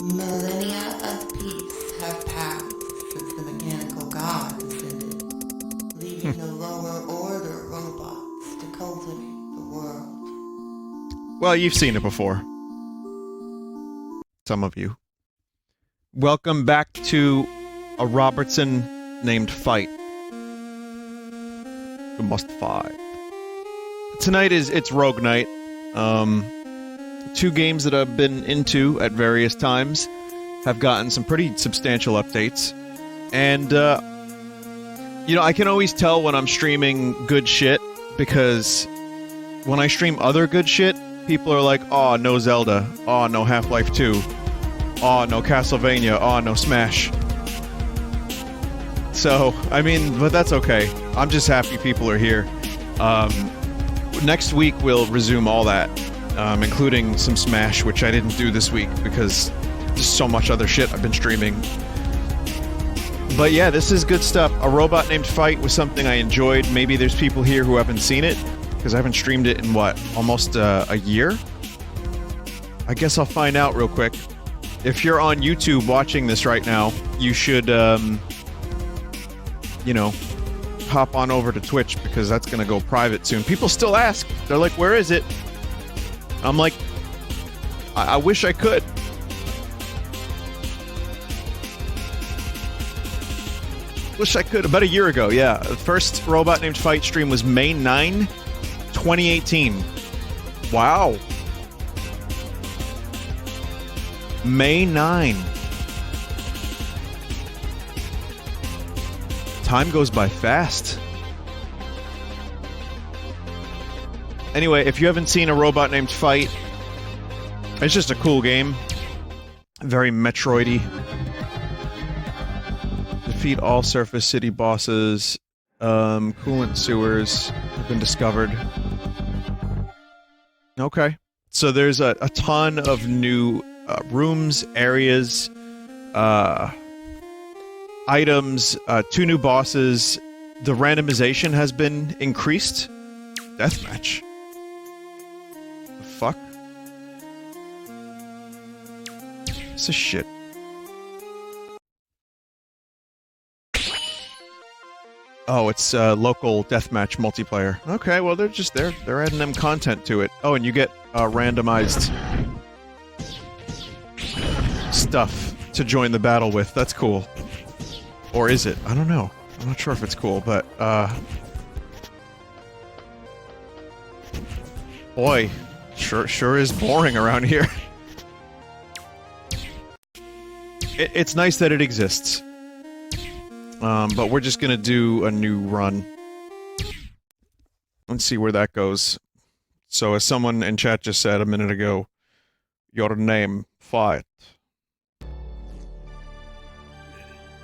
Millennia of peace have passed since the mechanical god descended, leaving the lower order robots to cultivate the world. Well, you've seen it before. Some of you. Welcome back to a Robertson named Fight. Who must fight. Tonight it's Rogue Night. Two games that I've been into at various times have gotten some pretty substantial updates. And, you know, I can always tell when I'm streaming good shit, because when I stream other good shit, people are like, oh, no Zelda. Oh, no Half-Life 2. Oh, no Castlevania. Oh, no Smash. So, I mean, but that's okay. I'm just happy people are here. Next week we'll resume all that, including some Smash, which I didn't do this week because there's so much other shit I've been streaming. But yeah, this is good stuff. A Robot Named Fight was something I enjoyed. Maybe there's people here who haven't seen it, because I haven't streamed it in, what, almost a year? I guess I'll find out real quick. If you're on YouTube watching this right now, you should, you know, hop on over to Twitch, because that's gonna go private soon. People still ask. They're like, where is it? I'm like, I wish I could. Wish I could. About a year ago, yeah. The first Robot Named Fight stream was May 9, 2018. Wow. May 9. Time goes by fast. Anyway, if you haven't seen A Robot Named Fight, it's just a cool game. Very Metroid-y. Defeat all surface city bosses. Coolant sewers have been discovered. Okay. So there's a ton of new rooms, areas, items, 2 new bosses. The randomization has been increased. Deathmatch. The fuck? What's this shit? Oh, it's local deathmatch multiplayer. Okay, well they're adding them content to it. Oh, and you get randomized stuff to join the battle with. That's cool. Or is it? I don't know. I'm not sure if it's cool, but, boy, sure is boring around here. It's nice that it exists. But we're just gonna do a new run. Let's see where that goes. So, as someone in chat just said a minute ago, your name, fight.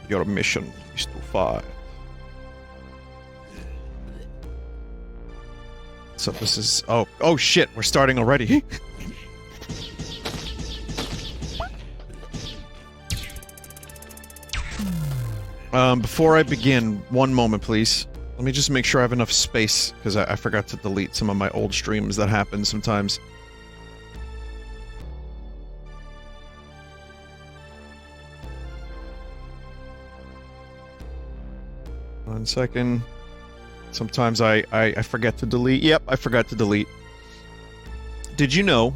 Your mission is to fight. So this is... Oh shit, we're starting already. Before I begin, one moment please. Let me just make sure I have enough space, because I forgot to delete some of my old streams. That happens sometimes. One second. Sometimes I forget to delete. Yep, I forgot to delete. Did you know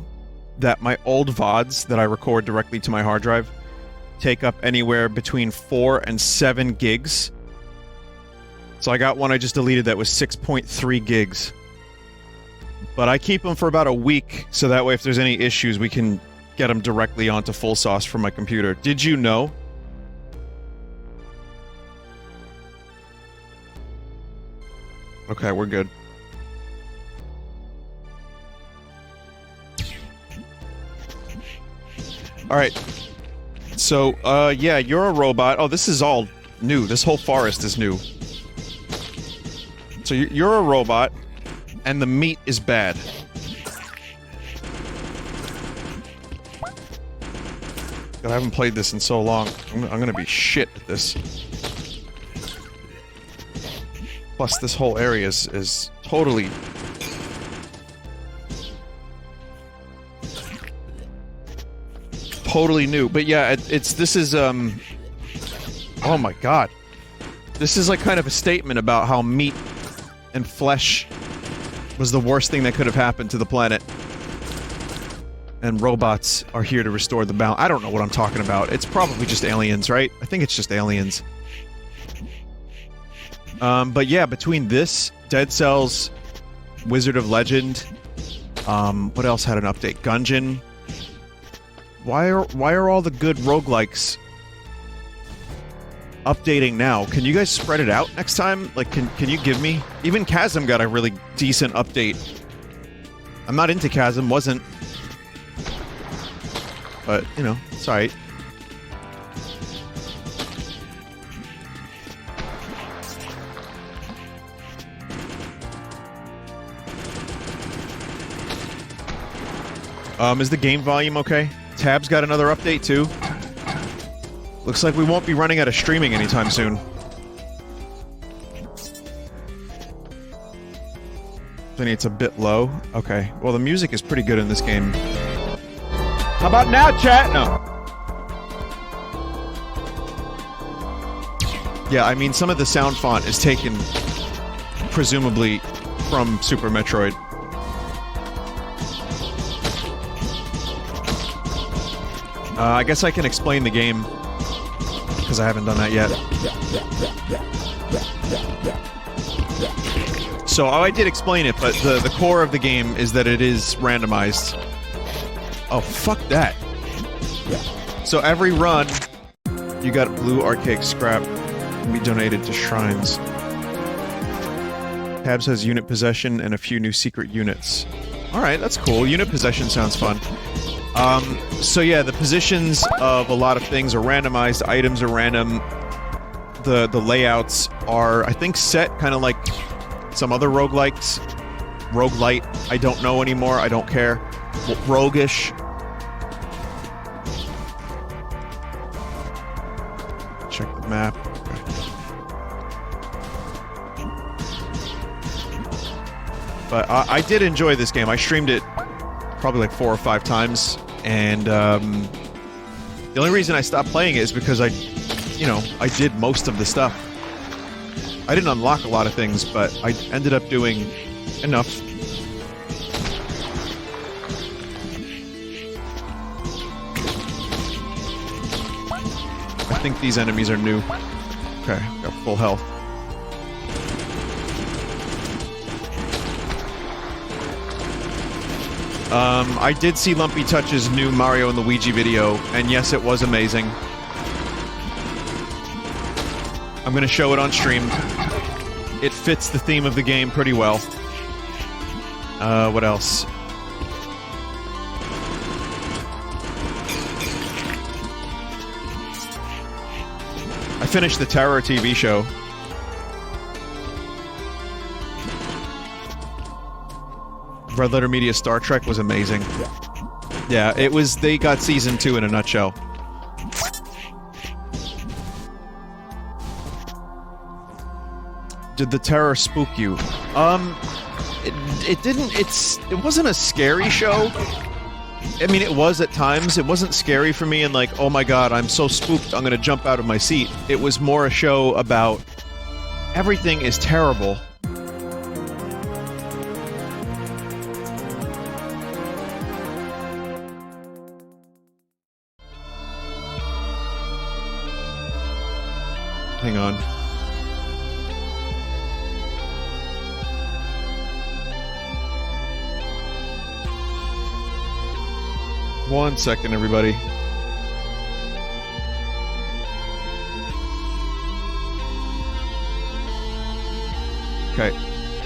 that my old VODs that I record directly to my hard drive take up anywhere between 4 and 7 gigs? So I got one I just deleted that was 6.3 gigs. But I keep them for about a week, so that way if there's any issues we can get them directly onto Full Sauce from my computer. Did you know? Okay, we're good. Alright. So, yeah, you're a robot. Oh, this is all new. This whole forest is new. So you're a robot, and the meat is bad. God, I haven't played this in so long. I'm gonna be shit at this. Plus, this whole area is totally... totally new. But yeah, this is oh my god. This is like kind of a statement about how meat and flesh was the worst thing that could have happened to the planet. And robots are here to restore the balance. I don't know what I'm talking about. It's probably just aliens, right? I think it's just aliens. But yeah, between this, Dead Cells, Wizard of Legend, what else had an update? Gungeon. Why are all the good roguelikes updating now? Can you guys spread it out next time? Like, can you give me... Even Chasm got a really decent update. I'm not into Chasm, wasn't. But, you know, it's alright. Is the game volume okay? Tab's got another update, too. Looks like we won't be running out of streaming anytime soon. Vinny, it's a bit low. Okay. Well, the music is pretty good in this game. How about now, chat? No. Yeah, I mean, some of the sound font is taken, presumably, from Super Metroid. I guess I can explain the game, because I haven't done that yet. So, I did explain it, but the core of the game is that it is randomized. Oh, fuck that. So every run, you got blue archaic scrap can be donated to shrines. Tabs has unit possession and a few new secret units. Alright, that's cool. Unit possession sounds fun. So yeah, the positions of a lot of things are randomized, items are random. The layouts are, I think, set kind of like some other roguelikes. Roguelite, I don't know anymore, I don't care. Roguish. Check the map. Okay. But I did enjoy this game. I streamed it probably like 4 or 5 times, and the only reason I stopped playing it is because I did most of the stuff. I didn't unlock a lot of things, but I ended up doing enough. I think these enemies are new. Okay, got full health. I did see Lumpy Touch's new Mario and Luigi video, and yes, it was amazing. I'm gonna show it on stream. It fits the theme of the game pretty well. What else? I finished the Terror TV show. Red Letter Media Star Trek was amazing. Yeah, it was... They got season 2 in a nutshell. Did the Terror spook you? It didn't... It wasn't a scary show. I mean, it was at times. It wasn't scary for me and like, oh my god, I'm so spooked, I'm gonna jump out of my seat. It was more a show about everything is terrible. Hang on. One second, everybody. Okay.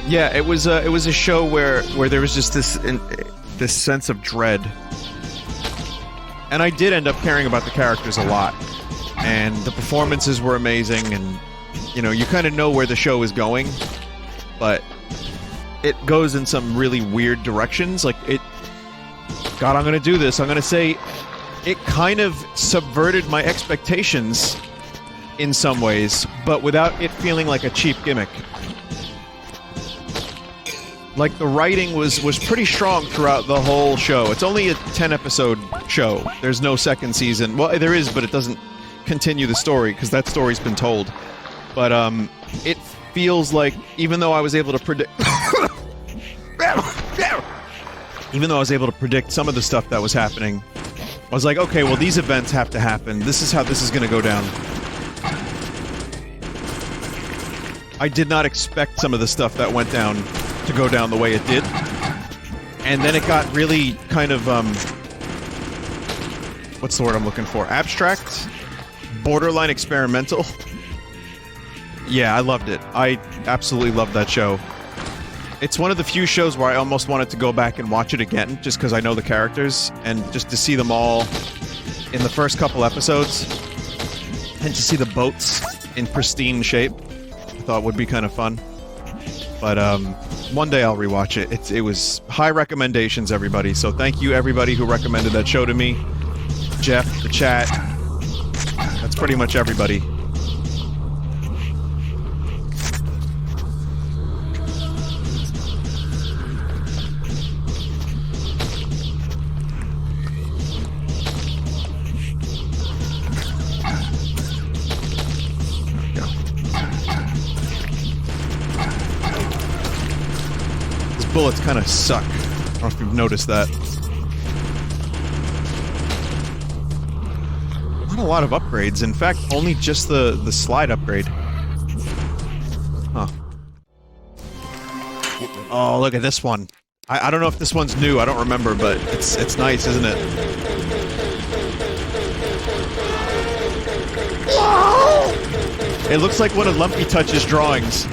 Yeah, it was a show where there was just this sense of dread. And I did end up caring about the characters a lot. And the performances were amazing, and you know, you kind of know where the show is going, but it goes in some really weird directions. Like, God, I'm gonna do this. I'm gonna say it kind of subverted my expectations in some ways, but without it feeling like a cheap gimmick. Like, the writing was pretty strong throughout the whole show. It's only a 10-episode show. There's no second season. Well, there is, but it doesn't continue the story, because that story's been told. But, it feels like, even though I was able to predict... even though I was able to predict some of the stuff that was happening, I was like, okay, well, these events have to happen. This is how this is gonna go down. I did not expect some of the stuff that went down to go down the way it did. And then it got really kind of, what's the word I'm looking for? Abstract? Borderline experimental? Yeah, I loved it. I absolutely loved that show. It's one of the few shows where I almost wanted to go back and watch it again, just because I know the characters, and just to see them all in the first couple episodes, and to see the boats in pristine shape, I thought would be kind of fun. But, one day I'll rewatch it. It was high recommendations, everybody, so thank you everybody who recommended that show to me. Jeff, the chat, that's pretty much everybody. Bullets kind of suck. I don't know if you've noticed that. Not a lot of upgrades. In fact, only just the slide upgrade. Huh. Oh, look at this one. I don't know if this one's new. I don't remember, but it's nice, isn't it? It looks like one of Lumpy Touch's drawings.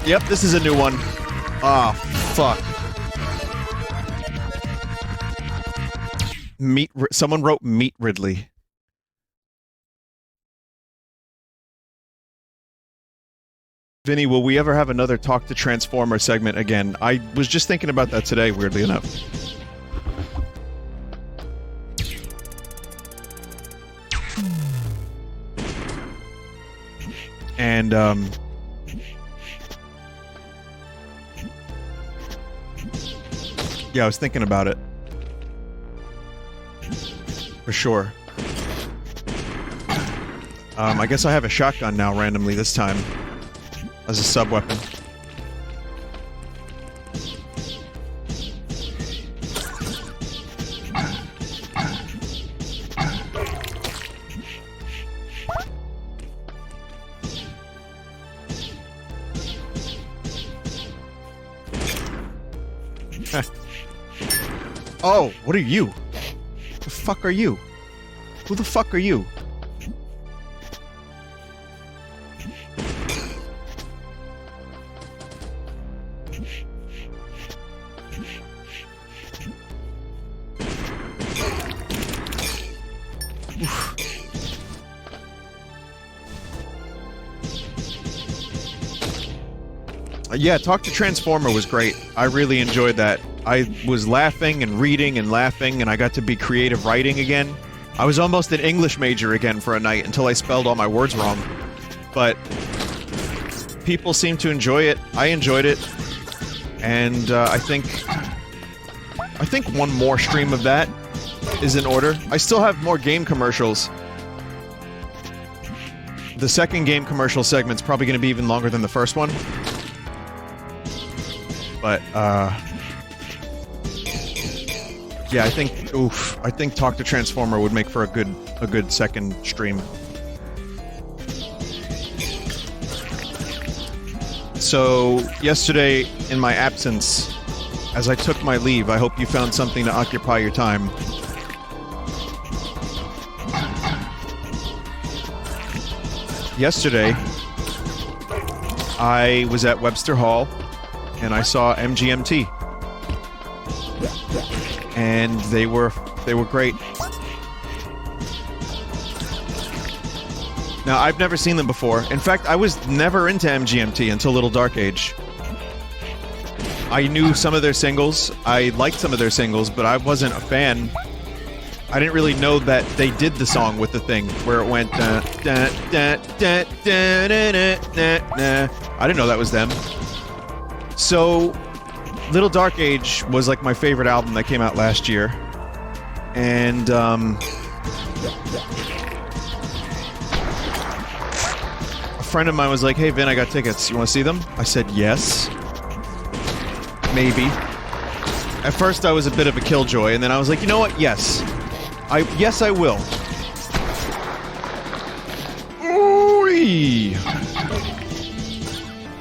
Yep, this is a new one. Ah, fuck. Someone wrote Meat Ridley. Vinny, will we ever have another Talk to Transformer segment again? I was just thinking about that today, weirdly enough. And, yeah, I was thinking about it. For sure. I guess I have a shotgun now randomly this time. As a sub-weapon. Oh, what are you? The fuck are you? Who the fuck are you? Oof. Yeah, Talk to Transformer was great. I really enjoyed that. I was laughing and reading and laughing, and I got to be creative writing again. I was almost an English major again for a night until I spelled all my words wrong. But people seem to enjoy it. I enjoyed it. And I think one more stream of that is in order. I still have more game commercials. The second game commercial segment's probably going to be even longer than the first one. But, yeah, I think Talk to Transformer would make for a good second stream. So, yesterday, in my absence, as I took my leave, I hope you found something to occupy your time. Yesterday, I was at Webster Hall, and I saw MGMT. And they were great. Now, I've never seen them before. In fact, I was never into MGMT until Little Dark Age. I knew some of their singles. I liked some of their singles, but I wasn't a fan. I didn't really know that they did the song with the thing where it went. I didn't know that was them. So, Little Dark Age was like my favorite album that came out last year, and a friend of mine was like, "Hey Vin, I got tickets. You want to see them?" I said yes. Maybe. At first I was a bit of a killjoy, and then I was like, you know what? Yes. Yes, I will. Ooh-wee!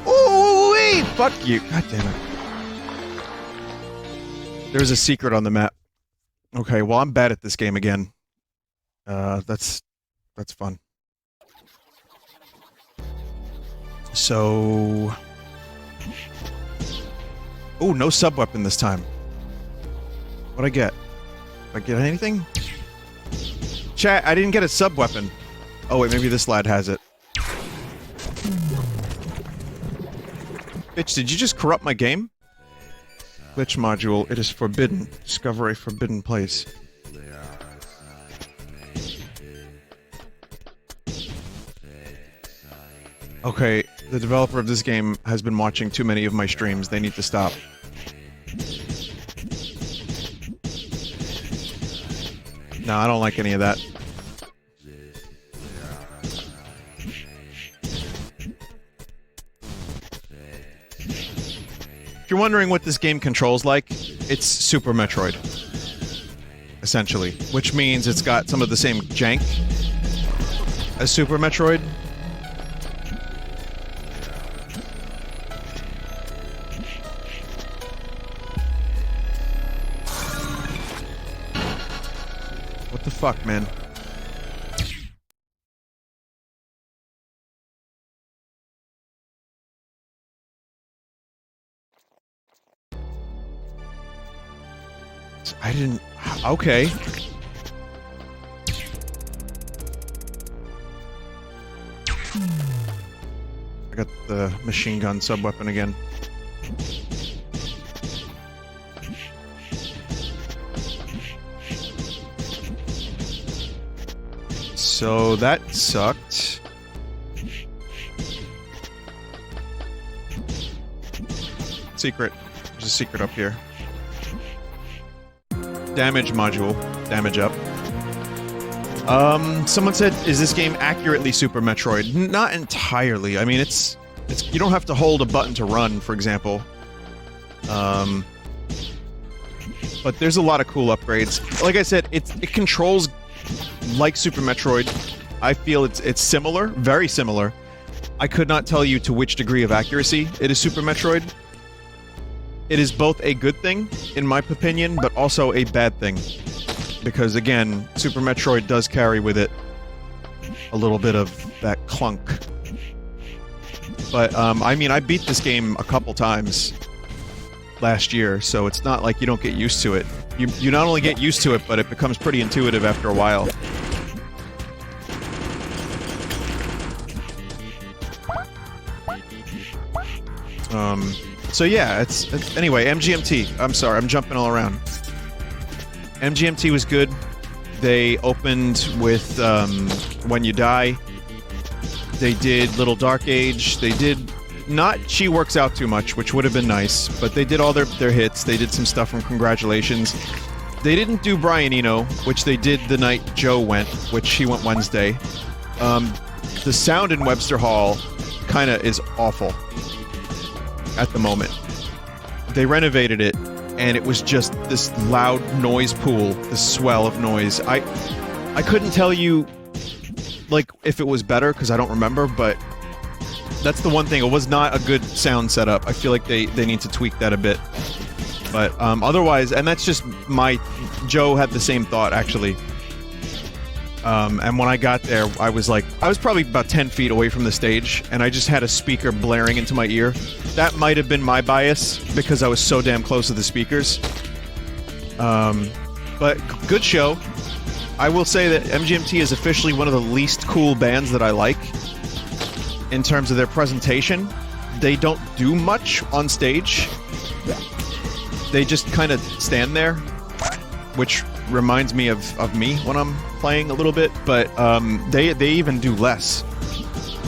Ooh-wee! Fuck you. God damn it. There's a secret on the map. Okay, well, I'm bad at this game again. That's fun. So... Oh, no sub-weapon this time. What'd I get? Did I get anything? Chat, I didn't get a sub-weapon. Oh wait, maybe this lad has it. Bitch, did you just corrupt my game? Glitch module, it is forbidden. Discover a forbidden place. Okay, the developer of this game has been watching too many of my streams. They need to stop. No, I don't like any of that. If you're wondering what this game controls like, it's Super Metroid. Essentially. Which means it's got some of the same jank as Super Metroid. What the fuck, man? I didn't... Okay. I got the machine gun sub-weapon again. So that sucked. Secret. There's a secret up here. Damage module. Damage up. Someone said, is this game accurately Super Metroid? Not entirely. I mean, it's you don't have to hold a button to run, for example. But there's a lot of cool upgrades. Like I said, it controls like Super Metroid. I feel it's similar, very similar. I could not tell you to which degree of accuracy it is Super Metroid. It is both a good thing, in my opinion, but also a bad thing. Because, again, Super Metroid does carry with it a little bit of that clunk. But, I mean, I beat this game a couple times last year, so it's not like you don't get used to it. You not only get used to it, but it becomes pretty intuitive after a while. So yeah, it's anyway, MGMT. I'm sorry, I'm jumping all around. MGMT was good. They opened with When You Die. They did Little Dark Age. They did not She Works Out Too Much, which would have been nice, but they did all their hits. They did some stuff from Congratulations. They didn't do Brian Eno, which they did the night Joe went, which he went Wednesday. The sound in Webster Hall kinda is awful at the moment. They renovated it, and it was just this loud noise pool, this swell of noise. I couldn't tell you, like, if it was better, because I don't remember, but that's the one thing. It was not a good sound setup. I feel like they need to tweak that a bit. But otherwise, and that's just my... Joe had the same thought, actually. And when I got there, I was probably about 10 feet away from the stage, and I just had a speaker blaring into my ear. That might have been my bias, because I was so damn close to the speakers. But good show. I will say that MGMT is officially one of the least cool bands that I like. In terms of their presentation, they don't do much on stage. they just kind of stand there, which reminds me of me when I'm playing a little bit, but they even do less.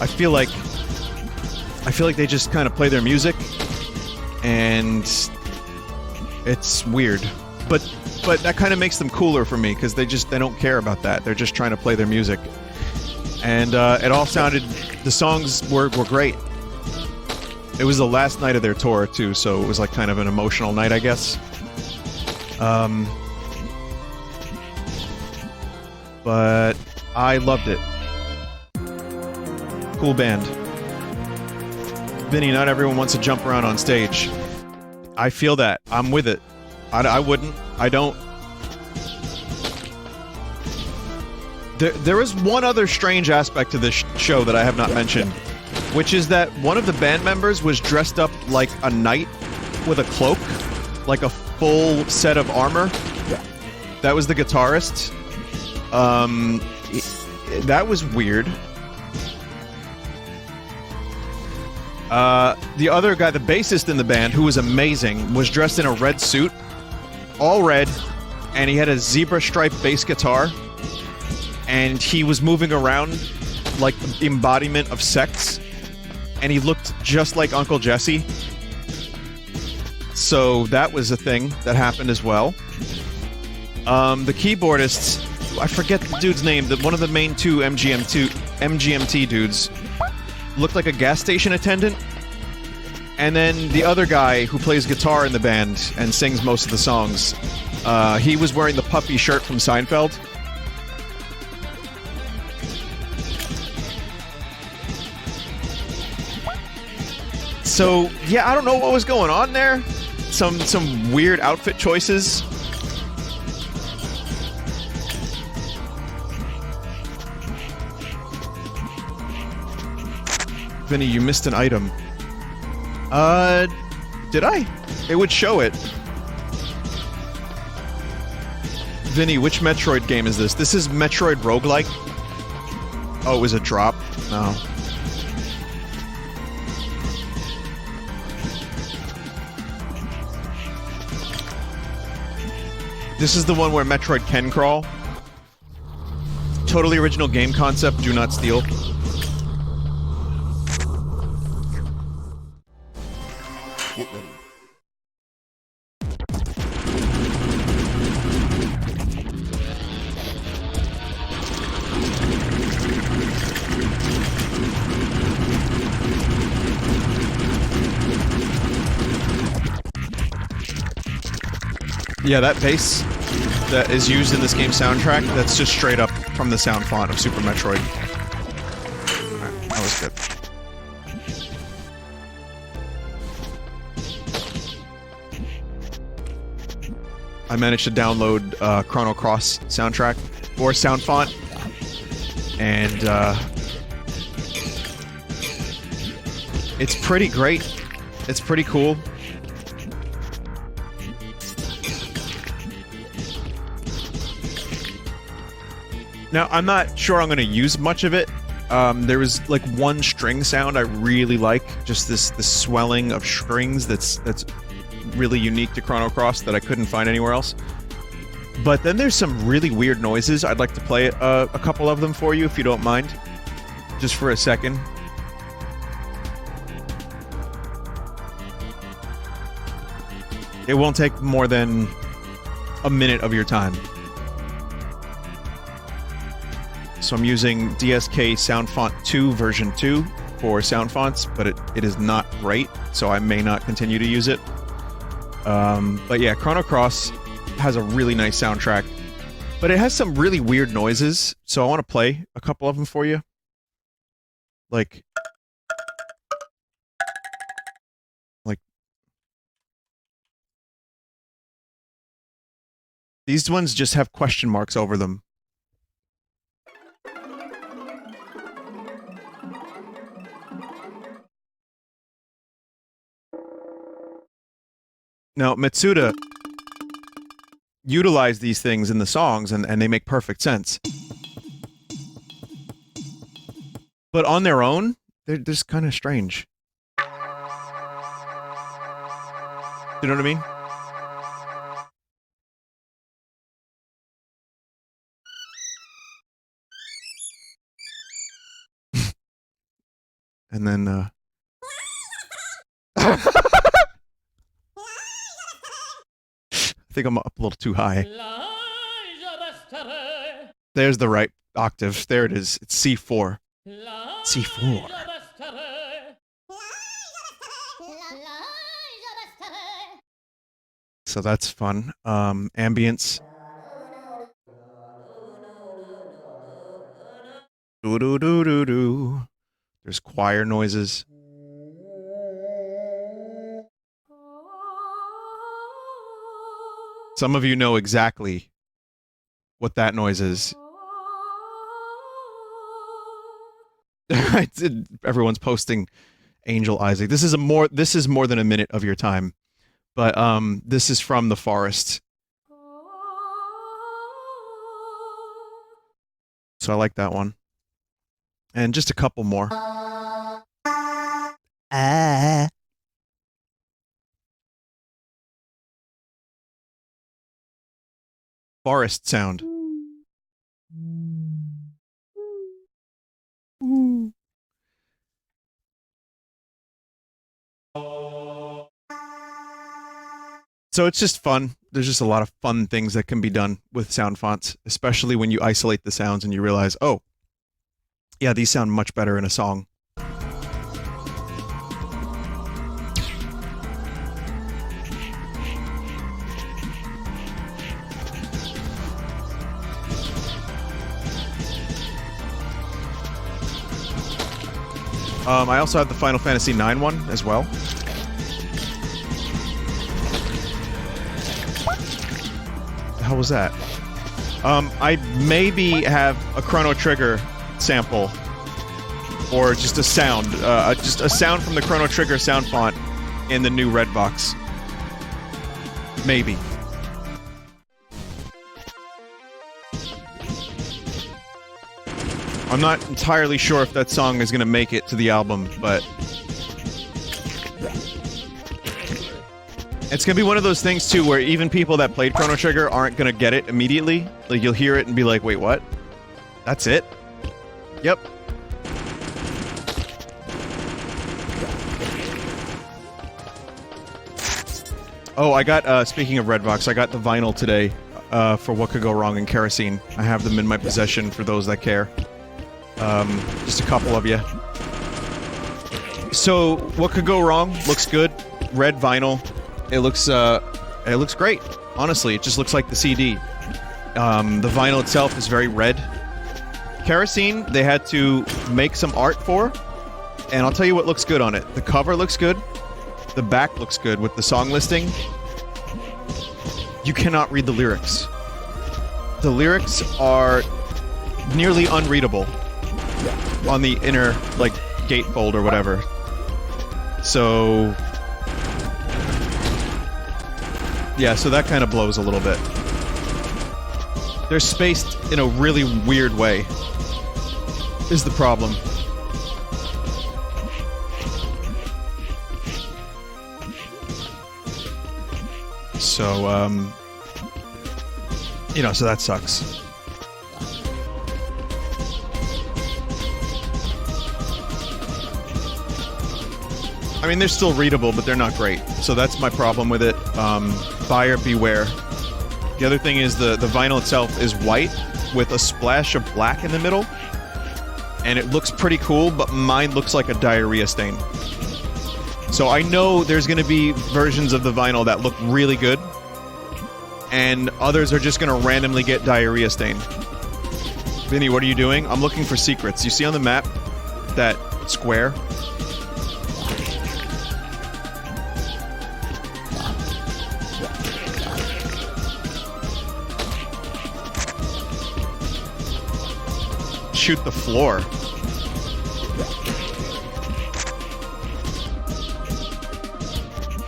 I feel like they just kind of play their music, and it's weird. But that kind of makes them cooler for me, because they don't care about that. They're just trying to play their music. And it all sounded... The songs were great. It was the last night of their tour, too, so it was like kind of an emotional night, I guess. But I loved it. Cool band. Vinny, not everyone wants to jump around on stage. I feel that. I'm with it. I wouldn't. I don't. There is one other strange aspect to this show that I have not mentioned, which is that one of the band members was dressed up like a knight with a cloak, like a full set of armor. That was the guitarist. That was weird. The other guy, the bassist in the band, who was amazing, was dressed in a red suit, all red, and he had a zebra-striped bass guitar, and he was moving around like the embodiment of sex, and he looked just like Uncle Jesse. So that was a thing that happened as well. The keyboardist, I forget the dude's name, one of the main two MGMT dudes, looked like a gas station attendant. And then the other guy who plays guitar in the band and sings most of the songs, he was wearing the puffy shirt from Seinfeld. So, yeah, I don't know what was going on there. Some weird outfit choices. Vinny, you missed an item. Did I? It would show it. Vinny, which Metroid game is this? This is Metroid Roguelike? Oh, it was a drop? No. This is the one where Metroid can crawl. Totally original game concept, do not steal. Get ready. Yeah, that bass that is used in this game's soundtrack, that's just straight up from the sound font of Super Metroid. Alright, that was good. I managed to download Chrono Cross soundtrack, or sound font, and it's pretty great. It's pretty cool. Now, I'm not sure I'm going to use much of it. There was like one string sound I really like, just this swelling of strings that's really unique to Chrono Cross that I couldn't find anywhere else. But then there's some really weird noises. I'd like to play a couple of them for you, if you don't mind. Just for a second. It won't take more than a minute of your time. So I'm using DSK Sound Font 2 version 2 for sound fonts, but it is not great, so I may not continue to use it. But yeah, Chrono Cross has a really nice soundtrack, but it has some really weird noises, so I want to play a couple of them for you. Like these ones just have question marks over them. Now, Mitsuda utilized these things in the songs, and they make perfect sense. But on their own, they're just kind of strange. You know what I mean? And then, I think I'm up a little too high. There's the right octave. There it is. It's C4. C4. So that's fun. Ambience. Do-do-do-do-do. There's choir noises. Some of you know exactly what that noise is. Everyone's posting Angel Isaac. This is more than a minute of your time. But this is from The Forest. So I like that one. And just a couple more. Forest sound. So it's just fun. There's just a lot of fun things that can be done with sound fonts, especially when you isolate the sounds and you realize, oh, yeah, these sound much better in a song. I also have the Final Fantasy IX one as well. The hell was that? I maybe have a Chrono Trigger sample, or just a sound, just a sound from the Chrono Trigger sound font in the new red box. Maybe. I'm not entirely sure if that song is gonna make it to the album, but it's gonna be one of those things too where even people that played Chrono Trigger aren't gonna get it immediately. Like, you'll hear it and be like, wait, what? That's it? Yep. Oh, I got, speaking of Redbox, I got the vinyl today, for What Could Go Wrong in Kerosene. I have them in my possession for those that care. Just a couple of you. So, What Could Go Wrong looks good. Red vinyl. It looks great. Honestly, it just looks like the CD. The vinyl itself is very red. Kerosene, they had to make some art for, and I'll tell you what looks good on it. The cover looks good. The back looks good with the song listing. You cannot read the lyrics. The lyrics are nearly unreadable on the inner, like, gatefold or whatever. So yeah, so that kind of blows a little bit. They're spaced in a really weird way, is the problem. So, you know, so that sucks. I mean, they're still readable, but they're not great. So that's my problem with it. Buyer beware. The other thing is the vinyl itself is white with a splash of black in the middle. And it looks pretty cool, but mine looks like a diarrhea stain. So I know there's going to be versions of the vinyl that look really good. And others are just going to randomly get diarrhea stain. Vinny, what are you doing? I'm looking for secrets. You see on the map that square? Shoot the floor.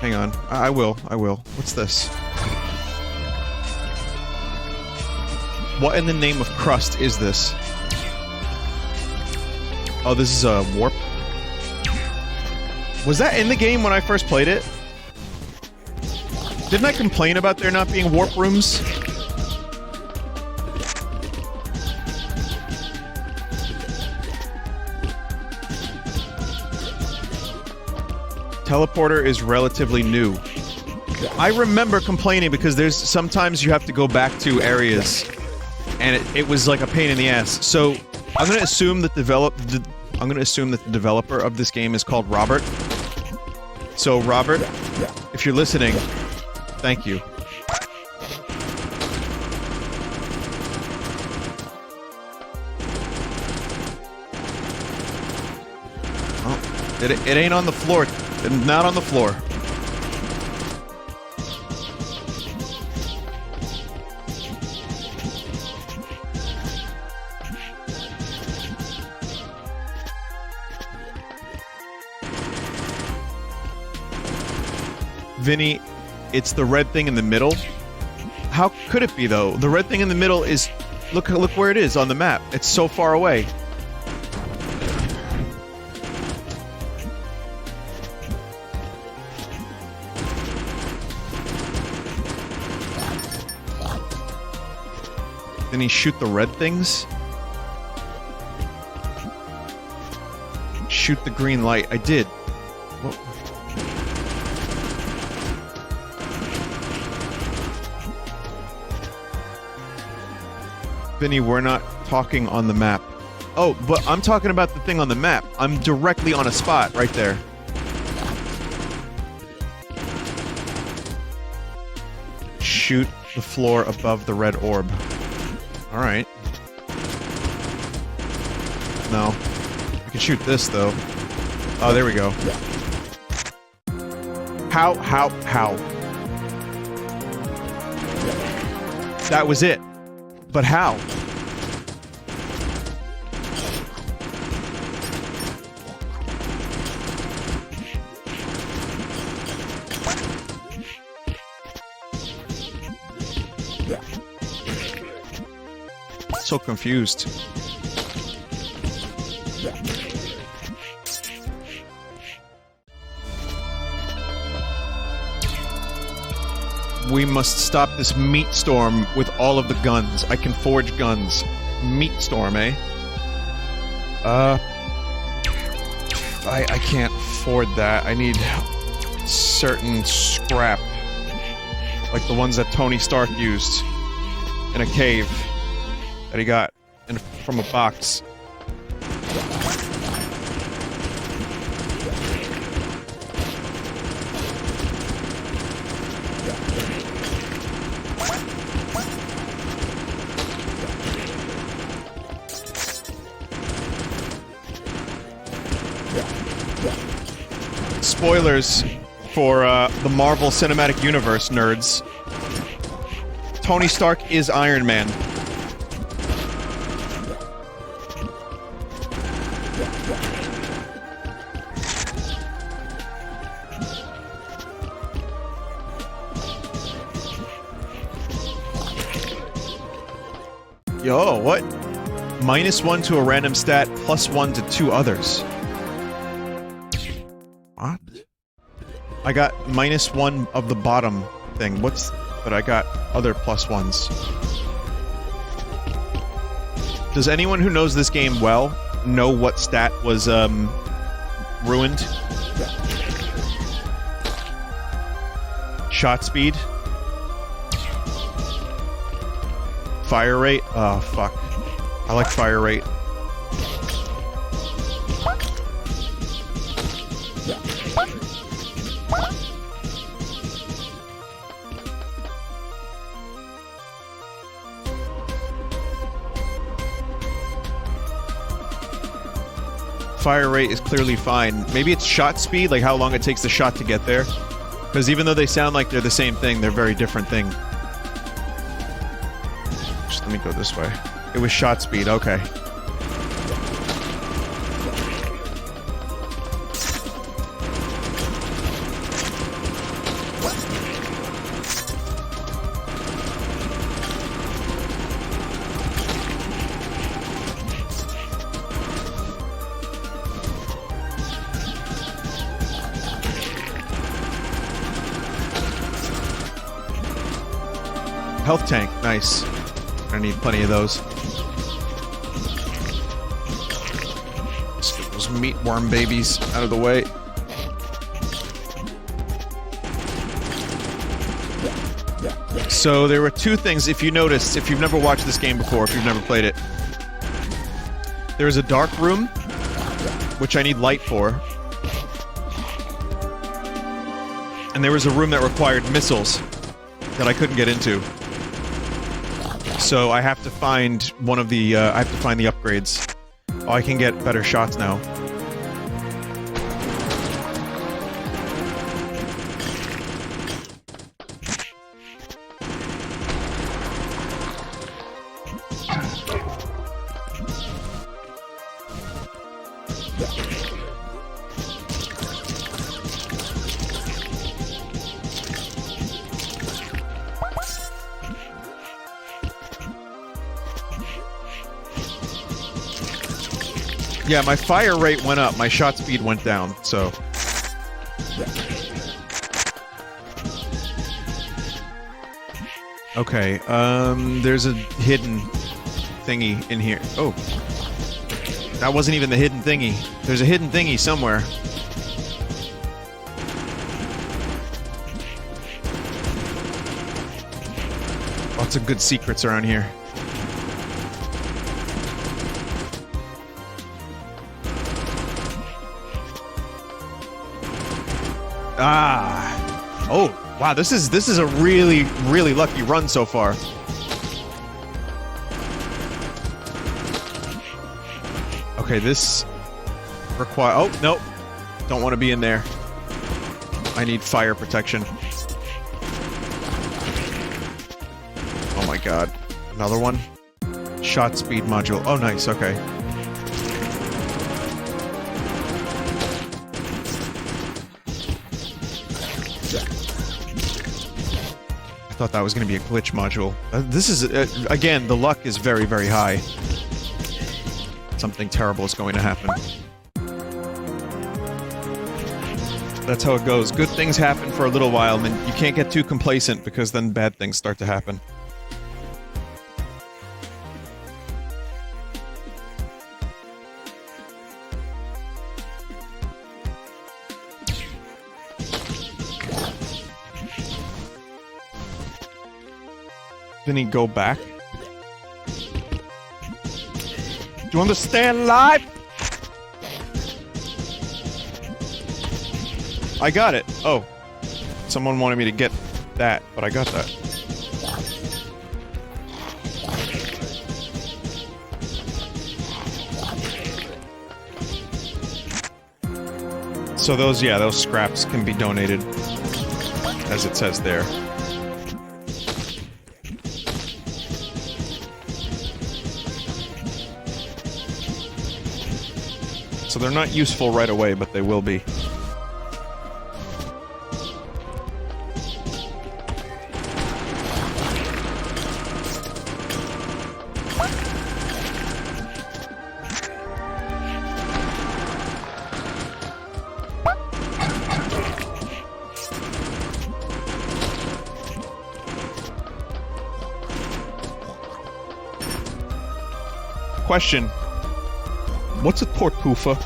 Hang on. I will. What's this? What in the name of crust is this? Oh, this is a warp? Was that in the game when I first played it? Didn't I complain about there not being warp rooms? Teleporter is relatively new. I remember complaining because there's sometimes you have to go back to areas, and it was like a pain in the ass. So I'm gonna assume that the developer of this game is called Robert. So Robert, if you're listening, thank you. Oh, it ain't on the floor. Not on the floor. Vinny, it's the red thing in the middle. How could it be, though? The red thing in the middle is... Look where it is on the map. It's so far away. Then he shoot the red things? Shoot the green light. I did. What? Vinny, we're not talking on the map. Oh, but I'm talking about the thing on the map. I'm directly on a spot right there. Shoot the floor above the red orb. Alright. No. I can shoot this, though. Oh, there we go. How? That was it. But how? So confused. We must stop this meat storm with all of the guns. I can forge guns. Meat storm, eh? I can't afford that. I need certain scrap. Like the ones that Tony Stark used in a cave that he got from a box. Spoilers for the Marvel Cinematic Universe, nerds. Tony Stark is Iron Man. Yo, what? -1 to a random stat, +1 to 2 others. What? I got -1 of the bottom thing. But I got other +1s. Does anyone who knows this game well know what stat was, ruined? Shot speed? Fire rate? Oh, fuck. I like fire rate. Fire rate is clearly fine. Maybe it's shot speed, like how long it takes the shot to get there. Because even though they sound like they're the same thing, they're very different things. Just let me go this way. It was shot speed, okay. Health tank, nice. I need plenty of those. Let's get those meat worm babies out of the way. So there were two things, if you noticed, if you've never watched this game before, if you've never played it. There is a dark room, which I need light for. And there was a room that required missiles that I couldn't get into. So I have to find one of the, I have to find the upgrades. Oh, I can get better shots now. Yeah, my fire rate went up, my shot speed went down, so... Okay, there's a hidden thingy in here. Oh. That wasn't even the hidden thingy. There's a hidden thingy somewhere. Lots of good secrets around here. Ah. Oh, wow, this is a really, really lucky run so far. Okay, this require... Oh, nope. Don't want to be in there. I need fire protection. Oh my god. Another one? Shot speed module. Oh, nice, okay. I thought that was going to be a glitch module. This is, again, the luck is very, very high. Something terrible is going to happen. That's how it goes. Good things happen for a little while, and then you can't get too complacent because then bad things start to happen. Vinny, go back. Do you want to stay alive? I got it. Oh. Someone wanted me to get that, but I got that. So those, yeah, those scraps can be donated, as it says there. So they're not useful right away, but they will be. Question. What's a tortufa?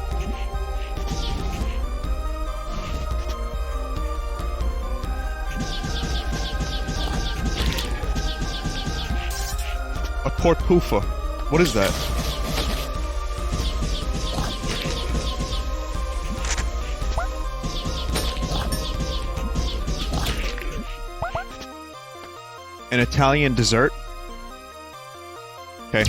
A tortufa. What is that? An Italian dessert? Okay.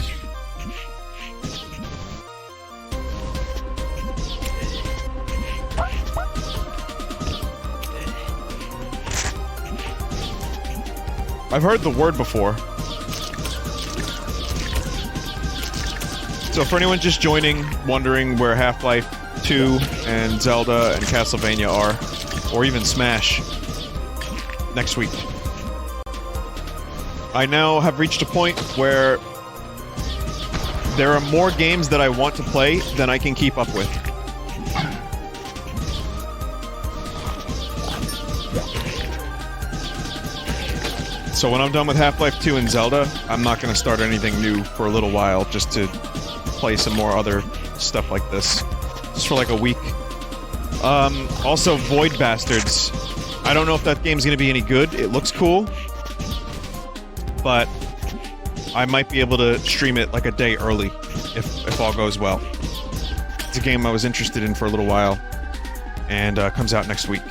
I've heard the word before. So for anyone just joining, wondering where Half-Life 2 and Zelda and Castlevania are, or even Smash, next week. I now have reached a point where there are more games that I want to play than I can keep up with. So when I'm done with Half-Life 2 and Zelda, I'm not gonna start anything new for a little while, just to play some more other stuff like this. Just for like a week. Also Void Bastards. I don't know if that game's gonna be any good. It looks cool. But I might be able to stream it like a day early, if all goes well. It's a game I was interested in for a little while, and comes out next week.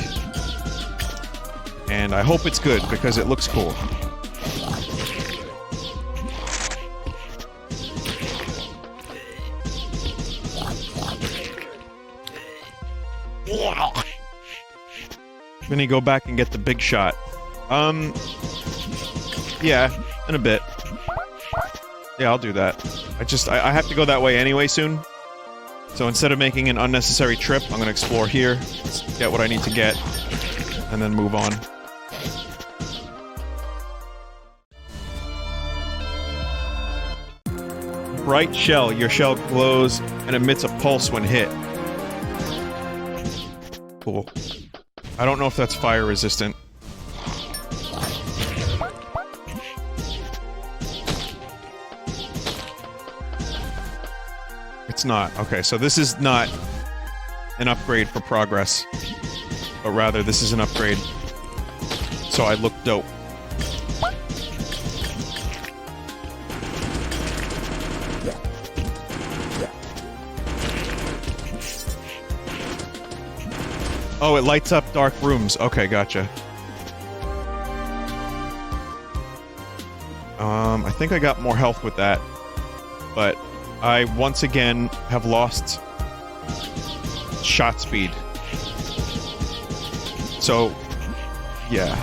And I hope it's good, because it looks cool. Vinny, go back and get the big shot. Yeah, in a bit. Yeah, I'll do that. I have to go that way anyway soon. So instead of making an unnecessary trip, I'm gonna explore here, get what I need to get, and then move on. Bright shell. Your shell glows and emits a pulse when hit. Cool. I don't know if that's fire resistant. It's not. Okay, so this is not an upgrade for progress, but rather this is an upgrade so I look dope. Oh, it lights up dark rooms. Okay, gotcha. I think I got more health with that, but I once again have lost shot speed. So, yeah.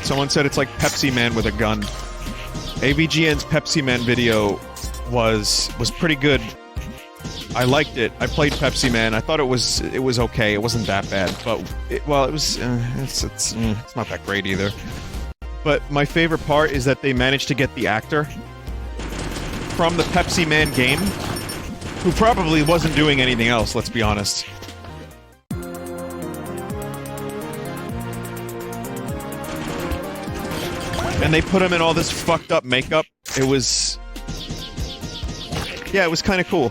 Someone said it's like Pepsi Man with a gun. AVGN's Pepsi Man video was pretty good. I liked it. I played Pepsi Man. I thought it was okay. It wasn't that bad, but it's not that great either. But my favorite part is that they managed to get the actor from the Pepsi Man game, who probably wasn't doing anything else, let's be honest. And they put him in all this fucked up makeup. It was... yeah, it was kind of cool.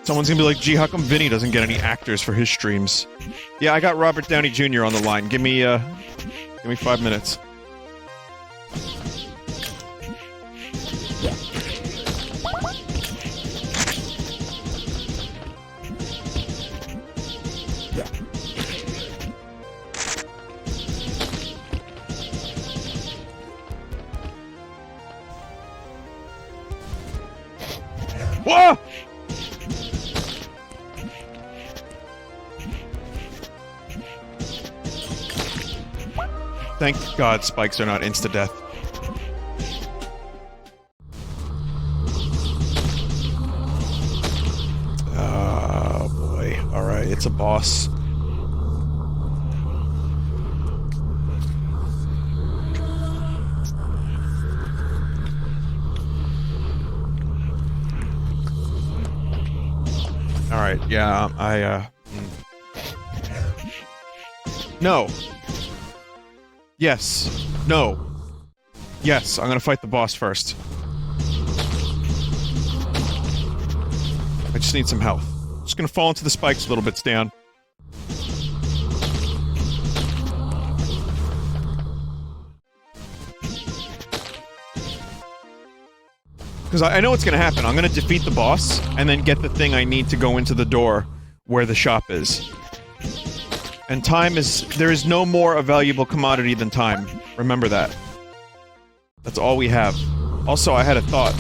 Someone's gonna be like, gee, how come Vinny doesn't get any actors for his streams? Yeah, I got Robert Downey Jr. on the line. Give me 5 minutes. Whoa! Thank God spikes are not insta-death. Oh boy. Alright, it's a boss. Alright, yeah, No! Yes. No. Yes, I'm gonna fight the boss first. I just need some health. Just gonna fall into the spikes a little bit, Stan. Because I know what's gonna happen. I'm gonna defeat the boss, and then get the thing I need to go into the door where the shop is. And time is... there is no more a valuable commodity than time. Remember that. That's all we have. Also, I had a thought.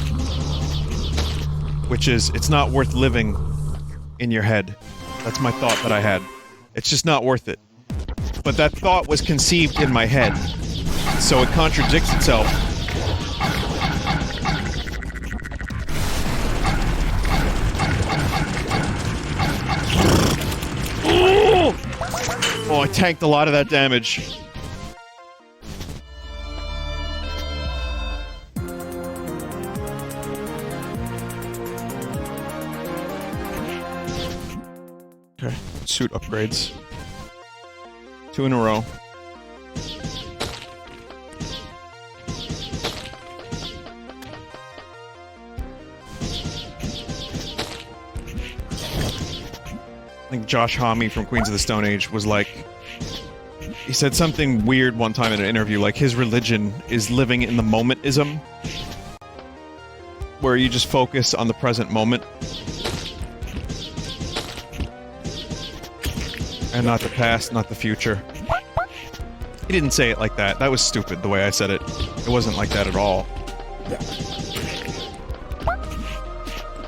Which is, it's not worth living in your head. That's my thought that I had. It's just not worth it. But that thought was conceived in my head. So it contradicts itself. Oh, I tanked a lot of that damage. Okay, suit upgrades. 2 in a row. I think Josh Homme from Queens of the Stone Age was like... He said something weird one time in an interview, like his religion is living in the momentism. Where you just focus on the present moment. And not the past, not the future. He didn't say it like that. That was stupid, the way I said it. It wasn't like that at all.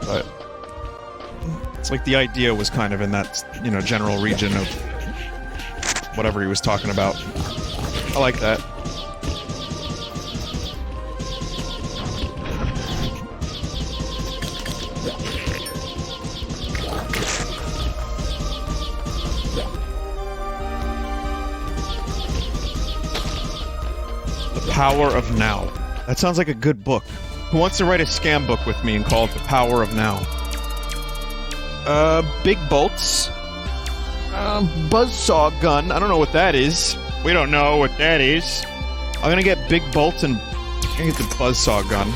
But... it's like the idea was kind of in that, you know, general region of... whatever he was talking about. I like that. The Power of Now. That sounds like a good book. Who wants to write a scam book with me and call it The Power of Now? Big bolts. Buzzsaw gun. I don't know what that is. We don't know what that is. I'm gonna get big bolts and... I'm gonna get the buzzsaw gun.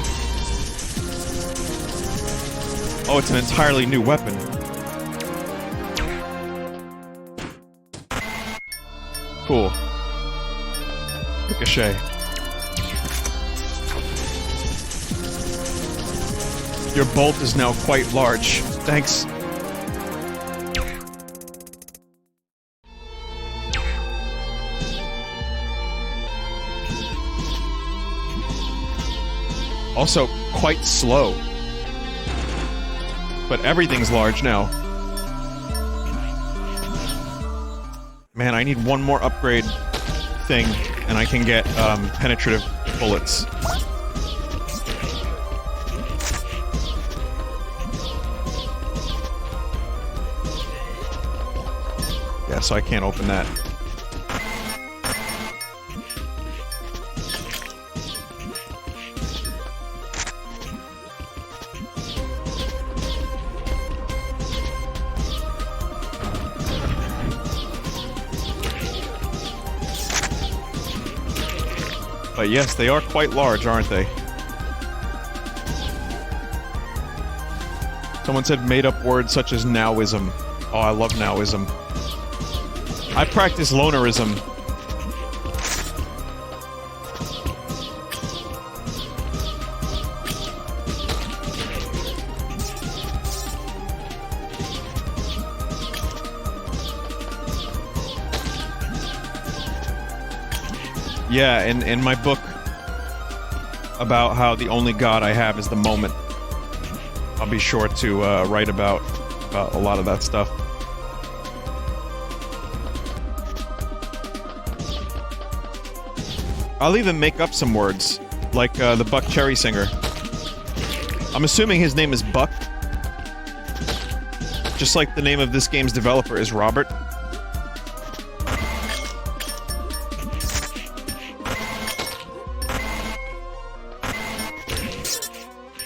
Oh, it's an entirely new weapon. Cool. Ricochet. Your bolt is now quite large. Thanks. Also, quite slow. But everything's large now. Man, I need one more upgrade thing, and I can get, penetrative bullets. Yeah, so I can't open that. But yes, they are quite large, aren't they? Someone said made-up words such as nowism. Oh, I love nowism. I practice lonerism. Yeah, in my book about how the only god I have is the moment, I'll be sure to write about a lot of that stuff. I'll even make up some words, like the Buck Cherry Singer. I'm assuming his name is Buck, just like the name of this game's developer is Robert.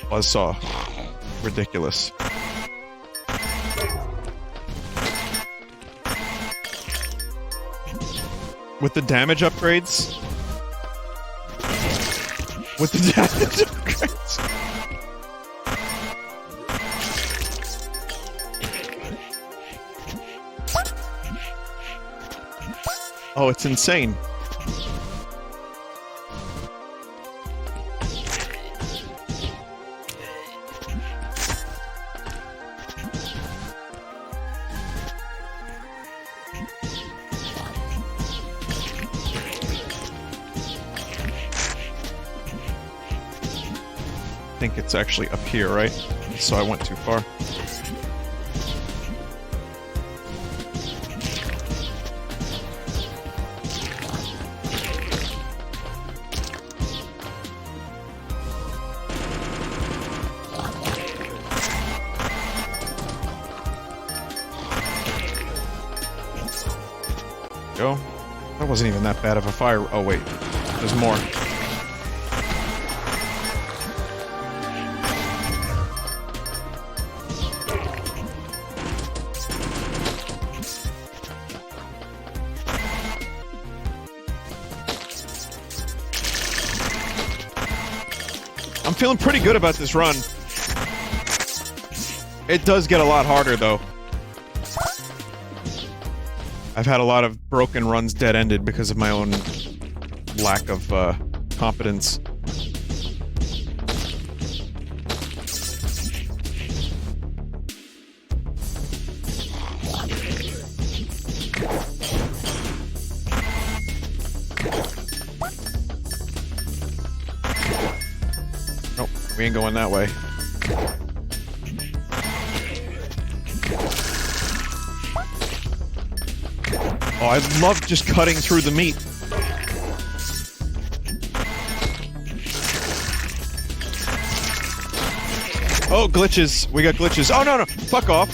Buzzsaw. Ridiculous. With the damage upgrades? With the damage upgrades? Oh, it's insane. I think it's actually up here, right? So I went too far. Go. That wasn't even that bad of a fire. Oh wait, there's more. I'm feeling pretty good about this run. It does get a lot harder, though. I've had a lot of broken runs dead-ended because of my own lack of, competence. Nope, we ain't going that way. Oh, I love just cutting through the meat. Oh, glitches. We got glitches. Oh, no, no. Fuck off.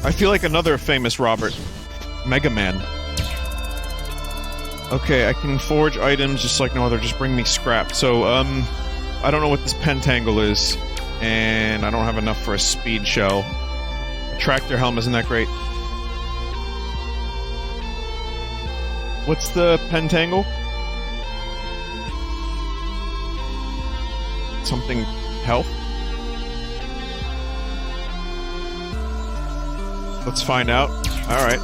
I feel like another famous Robert. Mega Man. Okay, I can forge items just like no other, just bring me scrap. So, I don't know what this pentangle is, and I don't have enough for a speed shell. A tractor helm isn't that great. What's the pentangle? Something health? Let's find out. Alright.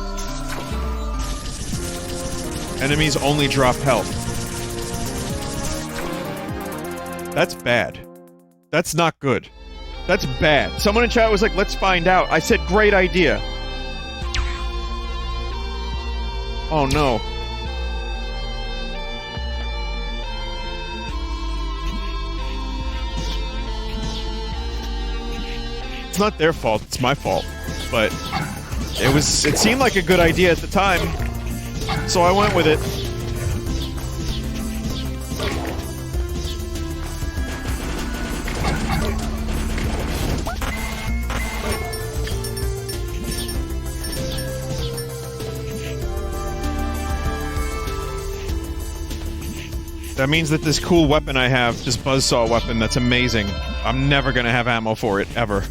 Enemies only drop health. That's bad. That's not good. That's bad. Someone in chat was like, let's find out. I said, great idea. Oh no. It's not their fault, it's my fault. But it seemed like a good idea at the time. So I went with it. That means that this cool weapon I have, this buzzsaw weapon that's amazing, I'm never gonna have ammo for it, ever.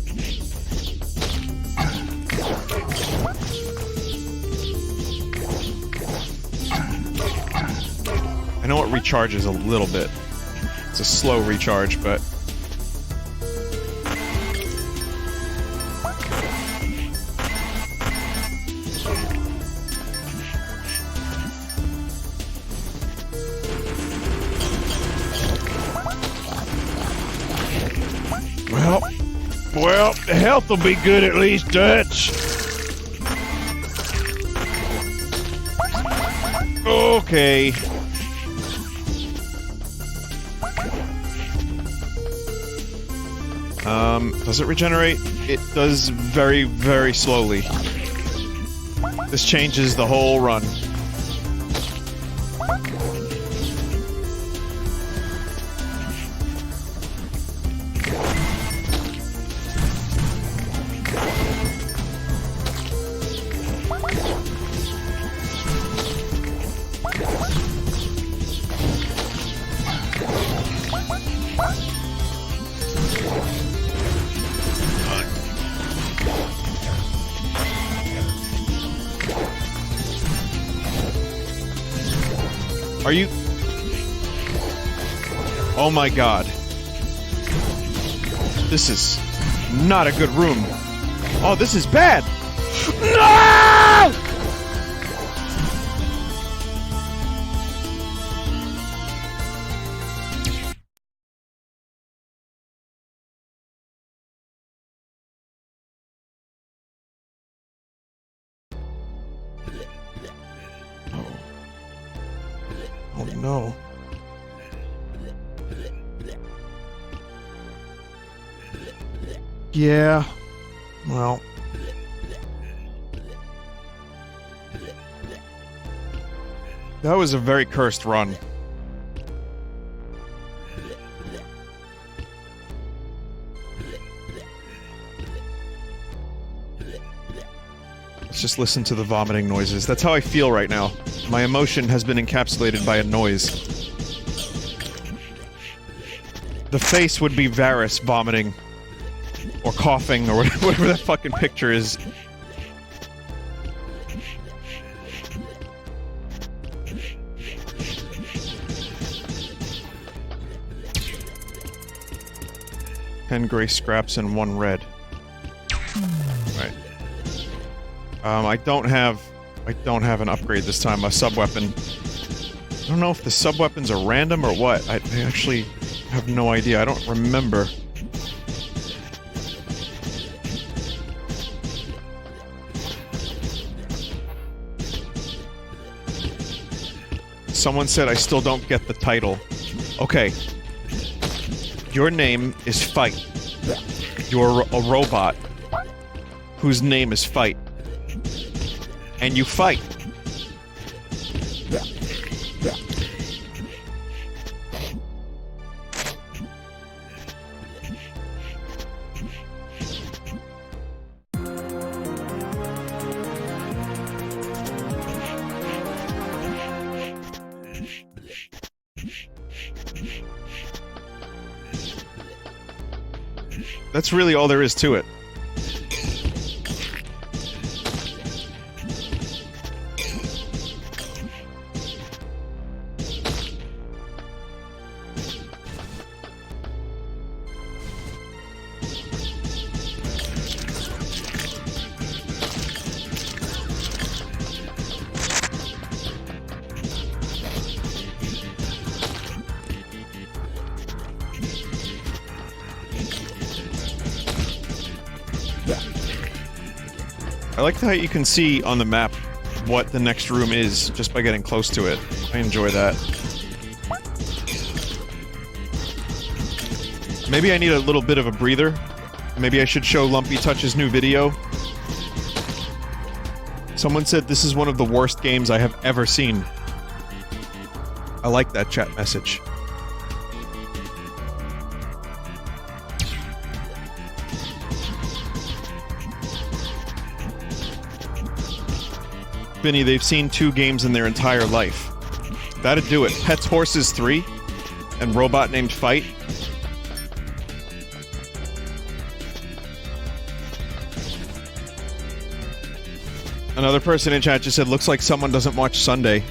I know it recharges a little bit. It's a slow recharge, but... Well, the health will be good at least, Dutch. Okay. Does it regenerate? It does very, very slowly. This changes the whole run. Are you... Oh my god. This is not a good room. Oh, this is bad! No! Oh no. Yeah. Well. That was a very cursed run. Let's just listen to the vomiting noises. That's how I feel right now. My emotion has been encapsulated by a noise. The face would be Varys vomiting. Or coughing, or whatever that fucking picture is. Ten gray scraps and 1 red. Right. I don't have an upgrade this time, a sub-weapon. I don't know if the sub-weapons are random or what. I actually have no idea. I don't remember. Someone said I still don't get the title. Okay. Your name is Fight. You're a robot whose name is Fight. And you fight. That's really all there is to it. I like how you can see on the map what the next room is just by getting close to it. I enjoy that. Maybe I need a little bit of a breather. Maybe I should show Lumpy Touch's new video. Someone said this is one of the worst games I have ever seen. I like that chat message. Vinny, they've seen 2 games in their entire life. That'd do it. Pets Horses 3 and Robot Named Fight. Another person in chat just said, looks like someone doesn't watch Sunday.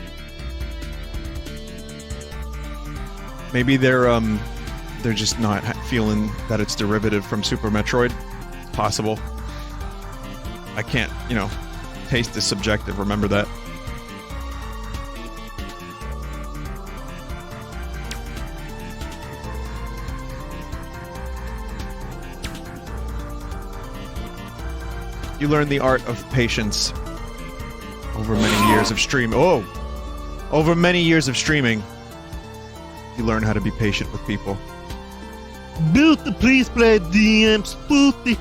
Maybe they're just not feeling that it's derivative from Super Metroid. It's possible. I can't, you know, taste is subjective, remember that. You learn the art of patience over many years of stream. Oh! Over many years of streaming, you learn how to be patient with people. Beauty, please play DMs, Booty.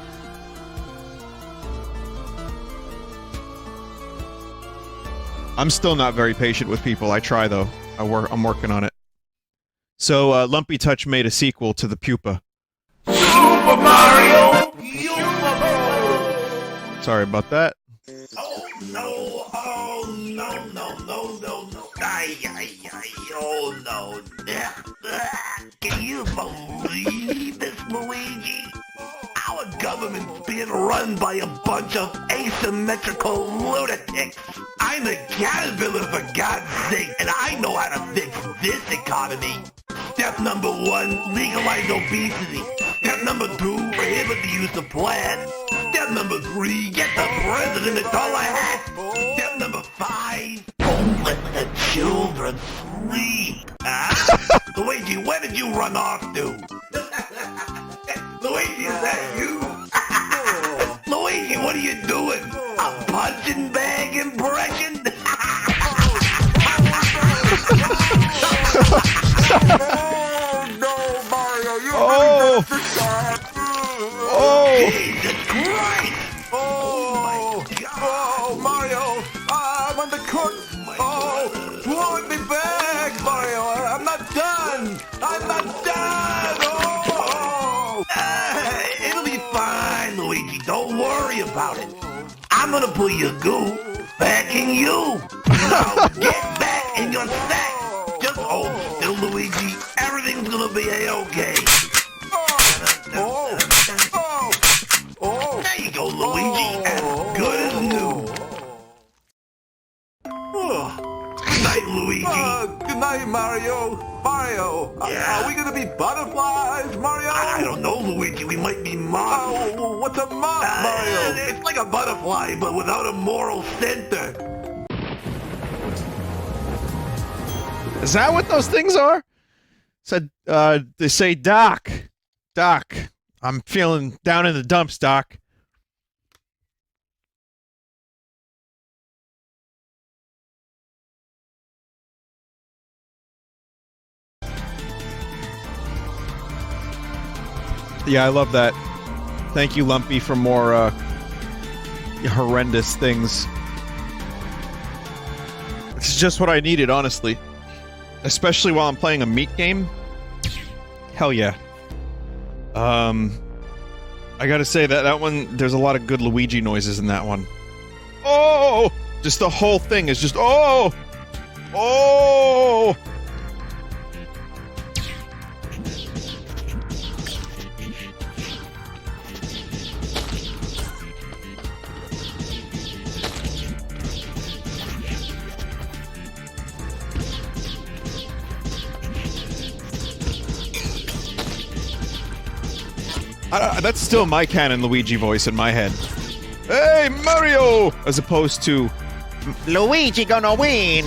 I'm still not very patient with people. I try, though. I'm working on it. So, Lumpy Touch made a sequel to the Pupa. Super Mario! Sorry about that. Oh no, no. Oh no. Can you believe this, Luigi? Our government's being run by a bunch of asymmetrical lunatics. I'm a caterpillar, for God's sake, and I know how to fix this economy. Step number 1, legalize obesity. Step number 2, prohibit the use of plants. Step number 3, get the president a dollar hat. Step number 5, don't let the children sleep. Luigi, where did you run off to? Luigi, is that you? Luigi, what are you doing? A punching bag impression? No, Mario, you Oh! Oh! Jesus Christ! Oh, my God. oh, Mario, I'm on the cook. Oh, want me back, Mario. I'm not done. I'm not done. Oh! It'll be fine, Luigi. Don't worry about it. I'm gonna put your goo back in you. Now get back in your sack. Just hold still, Luigi. Everything's gonna be a-okay. There you go, Luigi. As good as new. Good night, Luigi. Good night, Mario. Mario, Yeah. are we gonna be butterflies, Mario? I don't know, Luigi. We might be moths. Oh, what's a moth, Mario? It's like a butterfly, but without a moral center. Is that what those things are? Said, they say, Doc, I'm feeling down in the dumps, Doc. Yeah, I love that. Thank you, Lumpy, for more, horrendous things. It's just what I needed, honestly. Especially while I'm playing a meat game. Hell yeah. I gotta say that one, there's a lot of good Luigi noises in that one. Oh! Just the whole thing is just, oh! Oh! That's still my canon Luigi voice in my head. Hey, Mario! As opposed to Luigi gonna win!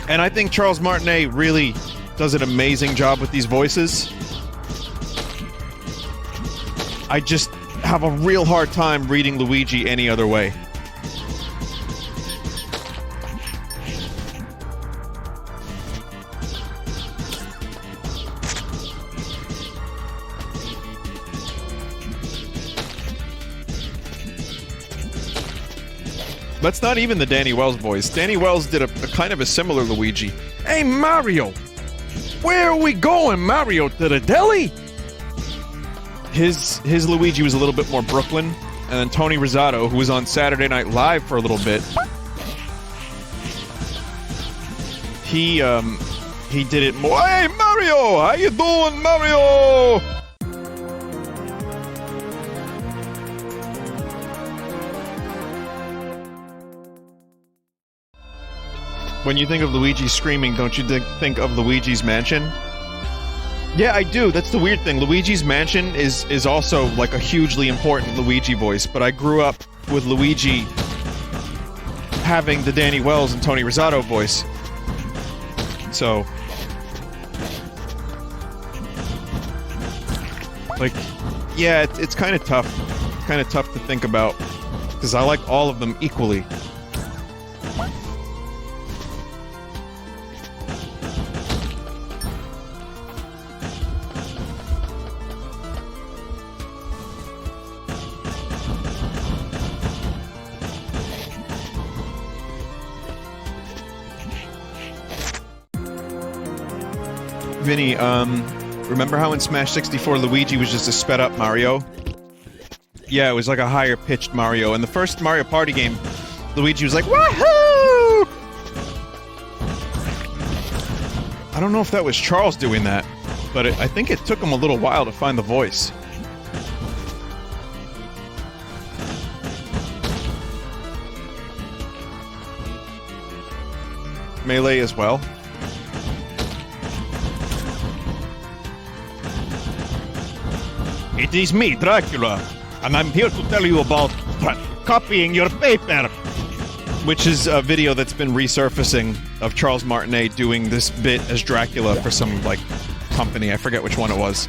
And I think Charles Martinet really does an amazing job with these voices. I just have a real hard time reading Luigi any other way. That's not even the Danny Wells voice. Danny Wells did a kind of a similar Luigi. Hey, Mario! Where are we going, Mario? To the deli? His Luigi was a little bit more Brooklyn. And then Tony Rosato, who was on Saturday Night Live for a little bit, he did it more. Hey, Mario! How you doing, Mario? When you think of Luigi screaming, don't you think of Luigi's Mansion? Yeah, I do. That's the weird thing. Luigi's Mansion is also like a hugely important Luigi voice, but I grew up with Luigi having the Danny Wells and Tony Rosato voice. So, like, yeah, it's kind of tough. Kind of tough to think about because I like all of them equally. Vinny, remember how in Smash 64 Luigi was just a sped-up Mario? Yeah, it was like a higher-pitched Mario. In the first Mario Party game, Luigi was like, woohoo! I don't know if that was Charles doing that, but I think it took him a little while to find the voice. Melee as well. It is me, Dracula, and I'm here to tell you about copying your paper. Which is a video that's been resurfacing of Charles Martinet doing this bit as Dracula for some, like, company. I forget which one it was.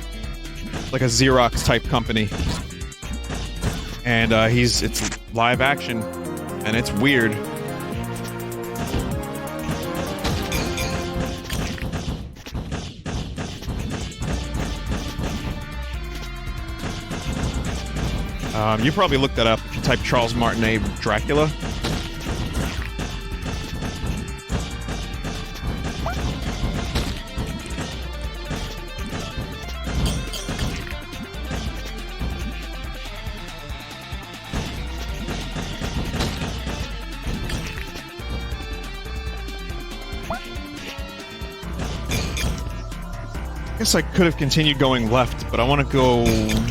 Like a Xerox type company. And it's live action, and it's weird. You probably looked that up if you type Charles Martinet Dracula. guess I could have continued going left, but I want to go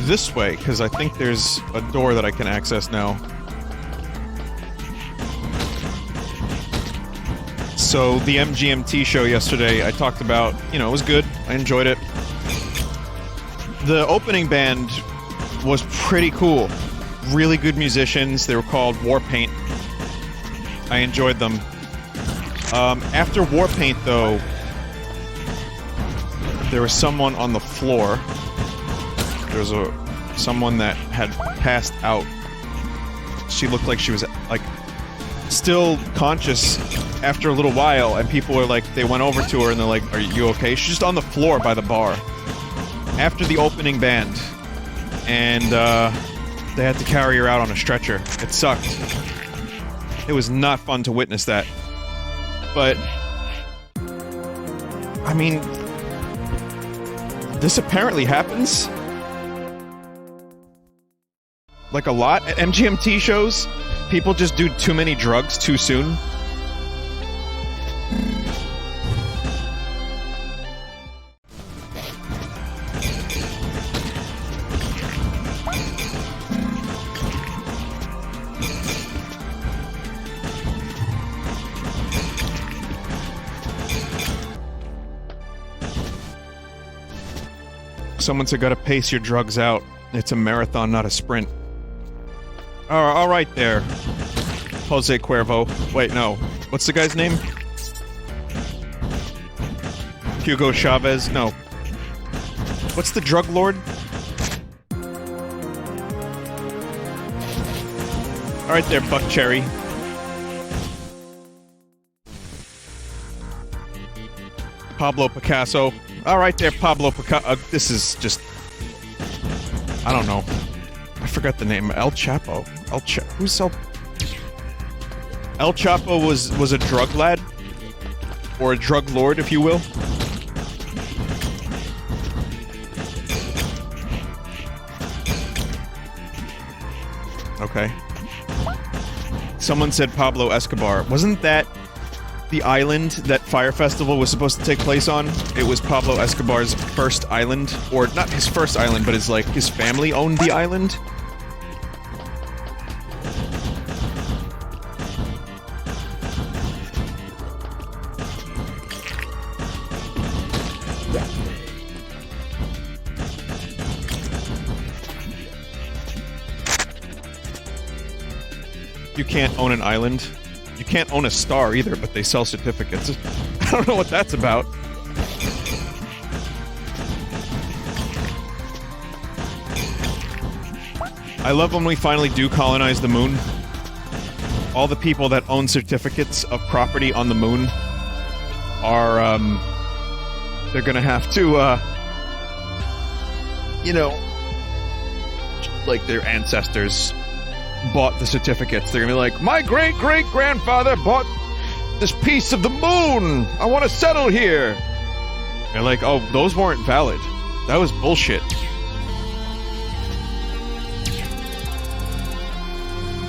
this way, because I think there's a door that I can access now. So, the MGMT show yesterday, I talked about, you know, it was good. I enjoyed it. The opening band was pretty cool. Really good musicians. They were called Warpaint. I enjoyed them. After Warpaint, though, there was someone on the floor. There was someone that had passed out. She looked like she was, like, still conscious after a little while, and people were like, they went over to her and they're like, "Are you okay?" She's just on the floor by the bar. After the opening band. And, they had to carry her out on a stretcher. It sucked. It was not fun to witness that. But, I mean, this apparently happens. Like a lot at MGMT shows. People just do too many drugs too soon. Someone said, "Gotta pace your drugs out. It's a marathon, not a sprint." All right there, Jose Cuervo. Wait, no. What's the guy's name? Hugo Chavez? No. What's the drug lord? All right there, Buck Cherry. Pablo Picasso. All right there, Pablo Picasso. This is just... I don't know. I forgot the name. El Chapo. Who's El... El Chapo was a drug lad? Or a drug lord, if you will? Okay. Someone said Pablo Escobar. Wasn't that the island that Fyre Festival was supposed to take place on? It was Pablo Escobar's first island. Or, not his first island, but it's like, his family owned the island? You can't own an island. You can't own a star either, but they sell certificates. I don't know what that's about. I love when we finally do colonize the moon. All the people that own certificates of property on the moon are, they're gonna have to, you know, like their ancestors bought the certificates. They're gonna be like, "My great-great-grandfather bought this piece of the moon! I want to settle here!" They're like, "Oh, those weren't valid. That was bullshit."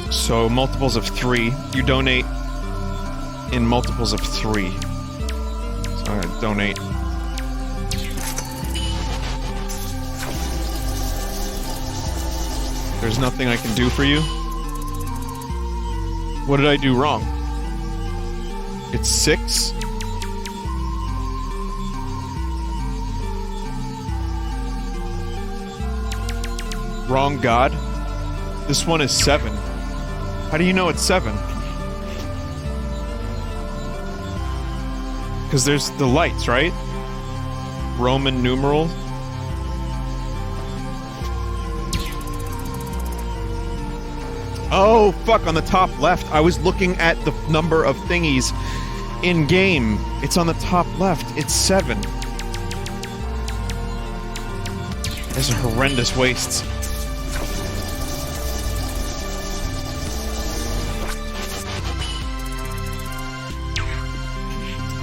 So, multiples of 3. You donate in multiples of 3. So I'm gonna donate. There's nothing I can do for you? What did I do wrong? It's 6? Wrong god? This one is 7. How do you know it's 7? Because there's the lights, right? Roman numeral. Oh, fuck, on the top left. I was looking at the number of thingies in-game. It's on the top left. It's 7. These are horrendous wastes.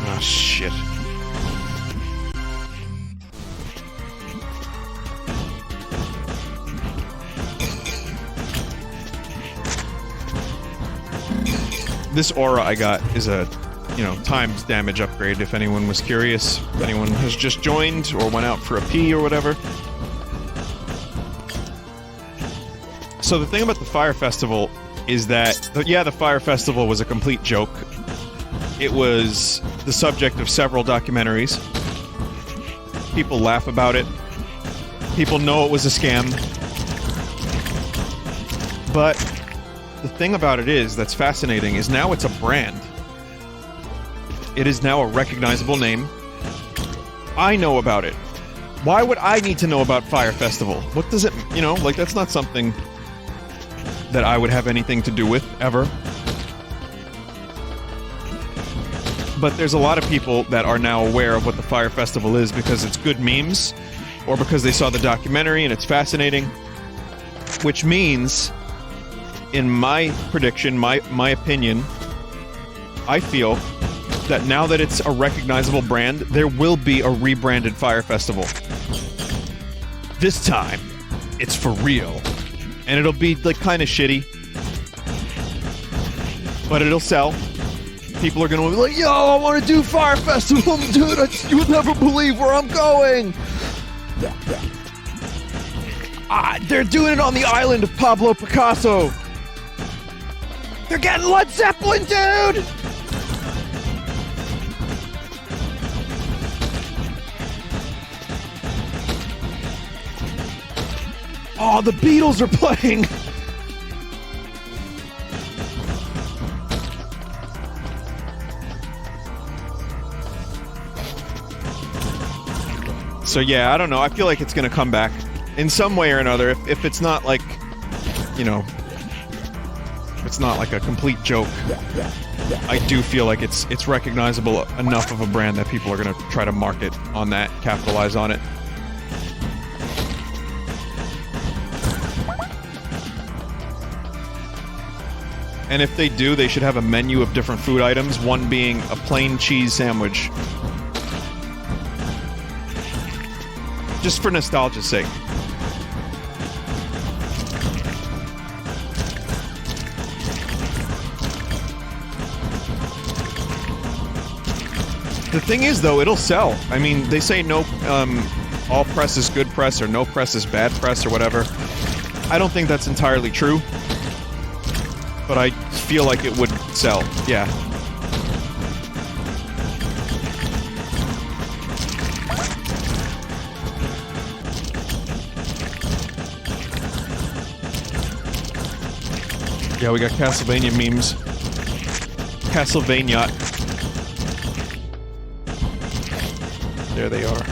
Ah, shit. This aura I got is a you know, times damage upgrade if anyone was curious. If anyone has just joined or went out for a pee or whatever. So the thing about the Fyre Festival is that, yeah, the Fyre Festival was a complete joke. It was the subject of several documentaries. People laugh about it. People know it was a scam. But the thing about it is, that's fascinating, is now it's a brand. It is now a recognizable name. I know about it. Why would I need to know about Fyre Festival? What does it, you know, like, that's not something that I would have anything to do with, ever. But there's a lot of people that are now aware of what the Fyre Festival is because it's good memes, or because they saw the documentary and it's fascinating. Which means, in my prediction, my opinion, I feel that now that it's a recognizable brand, there will be a rebranded Fyre Festival. This time, it's for real. And it'll be, like, kind of shitty. But it'll sell. People are gonna be like, yo, I want to do Fyre Festival, dude, you would never believe where I'm going! They're doing it on the island of Pablo Picasso! They're getting Led Zeppelin, dude! Oh, the Beatles are playing! So yeah, I don't know, I feel like it's gonna come back. In some way or another, if it's not like, you know, it's not like a complete joke. I do feel like it's recognizable enough of a brand that people are gonna try to market on that, capitalize on it. And if they do, they should have a menu of different food items, one being a plain cheese sandwich. Just for nostalgia's sake. The thing is, though, it'll sell. I mean, they say no, all press is good press, or no press is bad press, or whatever. I don't think that's entirely true. But I feel like it would sell, yeah. Yeah, we got Castlevania memes. Castlevania. There they are.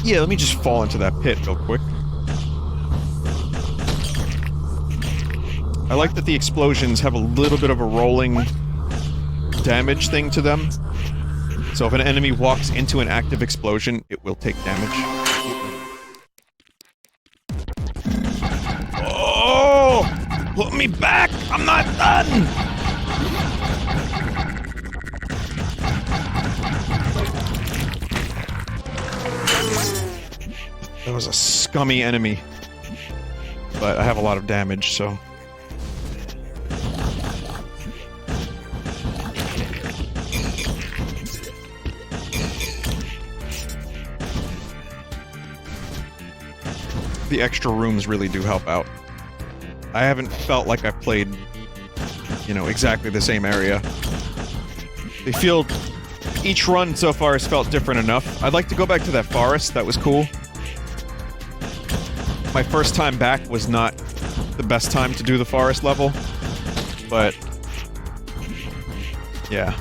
Yeah, let me just fall into that pit real quick. I like that the explosions have a little bit of a rolling damage thing to them. So if an enemy walks into an active explosion, it will take damage. Oh! Put me back! I'm not done! That was a scummy enemy. But I have a lot of damage, so... The extra rooms really do help out. I haven't felt like I've played, you know, exactly the same area. They feel... Each run so far has felt different enough. I'd like to go back to that forest, that was cool. My first time back was not the best time to do the forest level, but... yeah.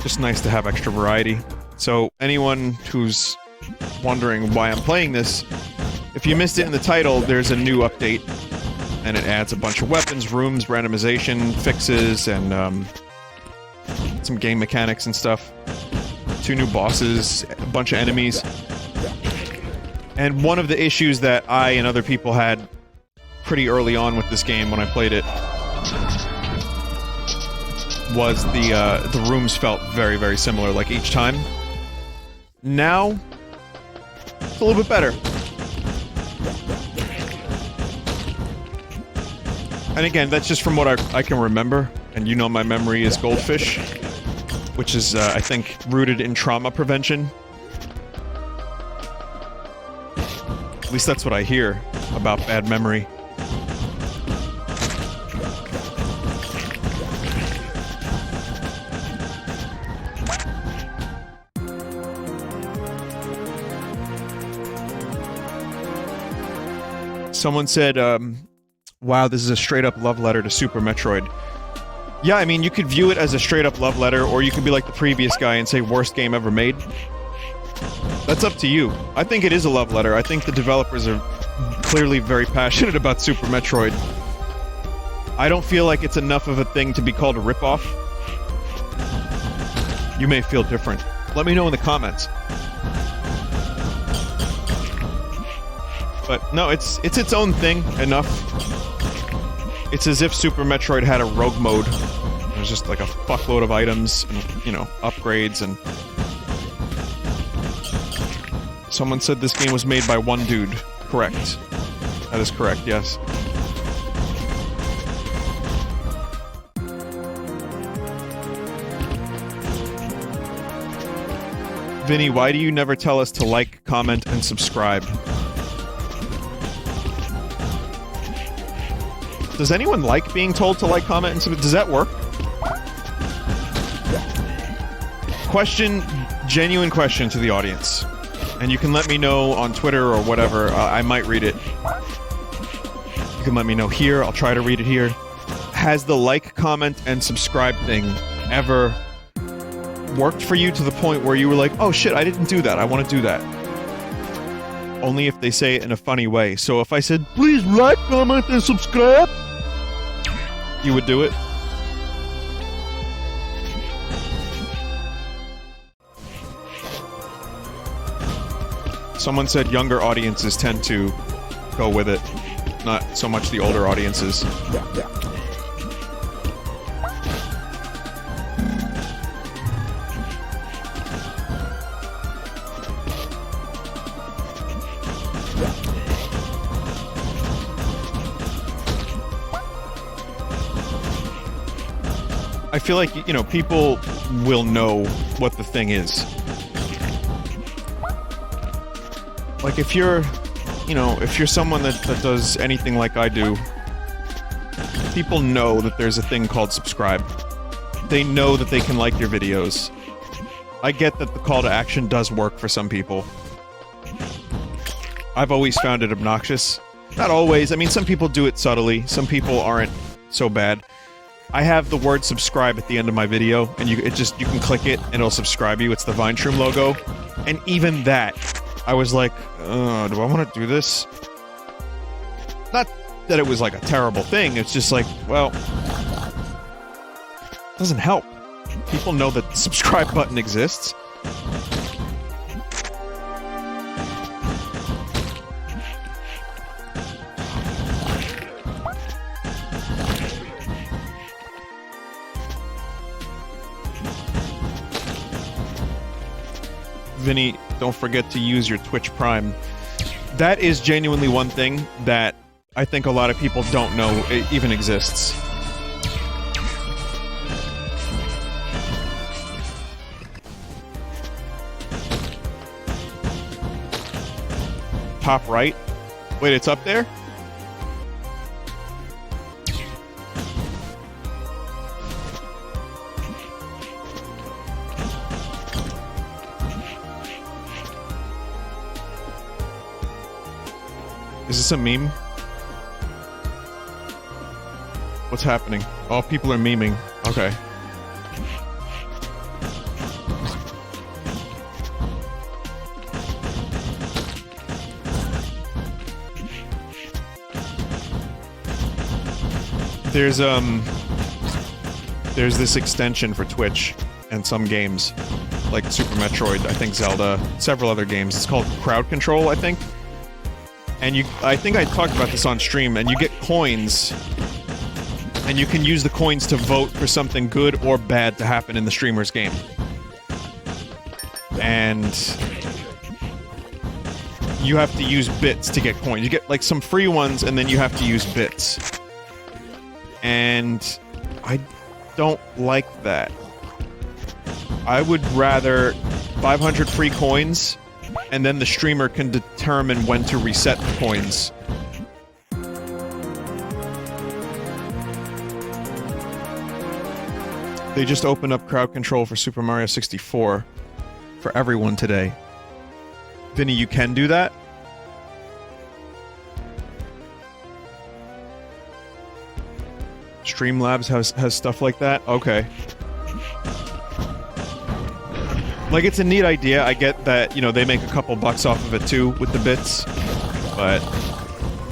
Just nice to have extra variety. So, anyone who's wondering why I'm playing this, if you missed it in the title, there's a new update, and it adds a bunch of weapons, rooms, randomization, fixes, and some game mechanics and stuff. 2 new bosses, a bunch of enemies. And one of the issues that I and other people had pretty early on with this game when I played it was the rooms felt very, very similar, like, each time. Now, it's a little bit better. And again, that's just from what I can remember, and you know my memory is goldfish, which is, I think, rooted in trauma prevention. At least that's what I hear about bad memory. Someone said, wow, this is a straight-up love letter to Super Metroid. Yeah, I mean, you could view it as a straight-up love letter, or you could be like the previous guy and say, worst game ever made. That's up to you. I think it is a love letter. I think the developers are clearly very passionate about Super Metroid. I don't feel like it's enough of a thing to be called a ripoff. You may feel different. Let me know in the comments. But no, it's its own thing enough. It's as if Super Metroid had a rogue mode. There's just like a fuckload of items and, you know, upgrades and... Someone said this game was made by one dude. Correct. That is correct, yes. Vinny, why do you never tell us to like, comment, and subscribe? Does anyone like being told to like, comment, and subscribe? Does that work? Question, genuine question to the audience. And you can let me know on Twitter or whatever, I might read it. You can let me know here, I'll try to read it here. Has the like, comment, and subscribe thing ever worked for you to the point where you were like, oh shit, I didn't do that, I want to do that? Only if they say it in a funny way. So if I said, please like, comment, and subscribe, you would do it? Someone said younger audiences tend to go with it, not so much the older audiences. I feel like, you know, people will know what the thing is. Like, if you're, you know, if you're someone that does anything like I do, people know that there's a thing called subscribe. They know that they can like your videos. I get that the call to action does work for some people. I've always found it obnoxious. Not always, I mean, some people do it subtly, some people aren't so bad. I have the word subscribe at the end of my video, and you can click it, and it'll subscribe you. It's the Vineshroom logo. And even that, I was like, do I want to do this? Not that it was like a terrible thing, it's just like, well, it doesn't help. People know that the subscribe button exists. Vinny, don't forget to use your Twitch Prime. That is genuinely one thing that I think a lot of people don't know it even exists. Top right? Wait, it's up there? Is this a meme? What's happening? Oh, people are memeing. Okay. There's this extension for Twitch and some games, like Super Metroid, I think Zelda, several other games. It's called Crowd Control, I think. And I think I talked about this on stream, and you get coins, And you can use the coins to vote for something good or bad to happen in the streamer's game. And you have to use bits to get coins. You get like some free ones and then you have to use bits. And I don't like that. I would rather 500 free coins and then the streamer can determine when to reset the coins. They just opened up crowd control for Super Mario 64 for everyone today. Vinny, you can do that? Streamlabs has stuff like that? Okay. Like, it's a neat idea. I get that, you know, they make a couple bucks off of it too with the bits, but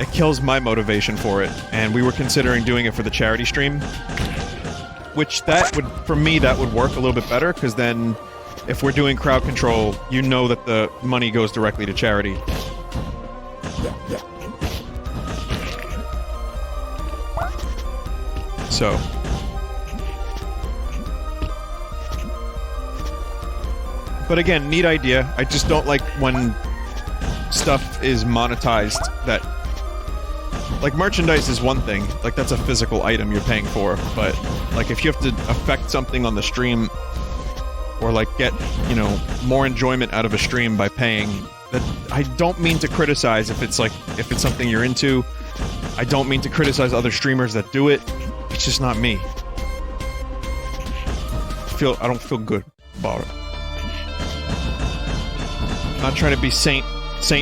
it kills my motivation for it. And we were considering doing it for the charity stream, which that would, for me, that would work a little bit better, because then if we're doing crowd control, you know that the money goes directly to charity. So. But again, neat idea. I just don't like when stuff is monetized that... Like, merchandise is one thing. Like, that's a physical item you're paying for. But, like, if you have to affect something on the stream, or, like, get, you know, more enjoyment out of a stream by paying... That, I don't mean to criticize if it's, like, if it's something you're into. I don't mean to criticize other streamers that do it. It's just not me. I don't feel good about it. I'm not trying to be Saint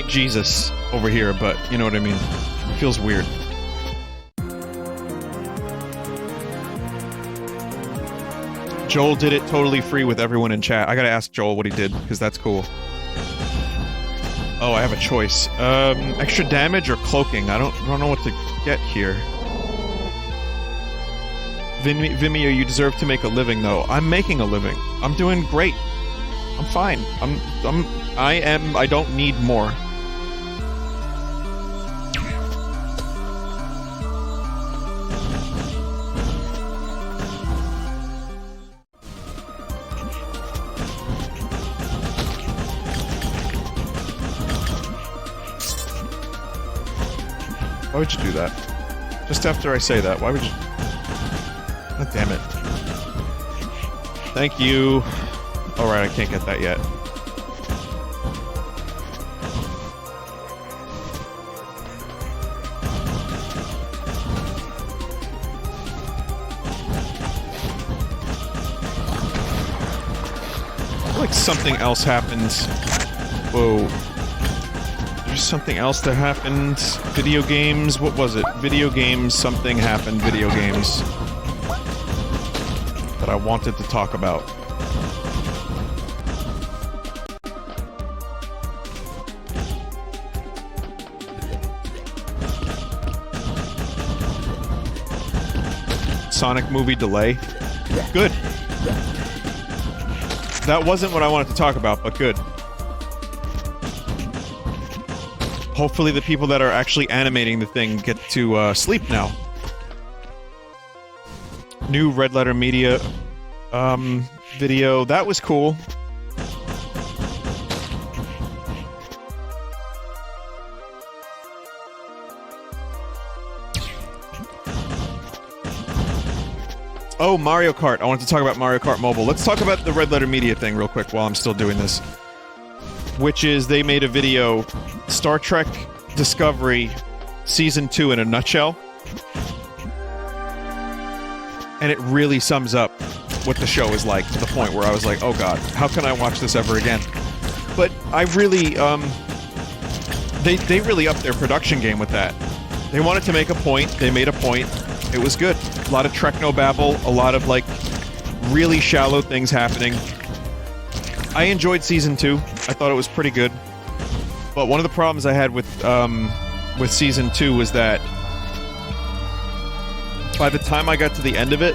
Jesus over here, but you know what I mean. It feels weird. Joel did it totally free with everyone in chat. I gotta ask Joel what he did, because that's cool. Oh, I have a choice. Extra damage or cloaking? I don't know what to get here. Vimeo, you deserve to make a living, though. I'm making a living. I'm doing great. I'm fine. I don't need more. Why would you do that? Just after I say that, why would you... God damn it. Thank you. Alright, I can't get that yet. I feel like something else happened. Whoa. There's something else that happened. Video games, what was it? Video games, something happened, video games. That I wanted to talk about. Sonic movie delay. Good. That wasn't what I wanted to talk about, but good. Hopefully the people that are actually animating the thing get to sleep now. New Red Letter Media video. That was cool. Oh, Mario Kart. I wanted to talk about Mario Kart Mobile. Let's talk about the Red Letter Media thing real quick while I'm still doing this. Which is, they made a video, Star Trek Discovery Season 2 in a nutshell. And it really sums up what the show is like, to the point where I was like, oh god, how can I watch this ever again? But I really, they really upped their production game with that. They wanted to make a point, they made a point, it was good. A lot of technobabble, a lot of, like, really shallow things happening. I enjoyed Season 2, I thought it was pretty good. But one of the problems I had with Season 2 was that by the time I got to the end of it,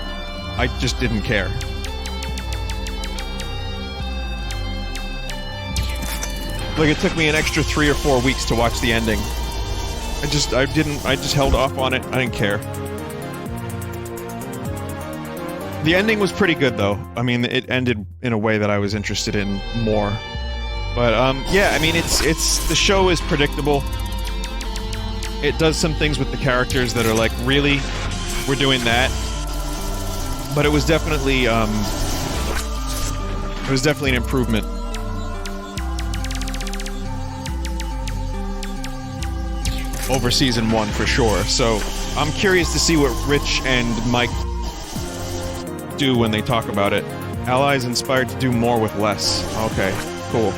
I just didn't care. Like, it took me an extra 3 or 4 weeks to watch the ending. I just held off on it, I didn't care. The ending was pretty good, though. I mean, it ended in a way that I was interested in more. But, yeah, I mean, the show is predictable. It does some things with the characters that are like, really? We're doing that? But it was definitely, an improvement. Over Season 1, for sure. So, I'm curious to see what Rich and Mike do when they talk about it. Allies inspired to do more with less. Okay, cool.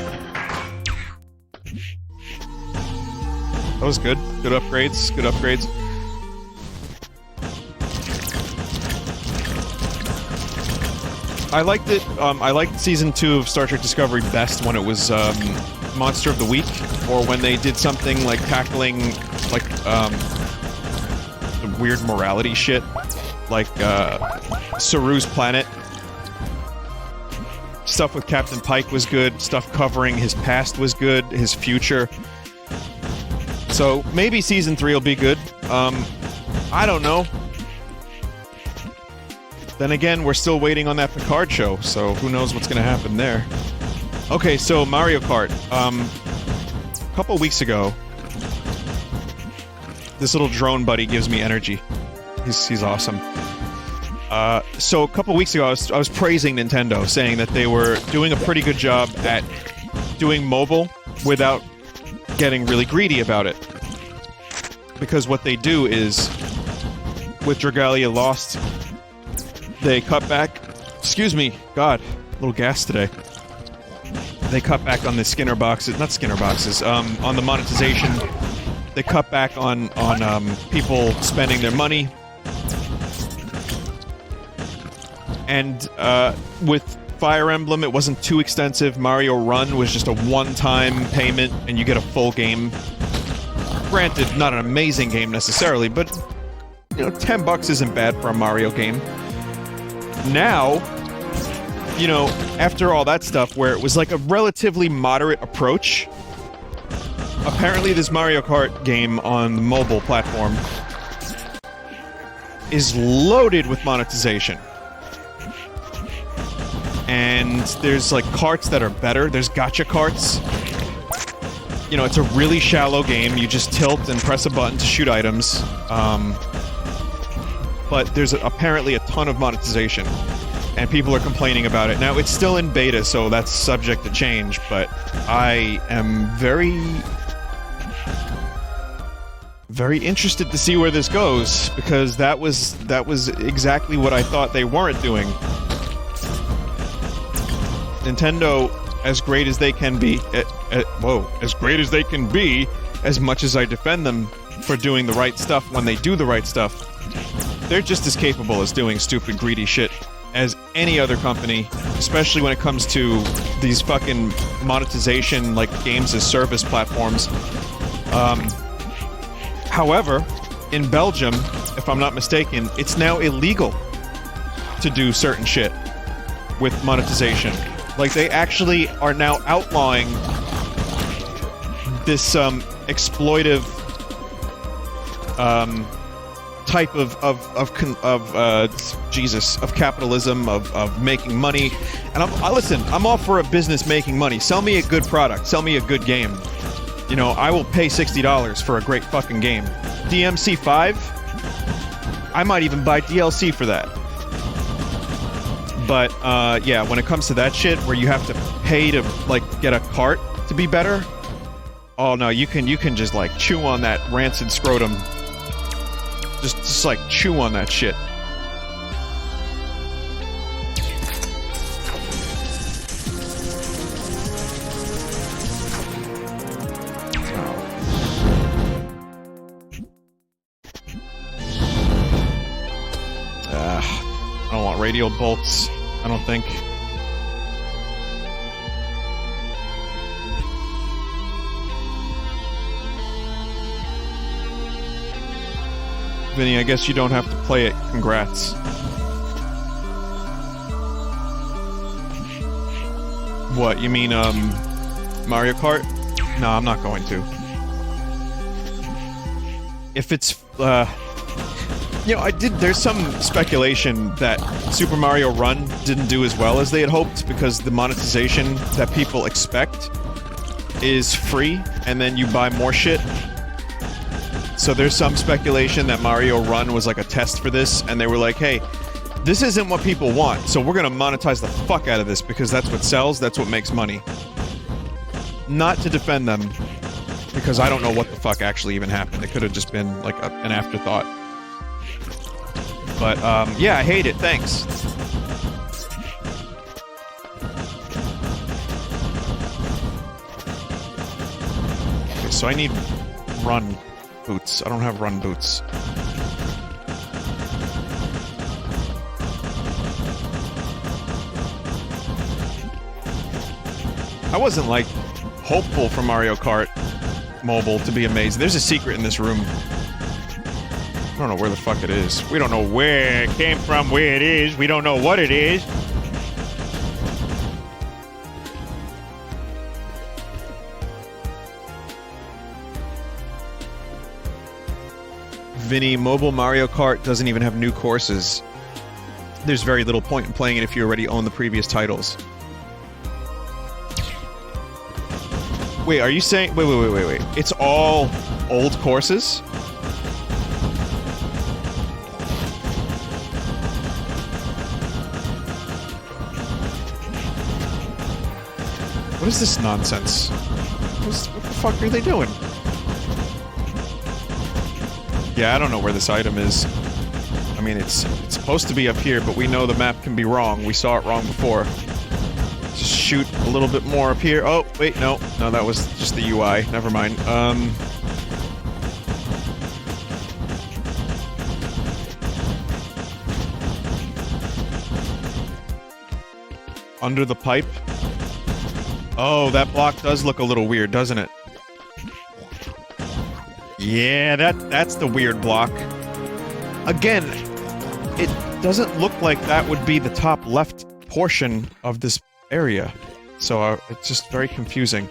That was good. Good upgrades. Good upgrades. I liked it. I liked Season 2 of Star Trek Discovery best when it was, Monster of the Week, or when they did something like tackling, like, the weird morality shit. Like, Saru's planet. Stuff with Captain Pike was good. Stuff covering his past was good. His future. So, maybe Season 3 will be good. I don't know. Then again, we're still waiting on that Picard show, so who knows what's gonna happen there. Okay, so Mario Kart. A couple weeks ago, this little drone buddy gives me energy. He's awesome. So a couple weeks ago, I was praising Nintendo, saying that they were doing a pretty good job at doing mobile without getting really greedy about it. Because what they do is, with Dracula Lost, they cut back... Excuse me, God, a little gas today. They cut back on the Skinner boxes, not Skinner boxes, on the monetization. They cut back on people spending their money. And with Fire Emblem, it wasn't too extensive. Mario Run was just a one-time payment, and you get a full game. Granted, not an amazing game necessarily, but, you know, $10 isn't bad for a Mario game. Now, you know, after all that stuff, where it was like a relatively moderate approach, apparently this Mario Kart game on the mobile platform is loaded with monetization. And there's like carts that are better. There's gacha carts. You know, it's a really shallow game. You just tilt and press a button to shoot items. But there's apparently a ton of monetization. And people are complaining about it. Now, it's still in beta, so that's subject to change, but I am very interested to see where this goes, because that was exactly what I thought they weren't doing. Nintendo, as great as they can be, as great as they can be, as much as I defend them for doing the right stuff when they do the right stuff, they're just as capable as doing stupid, greedy shit as any other company, especially when it comes to these fucking monetization, like, games as service platforms. However, in Belgium, if I'm not mistaken, it's now illegal to do certain shit with monetization. Like, they actually are now outlawing this, exploitive, type of capitalism, of making money. And I'm all for a business making money. Sell me a good product. Sell me a good game. You know, I will pay $60 for a great fucking game. DMC 5? I might even buy DLC for that. But, yeah, when it comes to that shit, where you have to pay to, like, get a cart to be better, oh no, you can just, like, chew on that rancid scrotum. Just like, chew on that shit. I don't want radial bolts, I don't think. Vinny, I guess you don't have to play it. Congrats. What, you mean, Mario Kart? No, I'm not going to. If it's, You know, there's some speculation that Super Mario Run didn't do as well as they had hoped because the monetization that people expect is free, and then you buy more shit. So there's some speculation that Mario Run was like a test for this, and they were like, hey, this isn't what people want, so we're gonna monetize the fuck out of this because that's what sells, that's what makes money. Not to defend them, because I don't know what the fuck actually even happened. It could have just been like an afterthought. But, yeah, I hate it, thanks. Okay, so I need run boots. I don't have run boots. I wasn't, like, hopeful for Mario Kart Mobile to be amazing. There's a secret in this room. I don't know where the fuck it is. We don't know where it came from, where it is. We don't know what it is. Vinny, mobile Mario Kart doesn't even have new courses. There's very little point in playing it if you already own the previous titles. Wait, are you saying... Wait. It's all old courses? What is this nonsense? What the fuck are they doing? Yeah, I don't know where this item is. I mean, it's supposed to be up here, but we know the map can be wrong. We saw it wrong before. Just shoot a little bit more up here. Oh, wait, no. No, that was just the UI. Never mind. Under the pipe? Oh, that block does look a little weird, doesn't it? Yeah, that's the weird block. Again, it doesn't look like that would be the top left portion of this area. So it's just very confusing.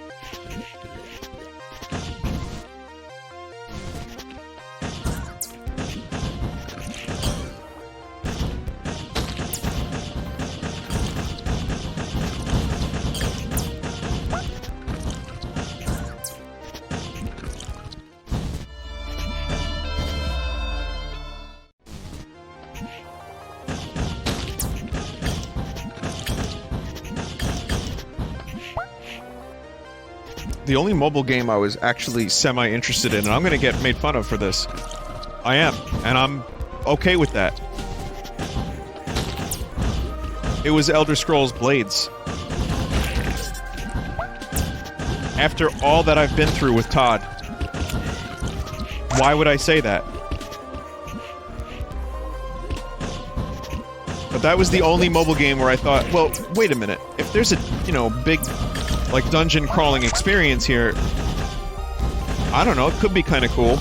The only mobile game I was actually semi-interested in, and I'm gonna get made fun of for this. I am, and I'm okay with that. It was Elder Scrolls Blades. After all that I've been through with Todd, why would I say that? But that was the only mobile game where I thought, well, wait a minute. If there's a, you know, big, like, dungeon crawling experience here, I don't know, it could be kind of cool.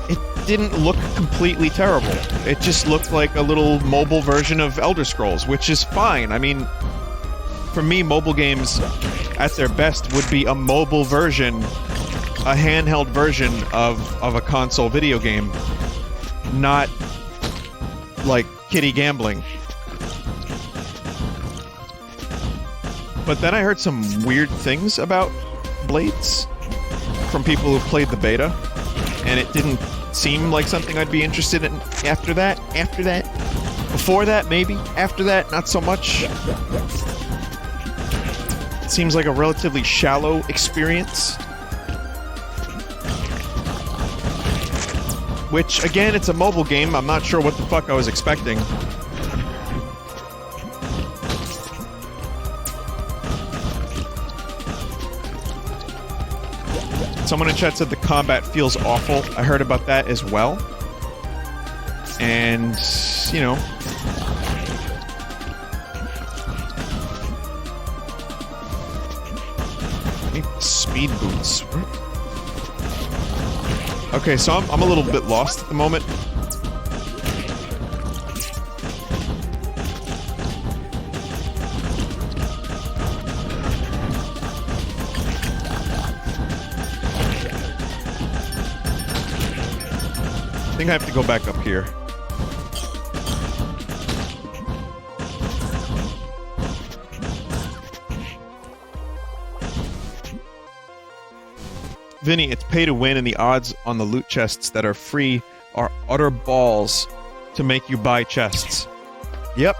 It didn't look completely terrible. It just looked like a little mobile version of Elder Scrolls, which is fine. I mean, for me, mobile games, at their best, would be a mobile version, a handheld version of a console video game, not like kiddie gambling. But then I heard some weird things about Blades from people who played the beta, and it didn't seem like something I'd be interested in after that. Before that, maybe. After that, not so much. It seems like a relatively shallow experience. Which, again, it's a mobile game. I'm not sure what the fuck I was expecting. Someone in chat said the combat feels awful. I heard about that as well. And, you know... I need speed boots. Okay, so I'm a little bit lost at the moment. think I have to go back up here. Vinny, it's pay to win, and the odds on the loot chests that are free are utter balls to make you buy chests. Yep.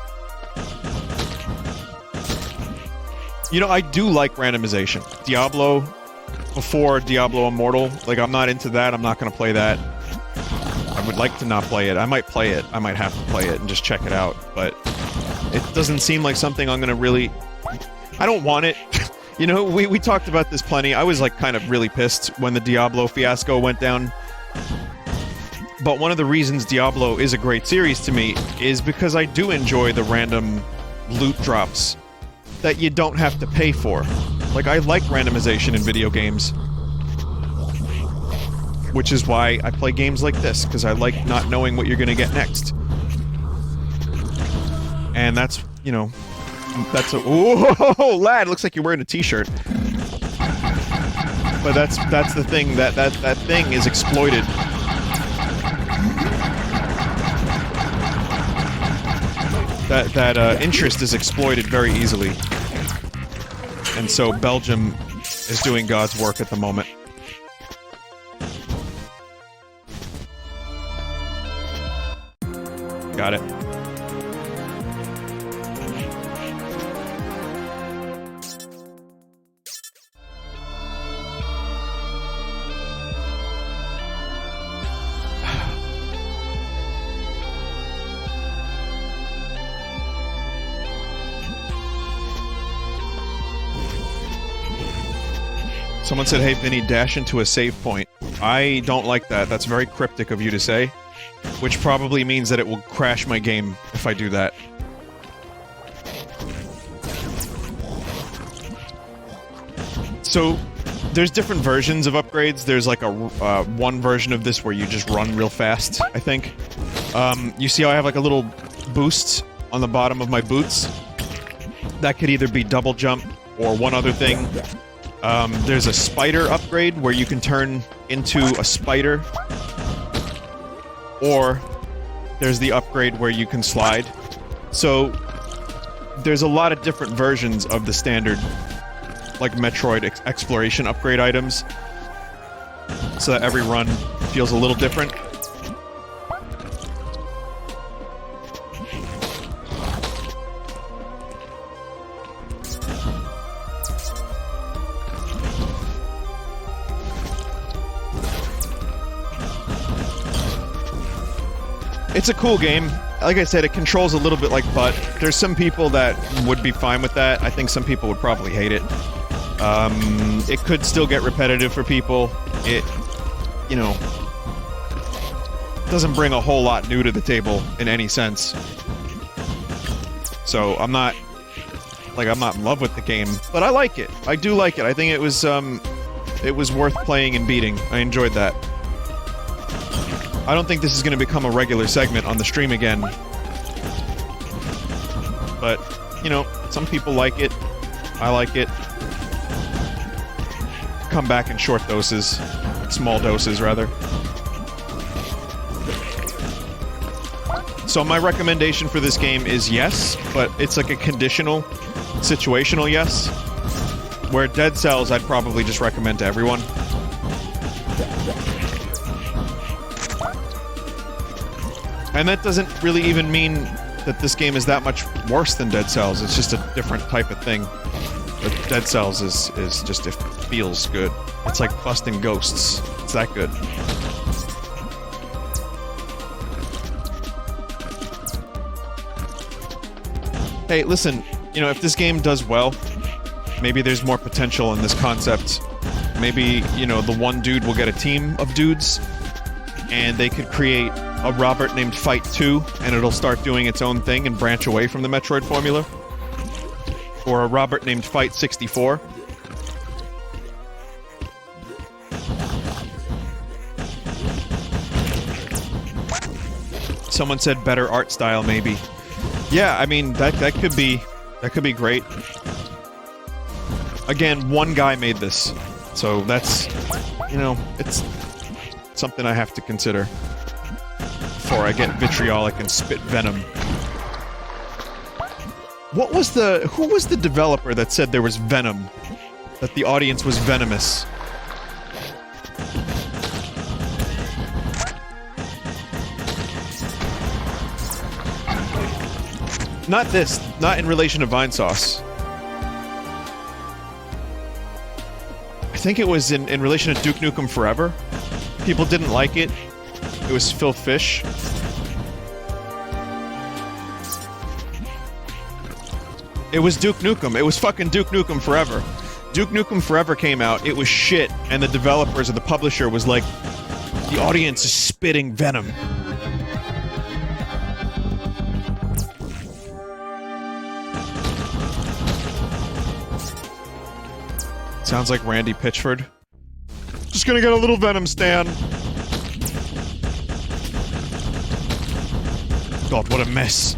You know, I do like randomization. Diablo, before Diablo Immortal, like, I'm not into that, I'm not gonna play that. I would like to not play it. I might play it. I might have to play it and just check it out, but it doesn't seem like something I'm gonna really... I don't want it. You know, we talked about this plenty. I was, like, kind of really pissed when the Diablo fiasco went down. But one of the reasons Diablo is a great series to me is because I do enjoy the random loot drops that you don't have to pay for. Like, I like randomization in video games. Which is why I play games like this, because I like not knowing what you're gonna get next. And that's, you know... That's a... Whoa, lad! Looks like you're wearing a t-shirt. But that's the thing, that thing is exploited. That interest is exploited very easily. And so Belgium is doing God's work at the moment. Got it. Someone said, hey, Vinny, dash into a save point. I don't like that. That's very cryptic of you to say. Which probably means that it will crash my game if I do that. So, there's different versions of upgrades. There's like a one version of this where you just run real fast, I think. You see how I have like a little boost on the bottom of my boots? That could either be double jump or one other thing. There's a spider upgrade where you can turn into a spider. Or there's the upgrade where you can slide. So there's a lot of different versions of the standard, like Metroid exploration upgrade items. So that every run feels a little different. It's a cool game. Like I said, it controls a little bit like butt. There's some people that would be fine with that. I think some people would probably hate it. It could still get repetitive for people. It, you know, doesn't bring a whole lot new to the table in any sense. So I'm not in love with the game, but I like it. I do like it. I think it was worth playing and beating. I enjoyed that. I don't think this is going to become a regular segment on the stream again. But, you know, some people like it. I like it. Come back in short doses. Small doses, rather. So my recommendation for this game is yes, but it's like a conditional, situational yes. Where Dead Cells I'd probably just recommend to everyone. And that doesn't really even mean that this game is that much worse than Dead Cells. It's just a different type of thing. But Dead Cells is just, it feels good. It's like busting ghosts. It's that good. Hey, listen, you know, if this game does well, maybe there's more potential in this concept. Maybe, you know, the one dude will get a team of dudes, and they could create a Robert named Fight 2, and it'll start doing its own thing and branch away from the Metroid formula. Or a Robert named Fight 64. Someone said better art style, maybe. Yeah, I mean, that could be great. Again, one guy made this, so that's, you know, it's something I have to consider. before I get vitriolic and spit venom. Who was the developer that said there was venom? That the audience was venomous? Not this. Not in relation to Vinesauce. I think it was in relation to Duke Nukem Forever. People didn't like it. It was Phil Fish. It was Duke Nukem. It was fucking Duke Nukem Forever. Duke Nukem Forever came out, it was shit, and the developers or the publisher was like, the audience is spitting venom. Sounds like Randy Pitchford. Just gonna get a little venom, Stan. God, what a mess.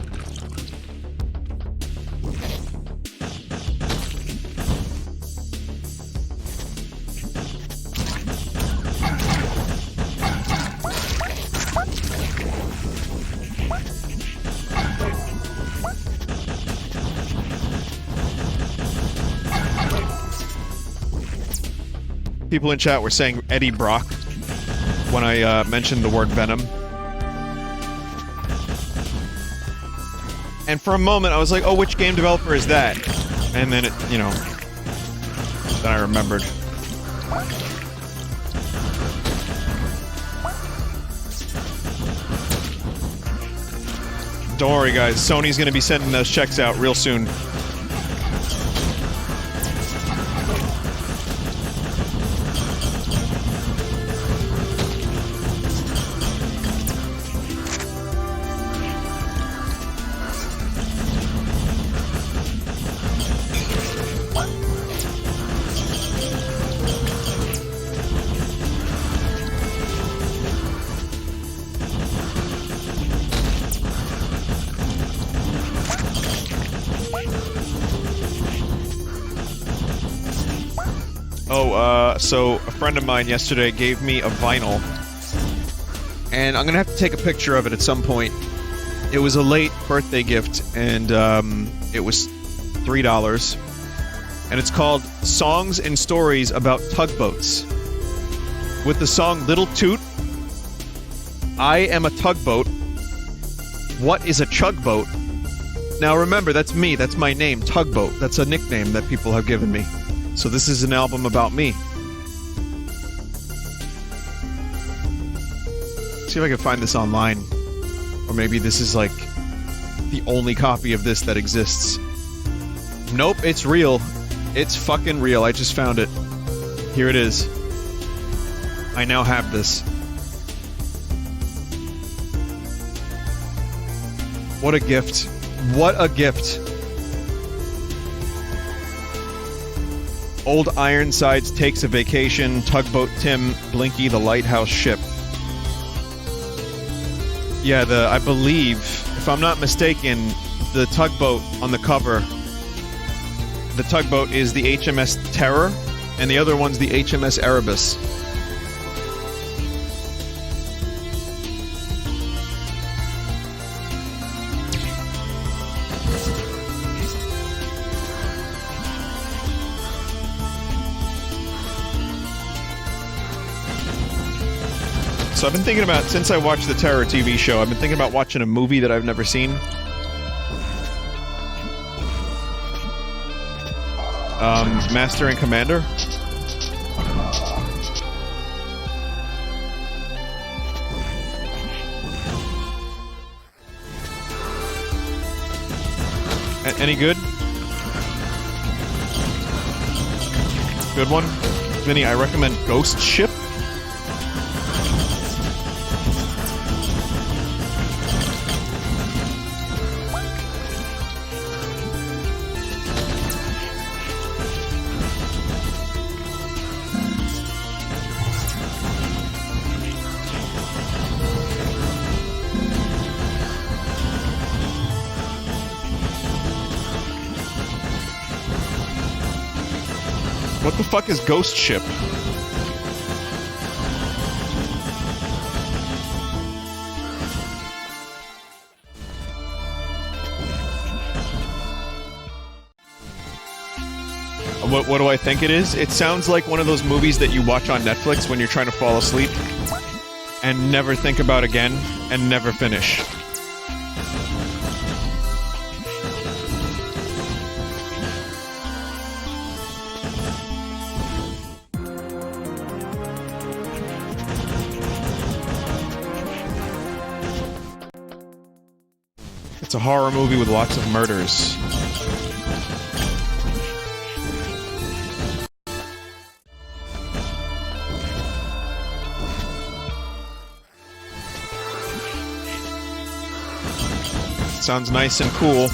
People in chat were saying Eddie Brock when I mentioned the word Venom. And for a moment I was like, oh, which game developer is that? And then it, you know, then I remembered. Don't worry guys, Sony's gonna be sending those checks out real soon. So a friend of mine yesterday gave me a vinyl, and I'm gonna have to take a picture of it at some point. It was a late birthday gift, and it was $3, and it's called Songs and Stories About Tugboats. With the song Little Toot, I Am a Tugboat, What is a Chugboat? Now remember, that's me, that's my name, Tugboat. That's a nickname that people have given me. So this is an album about me. See if I can find this online. Or maybe this is like the only copy of this that exists. Nope, it's real. It's fucking real. I just found it. Here it is. I now have this. What a gift. What a gift. Old Ironsides takes a vacation. Tugboat Tim, Blinky the lighthouse ship. Yeah, I believe, if I'm not mistaken, the tugboat on the cover, the tugboat is the HMS Terror, and the other one's the HMS Erebus. So I've been thinking about, since I watched the Terror TV show, I've been thinking about watching a movie that I've never seen. Master and Commander. Any good? Good one? Vinny, I recommend Ghost Ship. What the fuck is Ghost Ship? What do I think it is? It sounds like one of those movies that you watch on Netflix when you're trying to fall asleep and never think about again and never finish. It's a horror movie with lots of murders. Sounds nice and cool.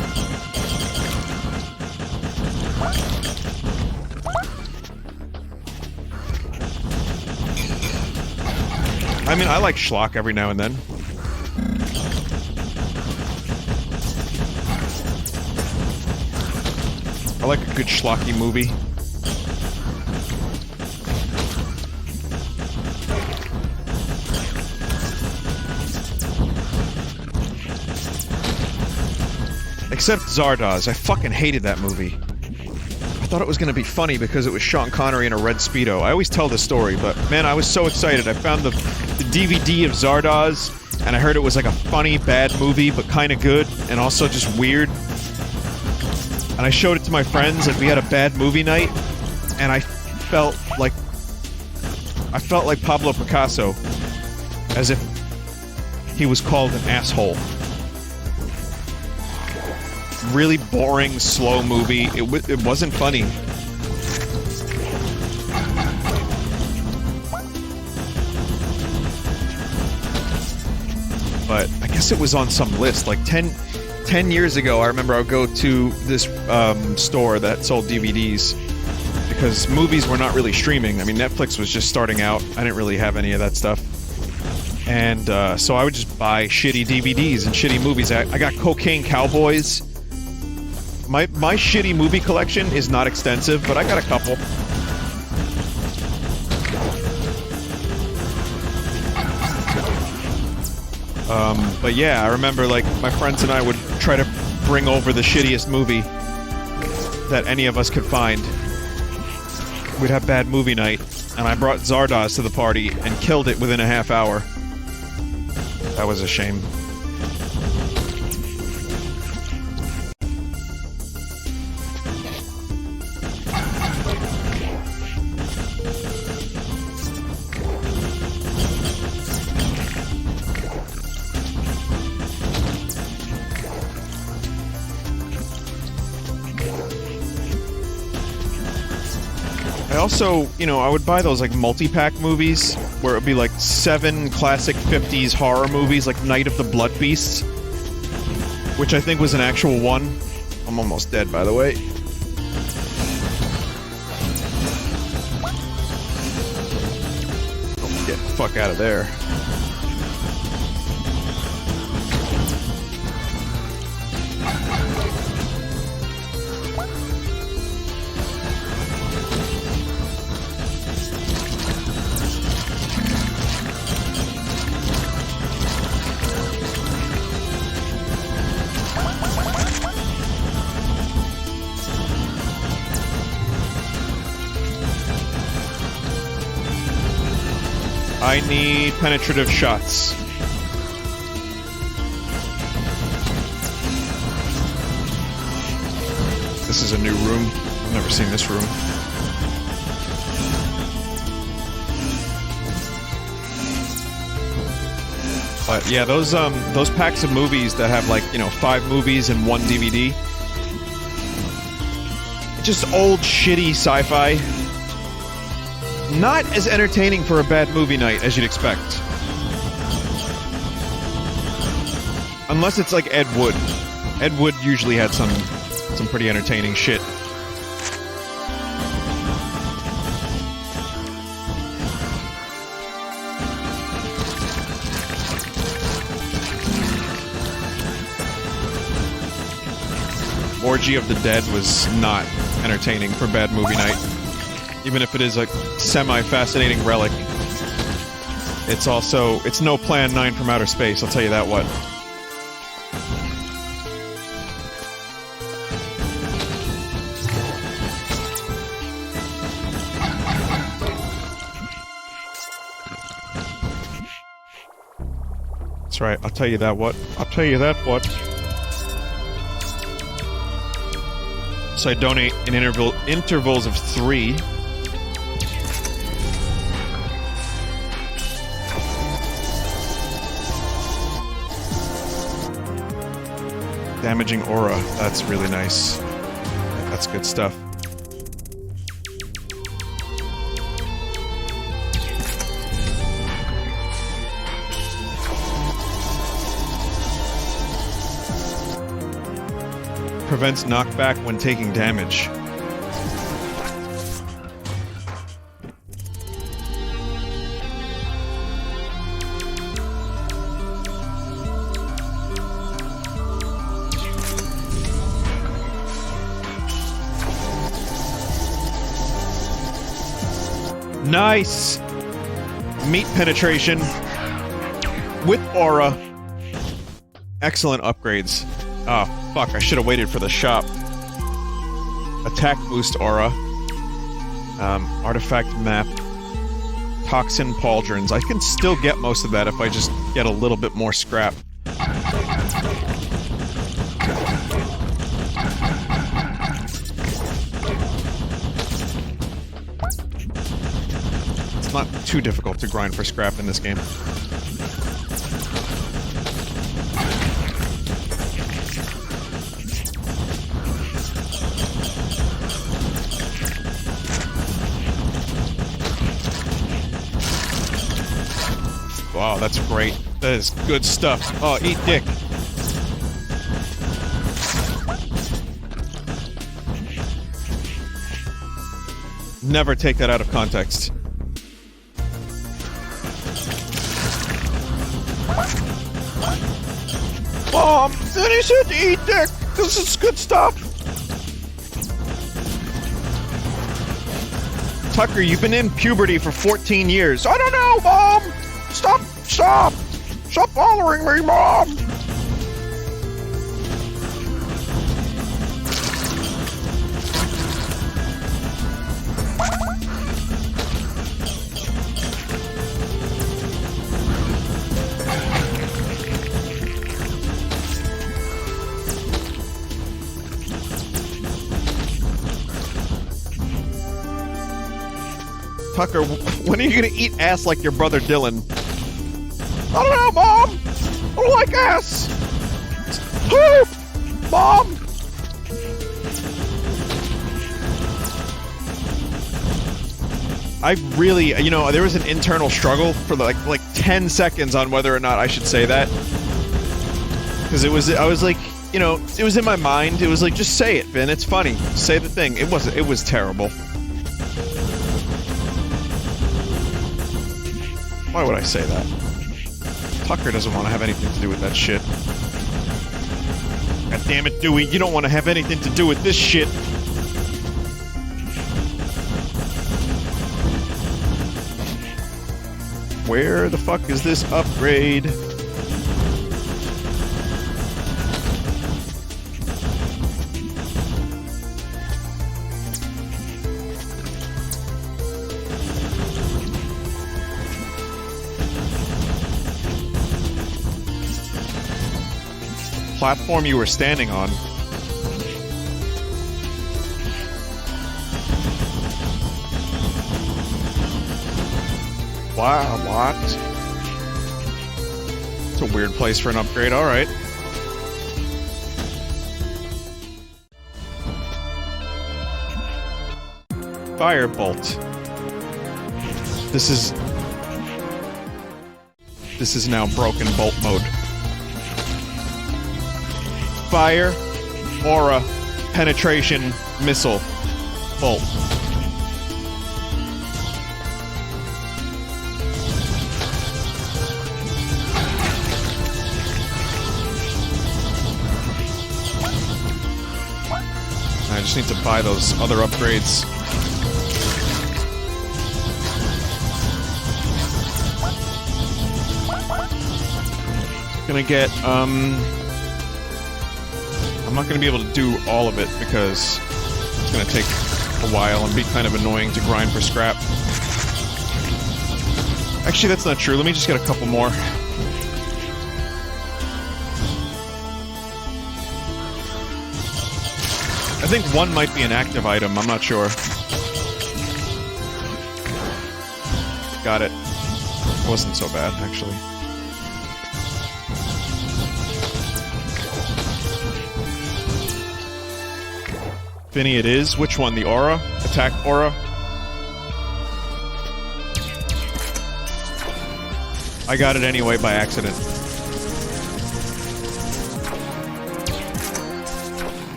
I mean, I like schlock every now and then. I like a good schlocky movie. Except Zardoz. I fucking hated that movie. I thought it was gonna be funny because it was Sean Connery in a red Speedo. I always tell this story, but man, I was so excited. I found the DVD of Zardoz, and I heard it was like a funny, bad movie, but kinda good, and also just weird. And I showed it to my friends, and we had a bad movie night, and I felt like Pablo Picasso, as if he was called an asshole. Really boring, slow movie. It wasn't funny. But I guess it was on some list, like 10 years ago. I remember I would go to this store that sold DVDs because movies were not really streaming. I mean, Netflix was just starting out. I didn't really have any of that stuff. And so I would just buy shitty DVDs and shitty movies. I got Cocaine Cowboys. My shitty movie collection is not extensive, but I got a couple. But yeah, I remember, like, my friends and I would try to bring over the shittiest movie that any of us could find. We'd have bad movie night, and I brought Zardoz to the party and killed it within a half hour. That was a shame. Also, you know, I would buy those, like, multi-pack movies, where it would be, like, 7 classic 50s horror movies, like Night of the Blood Beasts, which I think was an actual one. I'm almost dead, by the way. Oh, get the fuck out of there. I need penetrative shots. This is a new room. I've never seen this room. But yeah, those packs of movies that have, like, you know, 5 movies and 1 DVD. Just old shitty sci-fi. Not as entertaining for a bad movie night as you'd expect. Unless it's like Ed Wood. Ed Wood usually had some pretty entertaining shit. Orgy of the Dead was not entertaining for bad movie night. Even if it is a semi-fascinating relic. It's no Plan 9 from outer space, I'll tell you that what. That's right. I'll tell you that what. I'll tell you that what. So I donate in intervals of 3. Damaging aura. That's really nice. That's good stuff. Prevents knockback when taking damage. Nice! Meat penetration. With aura. Excellent upgrades. Oh, fuck, I should have waited for the shop. Attack boost aura. Artifact map. Toxin pauldrons. I can still get most of that if I just get a little bit more scrap. It's not too difficult to grind for scrap in this game. Wow, that's great. That is good stuff. Oh, eat dick. Never take that out of context. Vinny said to eat dick! This is good stuff! Tucker, you've been in puberty for 14 years. I don't know, Mom! Stop! Stop! Stop following me, Mom! Tucker, when are you gonna eat ass like your brother Dylan? I don't know, Mom! I don't like ass! Poop! Mom! I really, you know, there was an internal struggle for like 10 seconds on whether or not I should say that. Because I was like, you know, it was in my mind, it was like, just say it, Vin, it's funny. Say the thing. It was terrible. Why would I say that? Tucker doesn't want to have anything to do with that shit. God damn it, Dewey, you don't want to have anything to do with this shit. Where the fuck is this upgrade? Platform you were standing on. Wow, what? It's a weird place for an upgrade, alright. Firebolt. This is now broken bolt mode. Fire, aura, penetration, missile, bolt. I just need to buy those other upgrades. Gonna get, I'm not going to be able to do all of it because it's going to take a while and be kind of annoying to grind for scrap. Actually, that's not true. Let me just get a couple more. think one might be an active item, I'm not sure. Got it. Wasn't so bad, actually. Vinny, it is. Which one? The aura? Attack aura? I got it anyway by accident.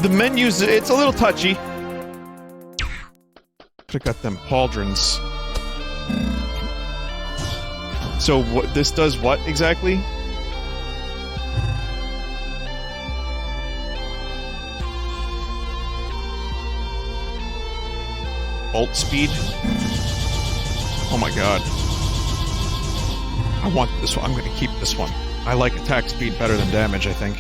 The menus, it's a little touchy. Could've got them pauldrons. So what, this does what exactly? Alt speed? Oh my god. I want this one. I'm gonna keep this one. I like attack speed better than damage, I think.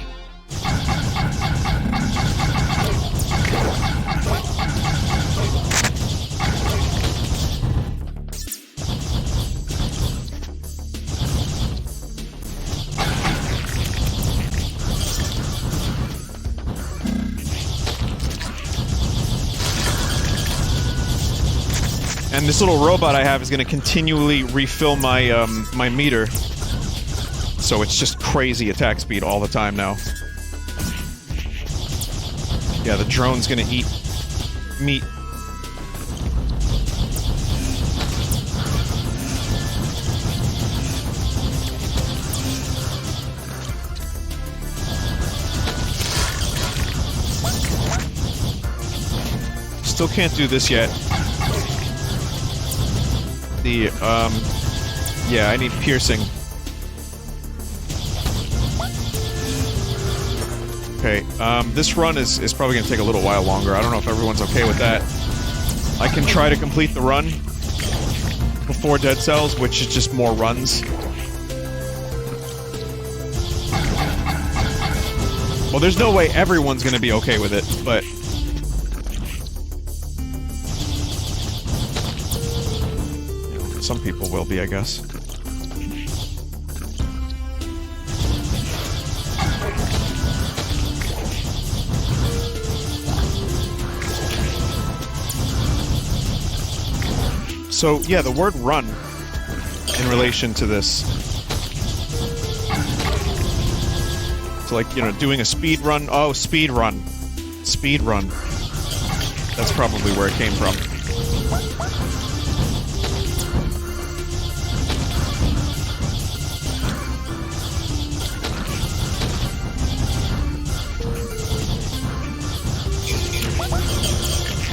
And this little robot I have is going to continually refill my, my meter. So it's just crazy attack speed all the time now. Yeah, the drone's going to eat meat. Still can't do this yet. The, yeah, I need piercing. Okay, this run is probably gonna take a little while longer. I don't know if everyone's okay with that. I can try to complete the run before Dead Cells, which is just more runs. Well, there's no way everyone's gonna be okay with it, but... some people will be, I guess. So, yeah, the word run in relation to this. So, like, you know, doing a speed run. Oh, speed run. Speed run. That's probably where it came from.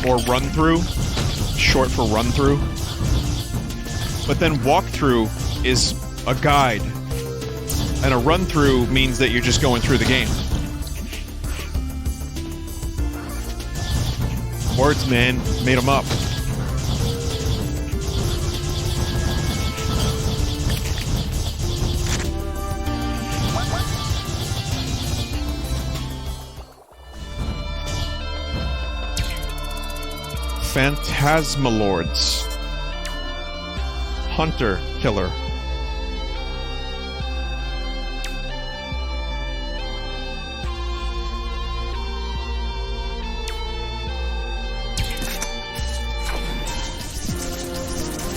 Or run-through, short for run-through. But then walk-through is a guide, and a run-through means that you're just going through the game. Words, man, made them up. Phantasmalords. Hunter Killer.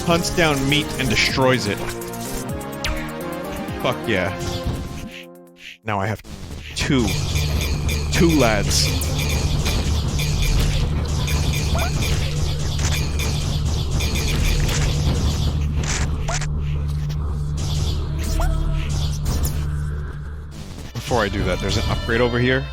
Hunts down meat and destroys it. Fuck yeah. Now I have two lads. Before I do that, there's an upgrade over here.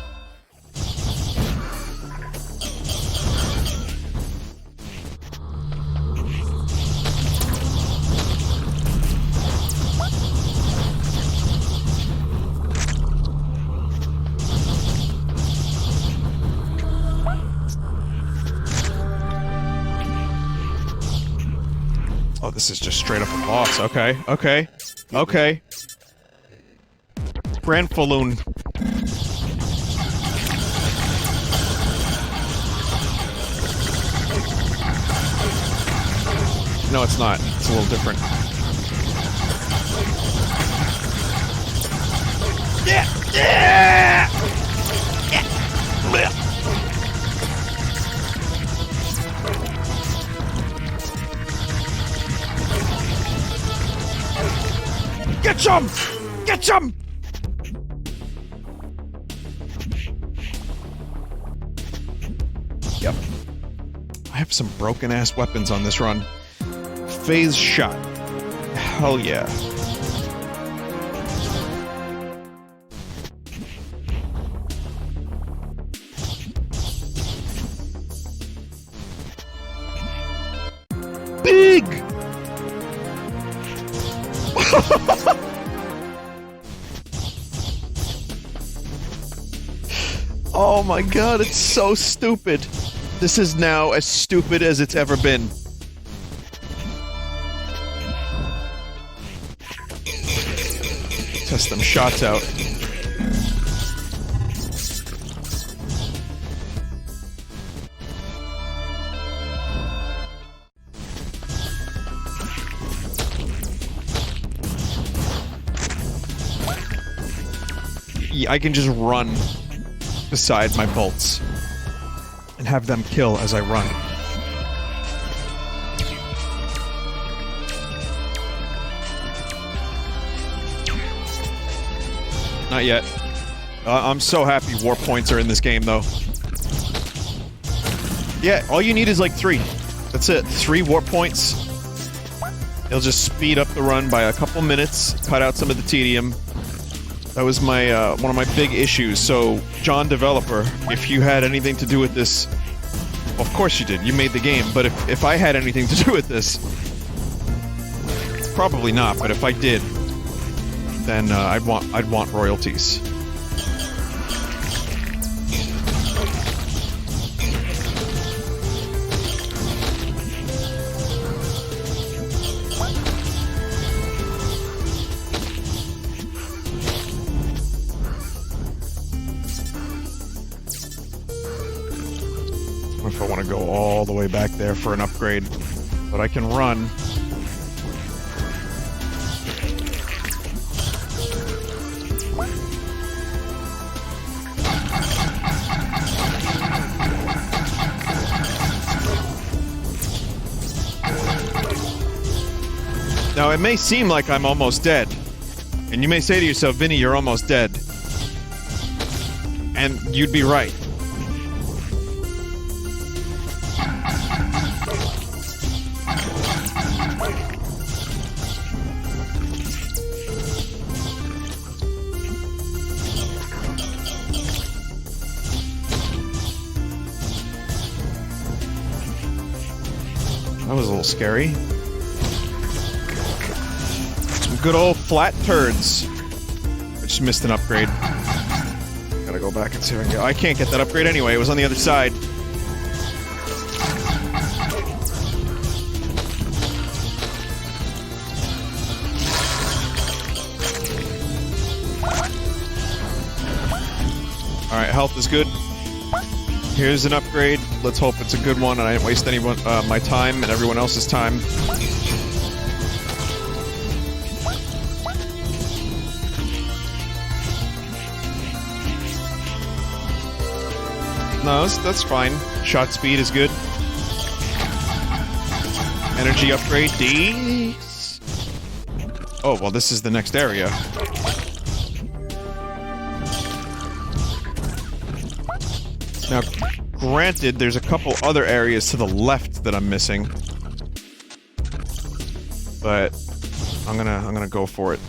Oh, this is just straight up a boss. Okay, okay, okay. Grand Falloon. No, it's not. It's a little different. Yeah! Get some! Get some! Yep. I have some broken-ass weapons on this run. Phase shot. Hell yeah. Big! Oh my god, it's so stupid. This is now as stupid as it's ever been. Test them shots out. Yeah, I can just run beside my bolts and have them kill as I run. Not yet. I'm so happy warp points are in this game, though. Yeah, all you need is like 3. That's it. 3 warp points. It'll just speed up the run by a couple minutes, cut out some of the tedium. That was my, one of my big issues. So, John Developer, if you had anything to do with this... Well, of course you did. You made the game. But if I had anything to do with this... Probably not, but if I did... then I'd want royalties. What if I want to go all the way back there for an upgrade? But I can run. Now, it may seem like I'm almost dead. And you may say to yourself, Vinny, you're almost dead. And you'd be right. That was a little scary. Good old flat turds. I just missed an upgrade. Gotta go back and see if I can go. I can't get that upgrade anyway. It was on the other side. Alright, health is good. Here's an upgrade. Let's hope it's a good one and I didn't waste my time and everyone else's time. No, that's fine. Shot speed is good. Energy upgrade, D. Oh, well, this is the next area. Now, granted, there's a couple other areas to the left that I'm missing. But I'm gonna go for it.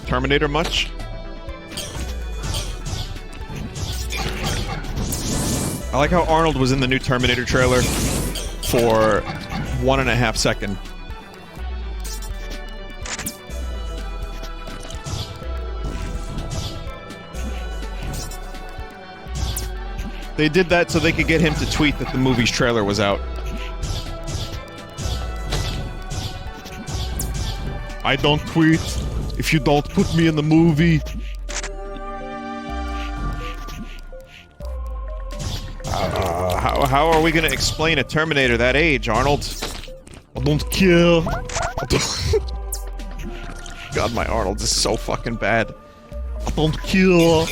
Terminator much? I like how Arnold was in the new Terminator trailer for 1.5 seconds. They did that so they could get him to tweet that the movie's trailer was out. I don't tweet if you don't put me in the movie. How are we gonna explain a Terminator that age, Arnold? I don't care. God, my Arnold is so fucking bad. I don't care.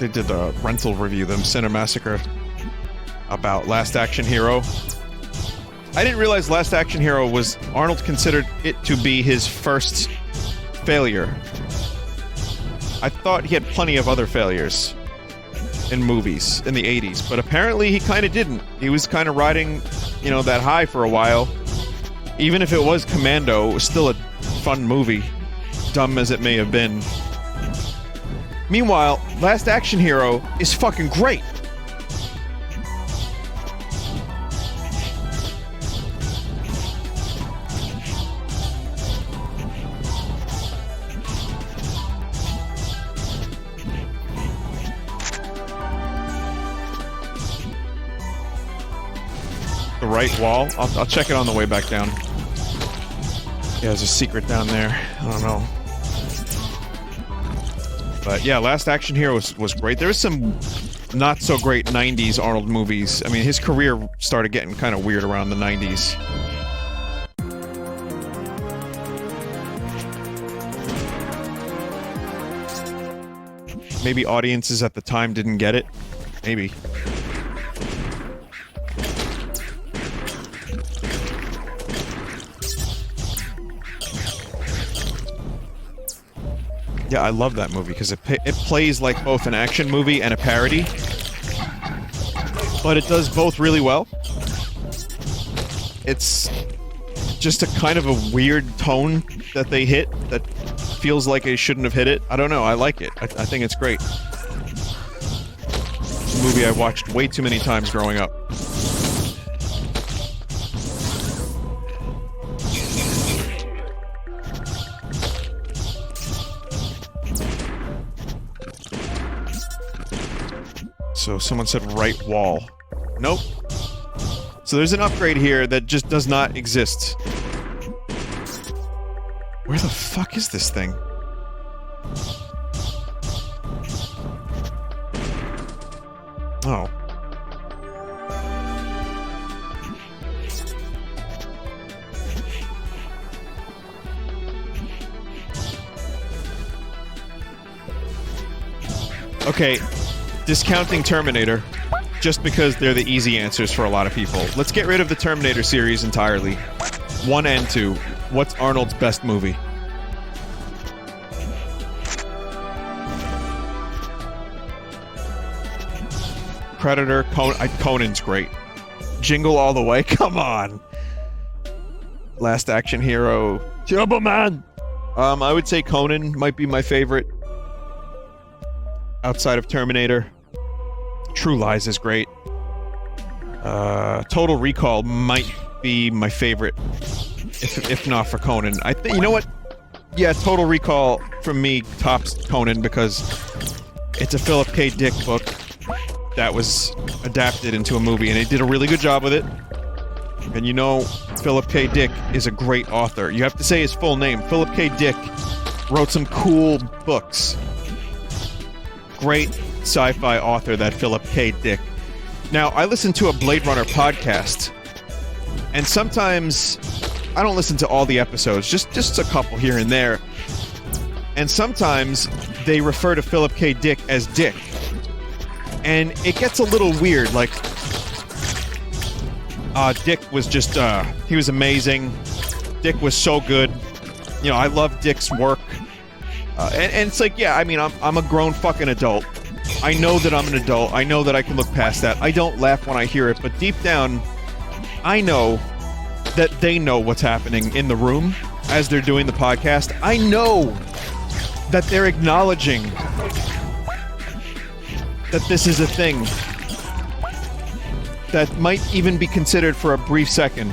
They did a rental review, the Cinemassacre, about Last Action Hero. I didn't realize Last Action Hero was... Arnold considered it to be his first failure. I thought he had plenty of other failures in movies in the 80s, but apparently he kind of didn't. He was kind of riding, you know, that high for a while. Even if it was Commando, it was still a fun movie, dumb as it may have been. Meanwhile, Last Action Hero is fucking great. The right wall? I'll check it on the way back down. Yeah, there's a secret down there. I don't know. But yeah, Last Action Hero was great. There was some not so great 90s Arnold movies. I mean, his career started getting kind of weird around the 90s. Maybe audiences at the time didn't get it. Maybe. Yeah, I love that movie because it plays like both an action movie and a parody, but it does both really well. It's just a kind of a weird tone that they hit that feels like they shouldn't have hit it. I don't know, I like it. I think it's great. It's a movie I watched way too many times growing up. So someone said right wall. Nope. So there's an upgrade here that just does not exist. Where the fuck is this thing? Oh. Okay. Discounting Terminator, just because they're the easy answers for a lot of people. Let's get rid of the Terminator series entirely. 1 and 2. What's Arnold's best movie? Predator, Conan's great. Jingle All the Way, come on! Last Action Hero, Turbo Man! I would say Conan might be my favorite. Outside of Terminator. True Lies is great. Total Recall might be my favorite, if not for Conan. I think, you know what? Yeah, Total Recall from me tops Conan because it's a Philip K. Dick book that was adapted into a movie, and they did a really good job with it. And you know, Philip K. Dick is a great author. You have to say his full name. Philip K. Dick wrote some cool books. Great sci-fi author, that Philip K. Dick. Now, I listen to a Blade Runner podcast, and sometimes I don't listen to all the episodes, just a couple here and there. And sometimes they refer to Philip K. Dick as Dick. And it gets a little weird, like, Dick was just, he was amazing. Dick was so good. You know, I love Dick's work. And it's like, yeah, I mean, I'm a grown fucking adult. I know that I'm an adult. I know that I can look past that. I don't laugh when I hear it, but deep down, I know that they know what's happening in the room as they're doing the podcast. I know that they're acknowledging that this is a thing that might even be considered for a brief second.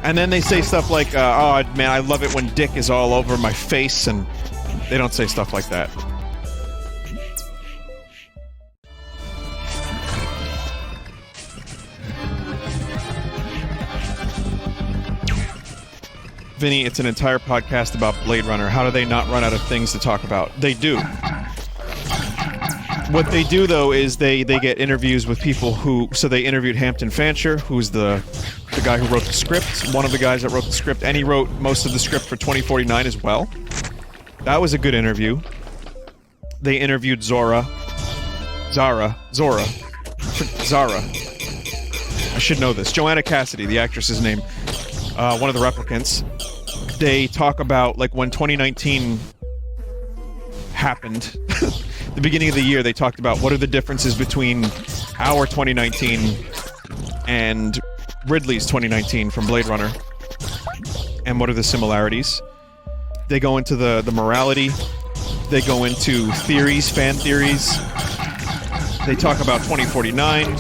And then they say stuff like, oh man, I love it when dick is all over my face, and they don't say stuff like that. Vinny, it's an entire podcast about Blade Runner. How do they not run out of things to talk about? They do. What they do, though, is they get interviews with people who... So they interviewed Hampton Fancher, who's the guy who wrote the script, one of the guys that wrote the script, and he wrote most of the script for 2049 as well. That was a good interview. They interviewed Zara. I should know this. Joanna Cassidy, the actress's name. One of the replicants. They talk about, like, when 2019 happened... the beginning of the year, they talked about what are the differences between our 2019 and Ridley's 2019 from Blade Runner, and what are the similarities. They go into the morality. They go into theories, fan theories. They talk about 2049.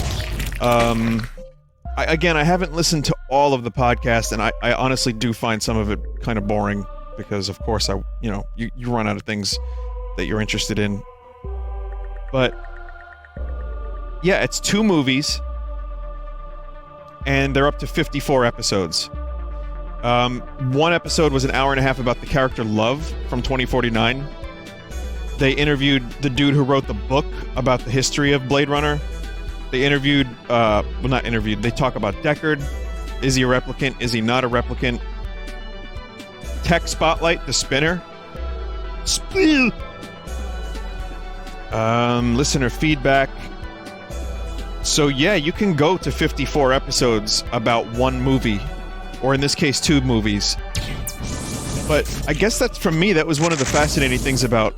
I haven't listened to all of the podcast, and I honestly do find some of it kind of boring because, of course, you run out of things that you're interested in. But yeah, it's 2 movies, and they're up to 54 episodes. One episode was an hour and a half about the character Love from 2049. They interviewed the dude who wrote the book about the history of Blade Runner. They interviewed, not interviewed, they talk about Deckard. Is he a replicant? Is he not a replicant? Tech Spotlight, the spinner. Spill! Listener feedback. So yeah, you can go to 54 episodes about one movie, or in this case 2 movies. But I guess that's, for me, that was one of the fascinating things about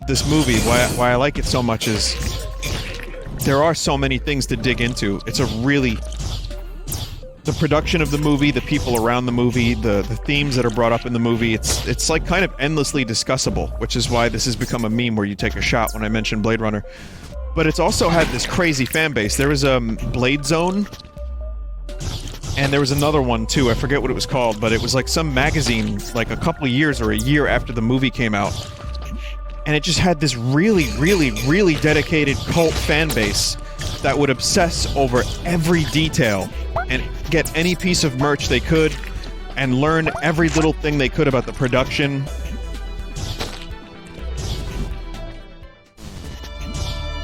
this movie, why I like it so much, is there are so many things to dig into. It's a really... The production of the movie, the people around the movie, the themes that are brought up in the movie, it's like kind of endlessly discussable, which is why this has become a meme where you take a shot when I mention Blade Runner. But it's also had this crazy fan base. There was Blade Zone, and there was another one too, I forget what it was called, but it was like some magazine, like a couple of years or a year after the movie came out. And it just had this really, really, really dedicated cult fan base that would obsess over every detail and get any piece of merch they could and learn every little thing they could about the production.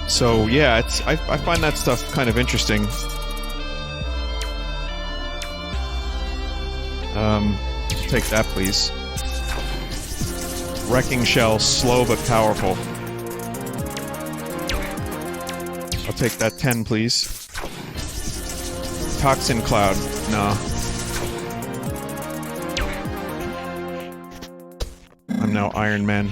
So yeah, I find that stuff kind of interesting. Take that, please. Wrecking shell, slow but powerful. I'll take that 10, please. Toxin cloud. Nah. I'm now Iron Man.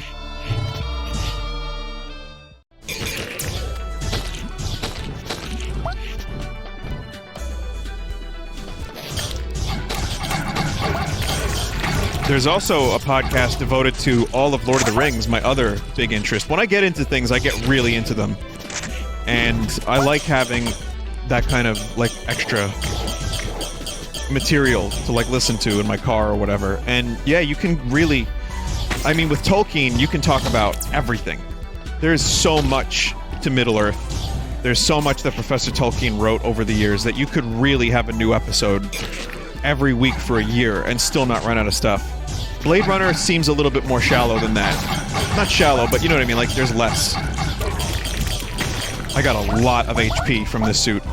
There's also a podcast devoted to all of Lord of the Rings, my other big interest. When I get into things, I get really into them. And I like having that kind of, like, extra material to, like, listen to in my car or whatever. And, yeah, you can really... I mean, with Tolkien, you can talk about everything. There's so much to Middle-earth. There's so much that Professor Tolkien wrote over the years that you could really have a new episode every week for a year and still not run out of stuff. Blade Runner seems a little bit more shallow than that. Not shallow, but you know what I mean, like, there's less. I got a lot of HP from this suit.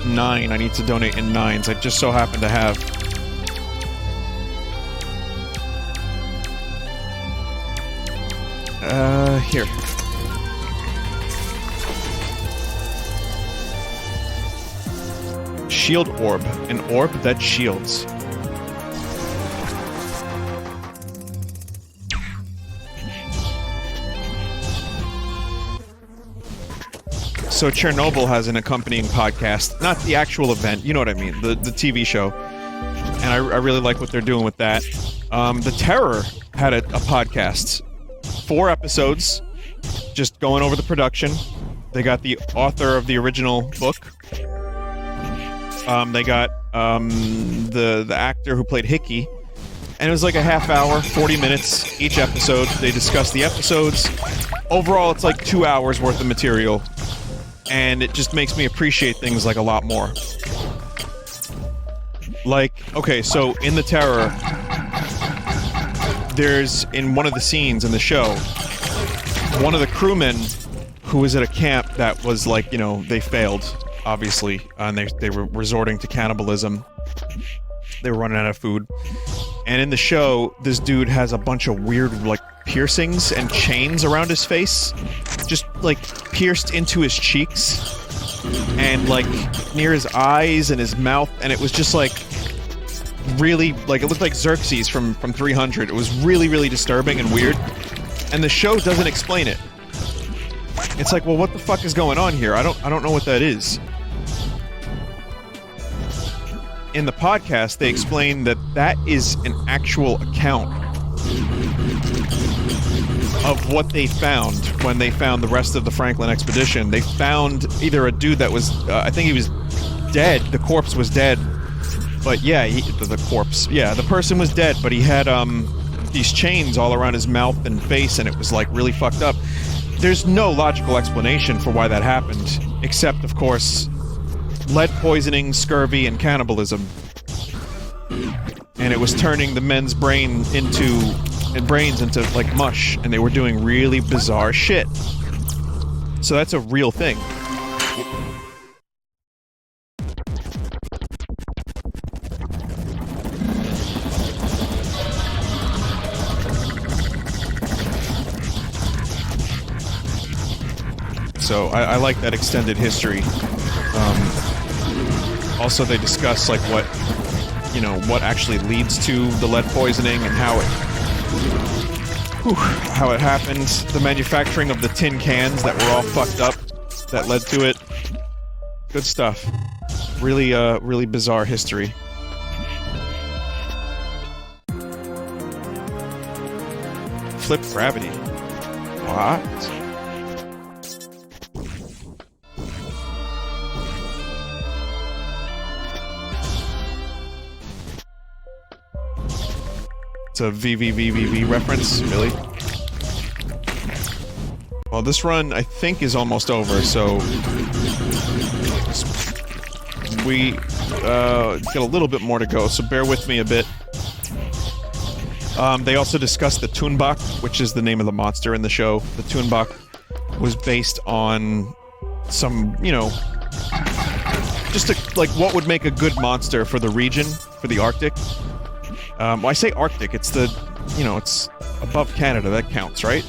Nine. I need to donate in 9s. I just so happen to have... here. Shield orb. An orb that shields. So Chernobyl has an accompanying podcast, not the actual event, you know what I mean, the TV show. And I really like what they're doing with that. The Terror had a podcast. 4 episodes, just going over the production. They got the author of the original book. They got the actor who played Hickey. And it was like a half hour, 40 minutes each episode. They discussed the episodes. Overall, it's like 2 hours worth of material. And it just makes me appreciate things like a lot more. Like, okay, so in The Terror, there's, in one of the scenes in the show, one of the crewmen who was at a camp that was like, you know, they failed, obviously, and they were resorting to cannibalism. They were running out of food. And in the show, this dude has a bunch of weird, like, piercings and chains around his face. Just, like, pierced into his cheeks. And, like, near his eyes and his mouth. And it was just, like, really, like, it looked like Xerxes from 300. It was really, really disturbing and weird. And the show doesn't explain it. It's like, well, what the fuck is going on here? I don't know what that is. In the podcast, they explain that that is an actual account of what they found when they found the rest of the Franklin expedition. They found either a dude that was, I think he was dead, the corpse was dead, but yeah, the person was dead, but he had these chains all around his mouth and face, and it was like really fucked up. There's no logical explanation for why that happened, except, of course, lead poisoning, scurvy, and cannibalism. And it was turning the men's brains into like mush, and they were doing really bizarre shit. So that's a real thing. So I like that extended history. Also, they discuss like what actually leads to the lead poisoning and how it happens. The manufacturing of the tin cans that were all fucked up that led to it. Good stuff. Really, really bizarre history. Flip gravity. What? It's a VVVVV reference, really? Well, this run, I think, is almost over, so... we get a little bit more to go, so bear with me a bit. They also discussed the Toonbach, which is the name of the monster in the show. The Toonbach was based on some, just like what would make a good monster for the region, for the Arctic. Well, I say Arctic, it's the, it's above Canada, that counts, right?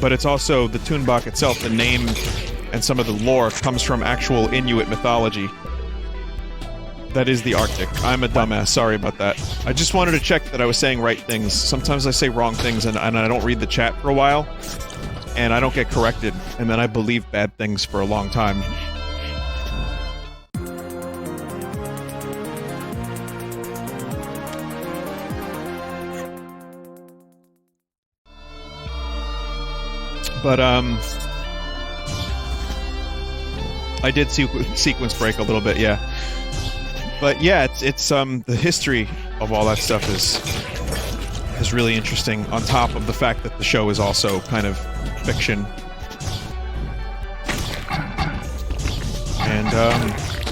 But it's also, the Toonbach itself, the name and some of the lore comes from actual Inuit mythology. That is the Arctic. I'm a dumbass, sorry about that. I just wanted to check that I was saying right things. Sometimes I say wrong things and I don't read the chat for a while, and I don't get corrected, and then I believe bad things for a long time. But, I did sequence break a little bit, yeah. But yeah, it's the history of all that stuff is really interesting, on top of the fact that the show is also kind of fiction. And,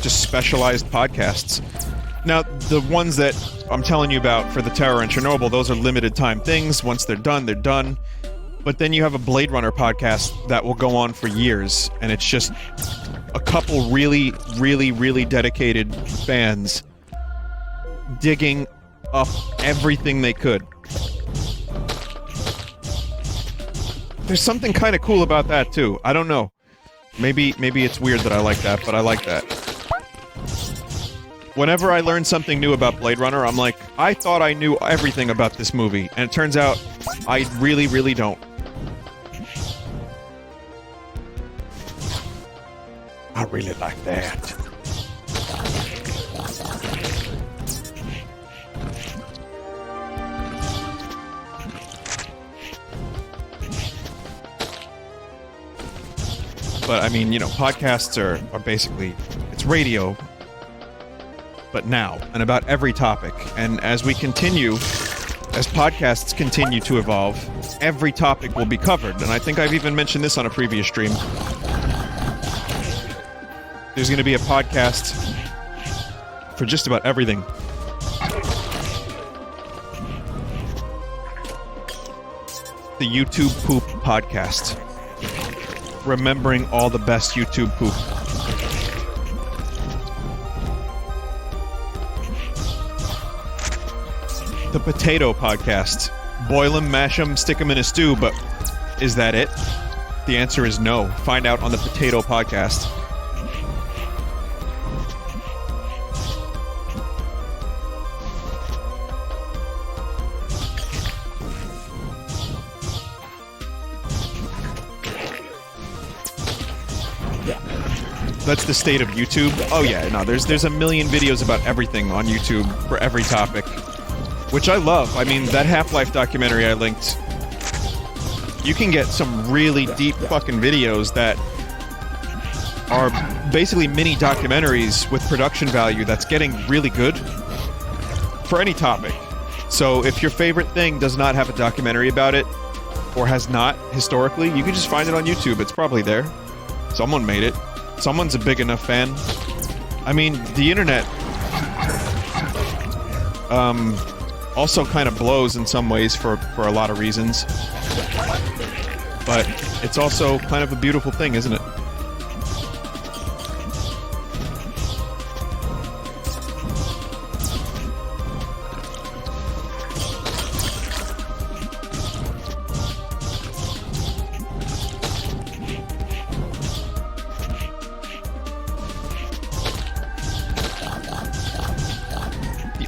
just specialized podcasts. Now, the ones that I'm telling you about for The Terror and Chernobyl, those are limited time things. Once they're done, they're done. But then you have a Blade Runner podcast that will go on for years, and it's just a couple really, really, really dedicated fans digging up everything they could. There's something kind of cool about that, too. I don't know. Maybe it's weird that I like that, but I like that. Whenever I learn something new about Blade Runner, I'm like, I thought I knew everything about this movie, and it turns out I really, really don't. don't really like that. But I mean, you know, podcasts are basically, it's radio, but now, and about every topic. And as podcasts continue to evolve, every topic will be covered. And I think I've even mentioned this on a previous stream. There's going to be a podcast for just about everything. The YouTube Poop Podcast. Remembering all the best YouTube poop. The Potato Podcast. Boil 'em, mash 'em, stick 'em in a stew, but is that it? The answer is no. Find out on the Potato Podcast. That's the state of YouTube. Oh yeah, no, there's a million videos about everything on YouTube for every topic, which I love. I mean, that Half-Life documentary I linked, you can get some really deep fucking videos that are basically mini documentaries with production value that's getting really good for any topic. So if your favorite thing does not have a documentary about it, or has not historically, you can just find it on YouTube. It's probably there. Someone made it. Someone's a big enough fan. I mean, the internet also kind of blows in some ways for a lot of reasons. But it's also kind of a beautiful thing, isn't it?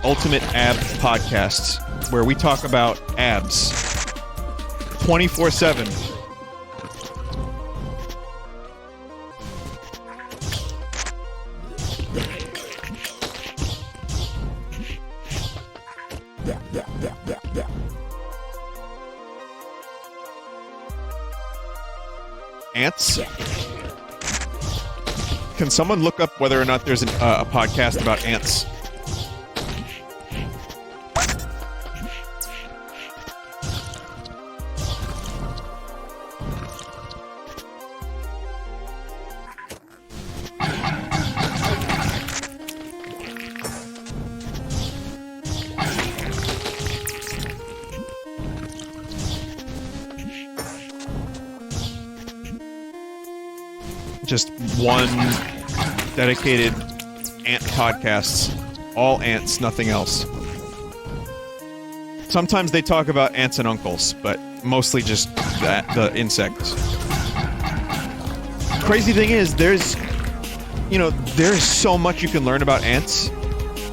Ultimate Abs Podcast, where we talk about abs 24/7. Ants? Can someone look up whether or not there's a podcast about ants? Just one dedicated ant podcasts. All ants, nothing else. Sometimes they talk about aunts and uncles, but mostly just the insects. Crazy thing is, there's so much you can learn about ants.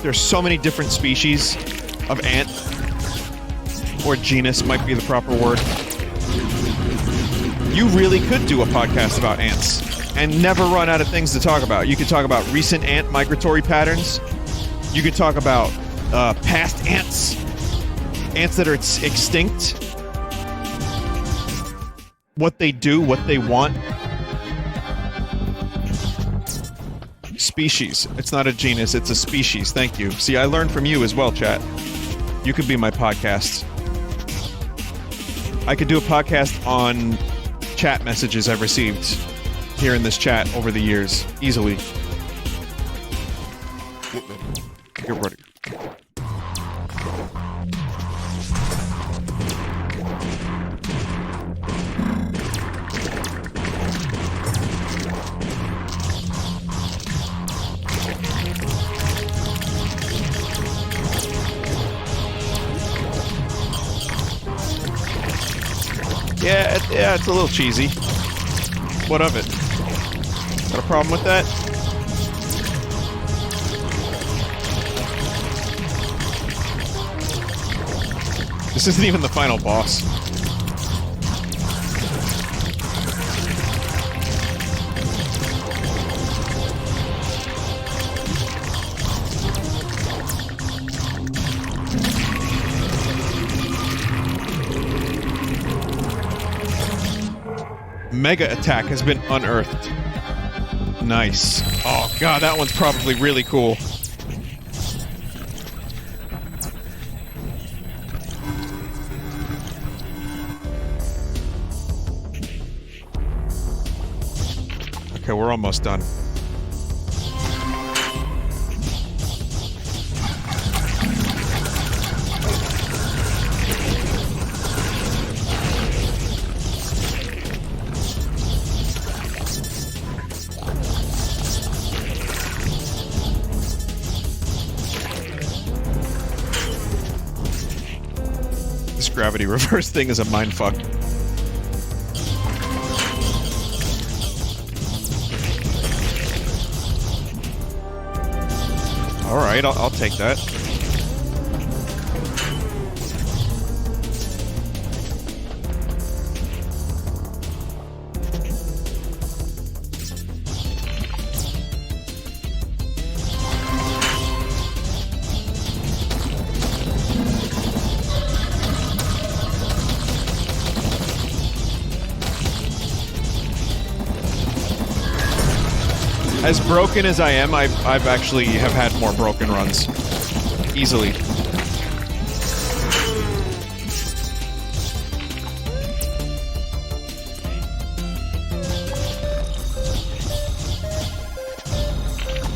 There's so many different species of ant, or genus might be the proper word. You really could do a podcast about ants and never run out of things to talk about. You could talk about recent ant migratory patterns. You could talk about past ants that are extinct, what they do, what they want. Species. It's not a genus, it's a species. Thank you. See, I learned from you as well, chat. You could be my podcast. I could do a podcast on chat messages I've received here in this chat over the years, easily. Get ready. Yeah, it's a little cheesy. What of it? Got a problem with that? This isn't even the final boss. Mega attack has been unearthed. Nice. Oh god, that one's probably really cool. Okay, we're almost done. This gravity reverse thing is a mindfuck. Alright, I'll take that. As broken as I am, I've actually have had more broken runs. Easily.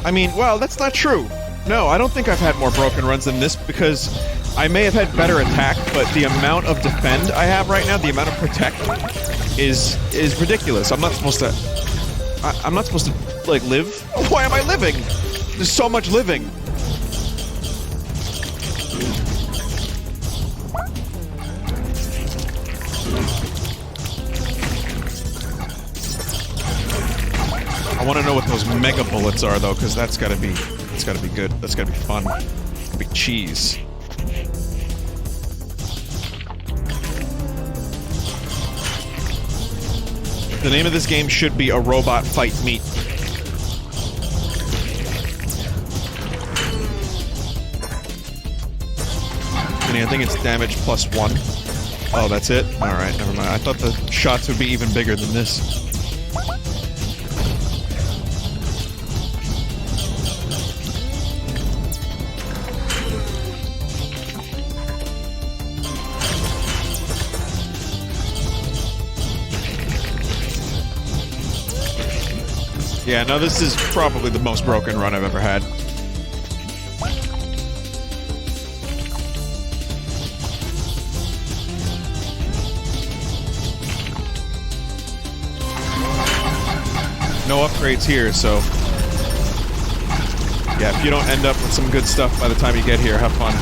I mean, well, that's not true. No, I don't think I've had more broken runs than this because I may have had better attack, but the amount of defend I have right now, the amount of protect, is ridiculous. I'm not supposed to... I'm not supposed to, like, live? Why am I living? There's so much living. I want to know what those mega bullets are, though, because that's gotta be good. That's gotta be fun. It's gotta be cheese. The name of this game should be A Robot Fight Meat. I think it's damage +1. Oh, that's it? Alright, never mind. I thought the shots would be even bigger than this. Yeah, no, this is probably the most broken run I've ever had. No upgrades here, so... yeah, if you don't end up with some good stuff by the time you get here, have fun.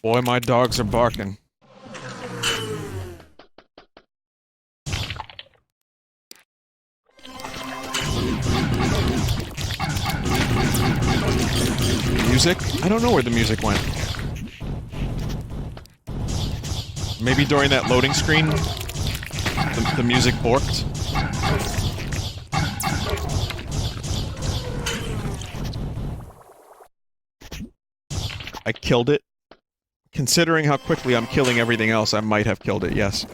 Boy, my dogs are barking. Music? I don't know where the music went. Maybe during that loading screen, the music borked. I killed it. Considering how quickly I'm killing everything else, I might have killed it, yes.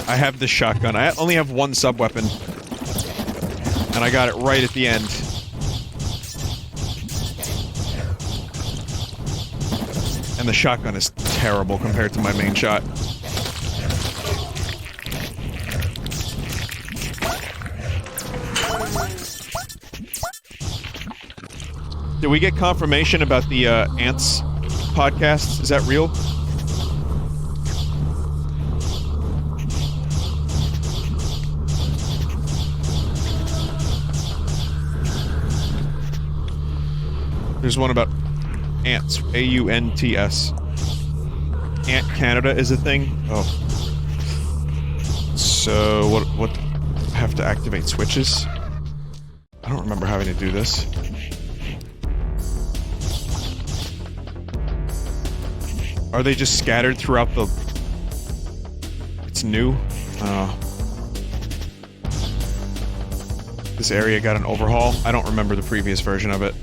I have this shotgun. I only have one sub-weapon. And I got it right at the end. And the shotgun is terrible compared to my main shot. Did we get confirmation about the Ants podcast? Is that real? There's one about Ants. A-U-N-T-S. Ant Canada is a thing? Oh. So, what... I have to activate switches? I don't remember having to do this. Are they just scattered throughout the... It's new? This area got an overhaul. I don't remember the previous version of it.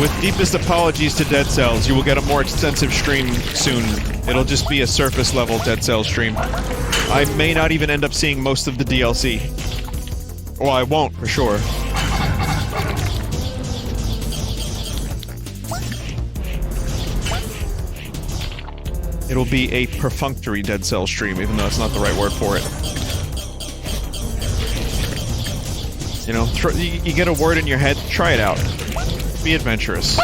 With deepest apologies to Dead Cells, you will get a more extensive stream soon. It'll just be a surface level Dead Cells stream. I may not even end up seeing most of the DLC. Well, I won't, for sure. It'll be a perfunctory Dead Cells stream, even though it's not the right word for it. You know, you get a word in your head, try it out. Be adventurous.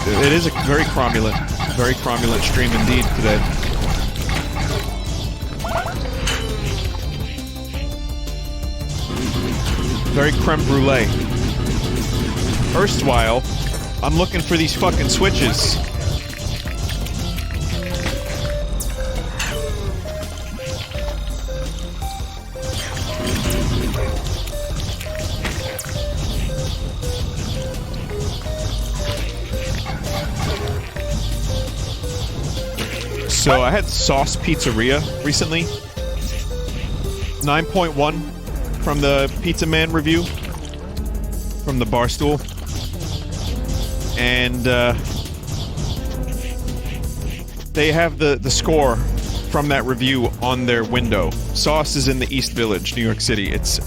It is a very cromulent stream indeed today. Very creme brulee. Erstwhile, I'm looking for these fucking switches. So I had Sauce Pizzeria recently. 9.1 from the Pizza Man review. From the Barstool. And they have the score from that review on their window. Sauce is in the East Village, New York City. It's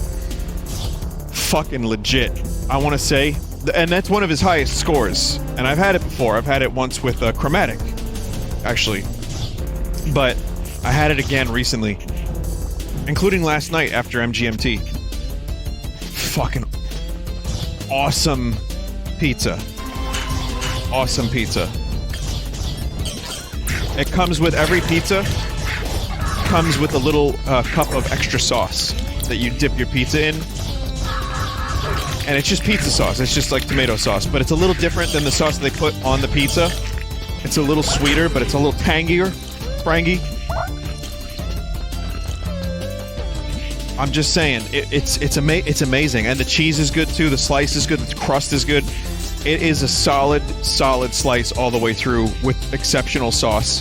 fucking legit, I want to say. And that's one of his highest scores. And I've had it before. I've had it once with Chromatic, actually. But I had it again recently. Including last night after MGMT. Fucking awesome pizza. Awesome pizza. It comes with every pizza. Comes with a little cup of extra sauce that you dip your pizza in. And it's just pizza sauce. It's just like tomato sauce. But it's a little different than the sauce they put on the pizza. It's a little sweeter, but it's a little tangier. Frangie. I'm just saying, it's amazing, and the cheese is good too. The slice is good. The crust is good. It is a solid slice all the way through with exceptional sauce.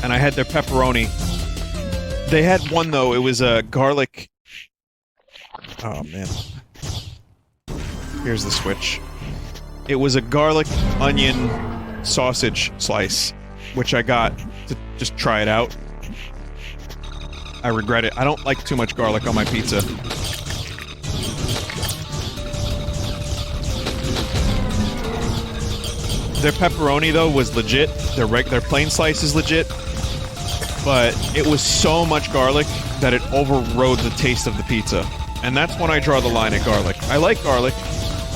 And I had their pepperoni. They had one though. It was a garlic. Oh man. Here's the switch. It was a garlic onion sausage slice, which I got to just try it out. I regret it. I don't like too much garlic on my pizza. Their pepperoni, though, was legit. Their plain slice is legit. But it was so much garlic that it overrode the taste of the pizza. And that's when I draw the line at garlic. I like garlic.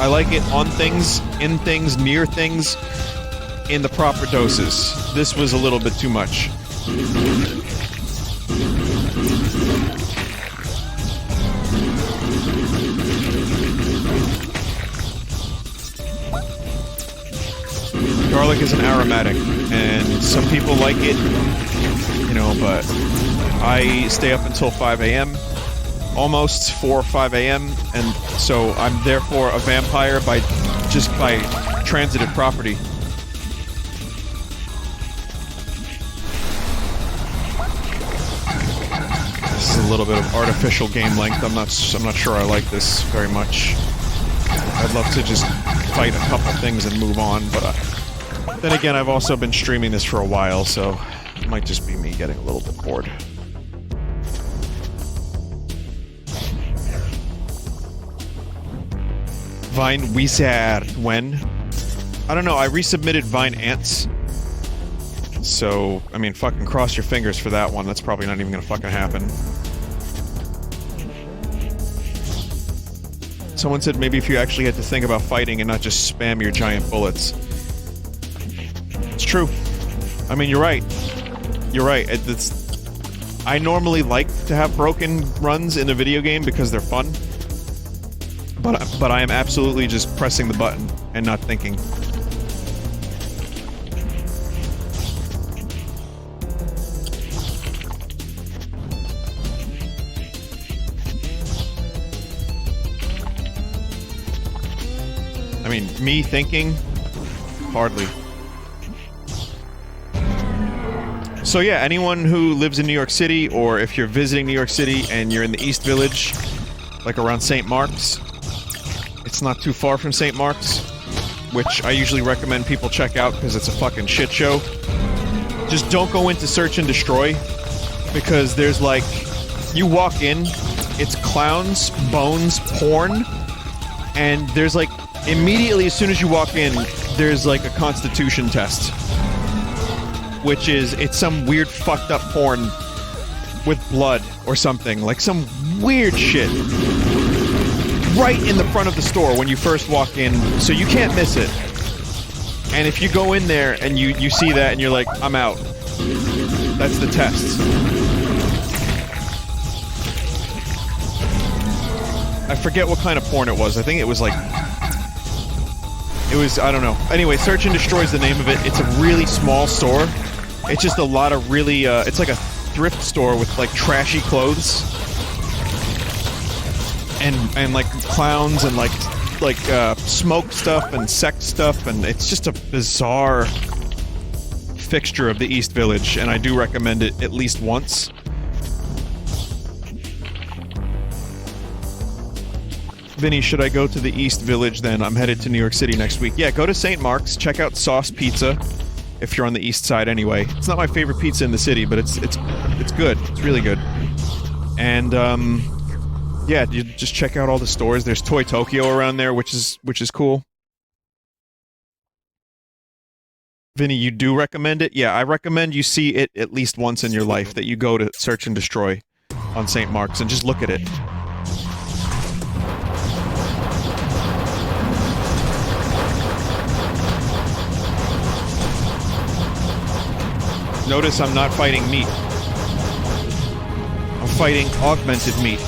I like it on things, in things, near things, in the proper doses. This was a little bit too much. Garlic is an aromatic, and some people like it, you know, but I stay up until 5 a.m., almost 4 or 5 a.m., and so I'm therefore a vampire by transitive property. This is a little bit of artificial game length. I'm not sure I like this very much. I'd love to just fight a couple things and move on, but then again, I've also been streaming this for a while, so it might just be me getting a little bit bored. Vine Wizard when? I don't know, I resubmitted Vine Ants. So, I mean, fucking cross your fingers for that one. That's probably not even gonna fucking happen. Someone said maybe if you actually had to think about fighting and not just spam your giant bullets. It's true. I mean, you're right. You're right. I normally like to have broken runs in a video game because they're fun. But I am absolutely just pressing the button and not thinking. mean, me thinking? Hardly. So yeah, anyone who lives in New York City, or if you're visiting New York City and you're in the East Village, like around St. Mark's, it's not too far from St. Mark's, which I usually recommend people check out because it's a fucking shit show. Just don't go into Search and Destroy, because there's like, you walk in, it's clowns, bones, porn, and there's like, immediately as soon as you walk in, there's like a constitution test. Which is, it's some weird fucked up porn with blood or something, like some weird shit. Right in the front of the store when you first walk in, so you can't miss it. And if you go in there and you see that and you're like, I'm out. That's the test. I forget what kind of porn it was. I think it was like... It was, I don't know. Anyway, Search and Destroy is the name of it. It's a really small store. It's just a lot of really, it's like a thrift store with, like, trashy clothes. And like, clowns and, like, smoke stuff and sex stuff, and it's just a bizarre fixture of the East Village, and I do recommend it at least once. Vinny, should I go to the East Village then? I'm headed to New York City next week. Yeah, go to St. Mark's, check out Sauce Pizza. If you're on the east side anyway. It's not my favorite pizza in the city, but it's good. It's really good. And yeah, you just check out all the stores. There's Toy Tokyo around there, which is cool. Vinny, you do recommend it? Yeah, I recommend you see it at least once in your life, that you go to Search and Destroy on St. Mark's and just look at it. Notice I'm not fighting meat. I'm fighting augmented meat.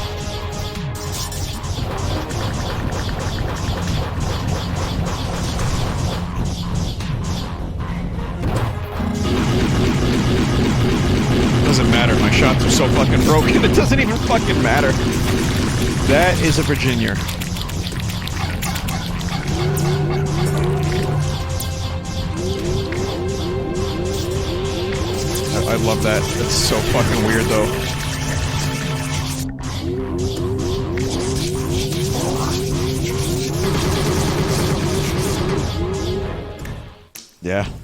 Doesn't matter, my shots are so fucking broken, it doesn't even fucking matter. That is a Virginia. I love that. That's so fucking weird, though.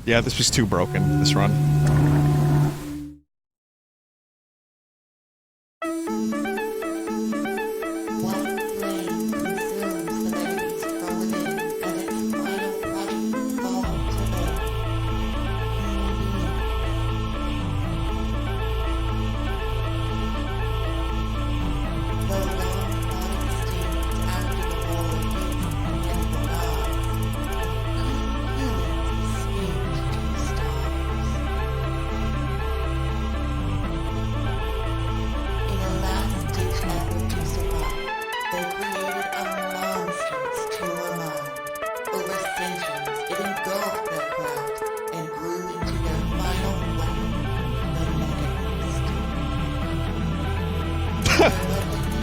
Yeah, this was too broken, this run.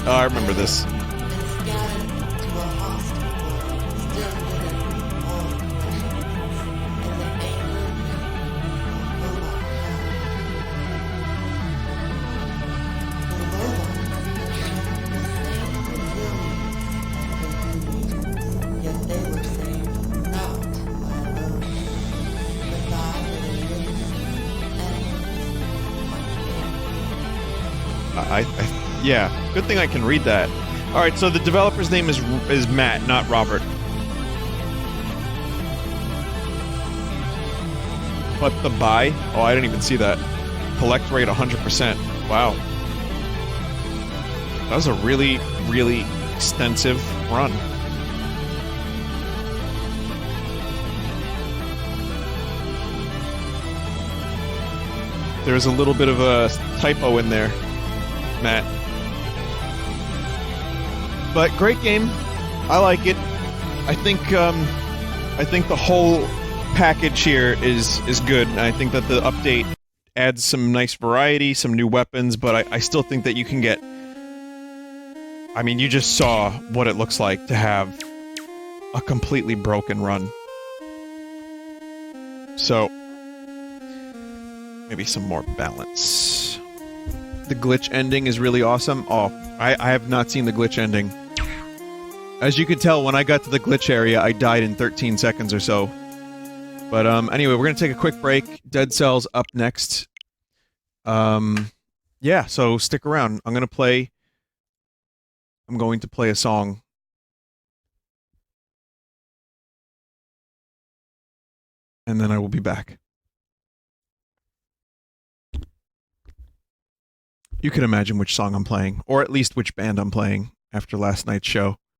Oh, I remember this. Yeah, good thing I can read that. Alright, so the developer's name is Matt, not Robert. But the buy? Oh, I didn't even see that. Collect rate 100%. Wow. That was a really, really extensive run. There's a little bit of a typo in there, Matt. But great game. I like it. I think the whole package here is good. I think that the update adds some nice variety, some new weapons, but I still think that you can get... I mean, you just saw what it looks like to have a completely broken run. So, maybe some more balance. The glitch ending is really awesome. Oh, I have not seen the glitch ending. As you can tell, when I got to the glitch area, I died in 13 seconds or so. But anyway, we're gonna take a quick break. Dead Cells up next. Yeah, so stick around. I'm going to play a song. And then I will be back. You can imagine which song I'm playing, or at least which band I'm playing after last night's show.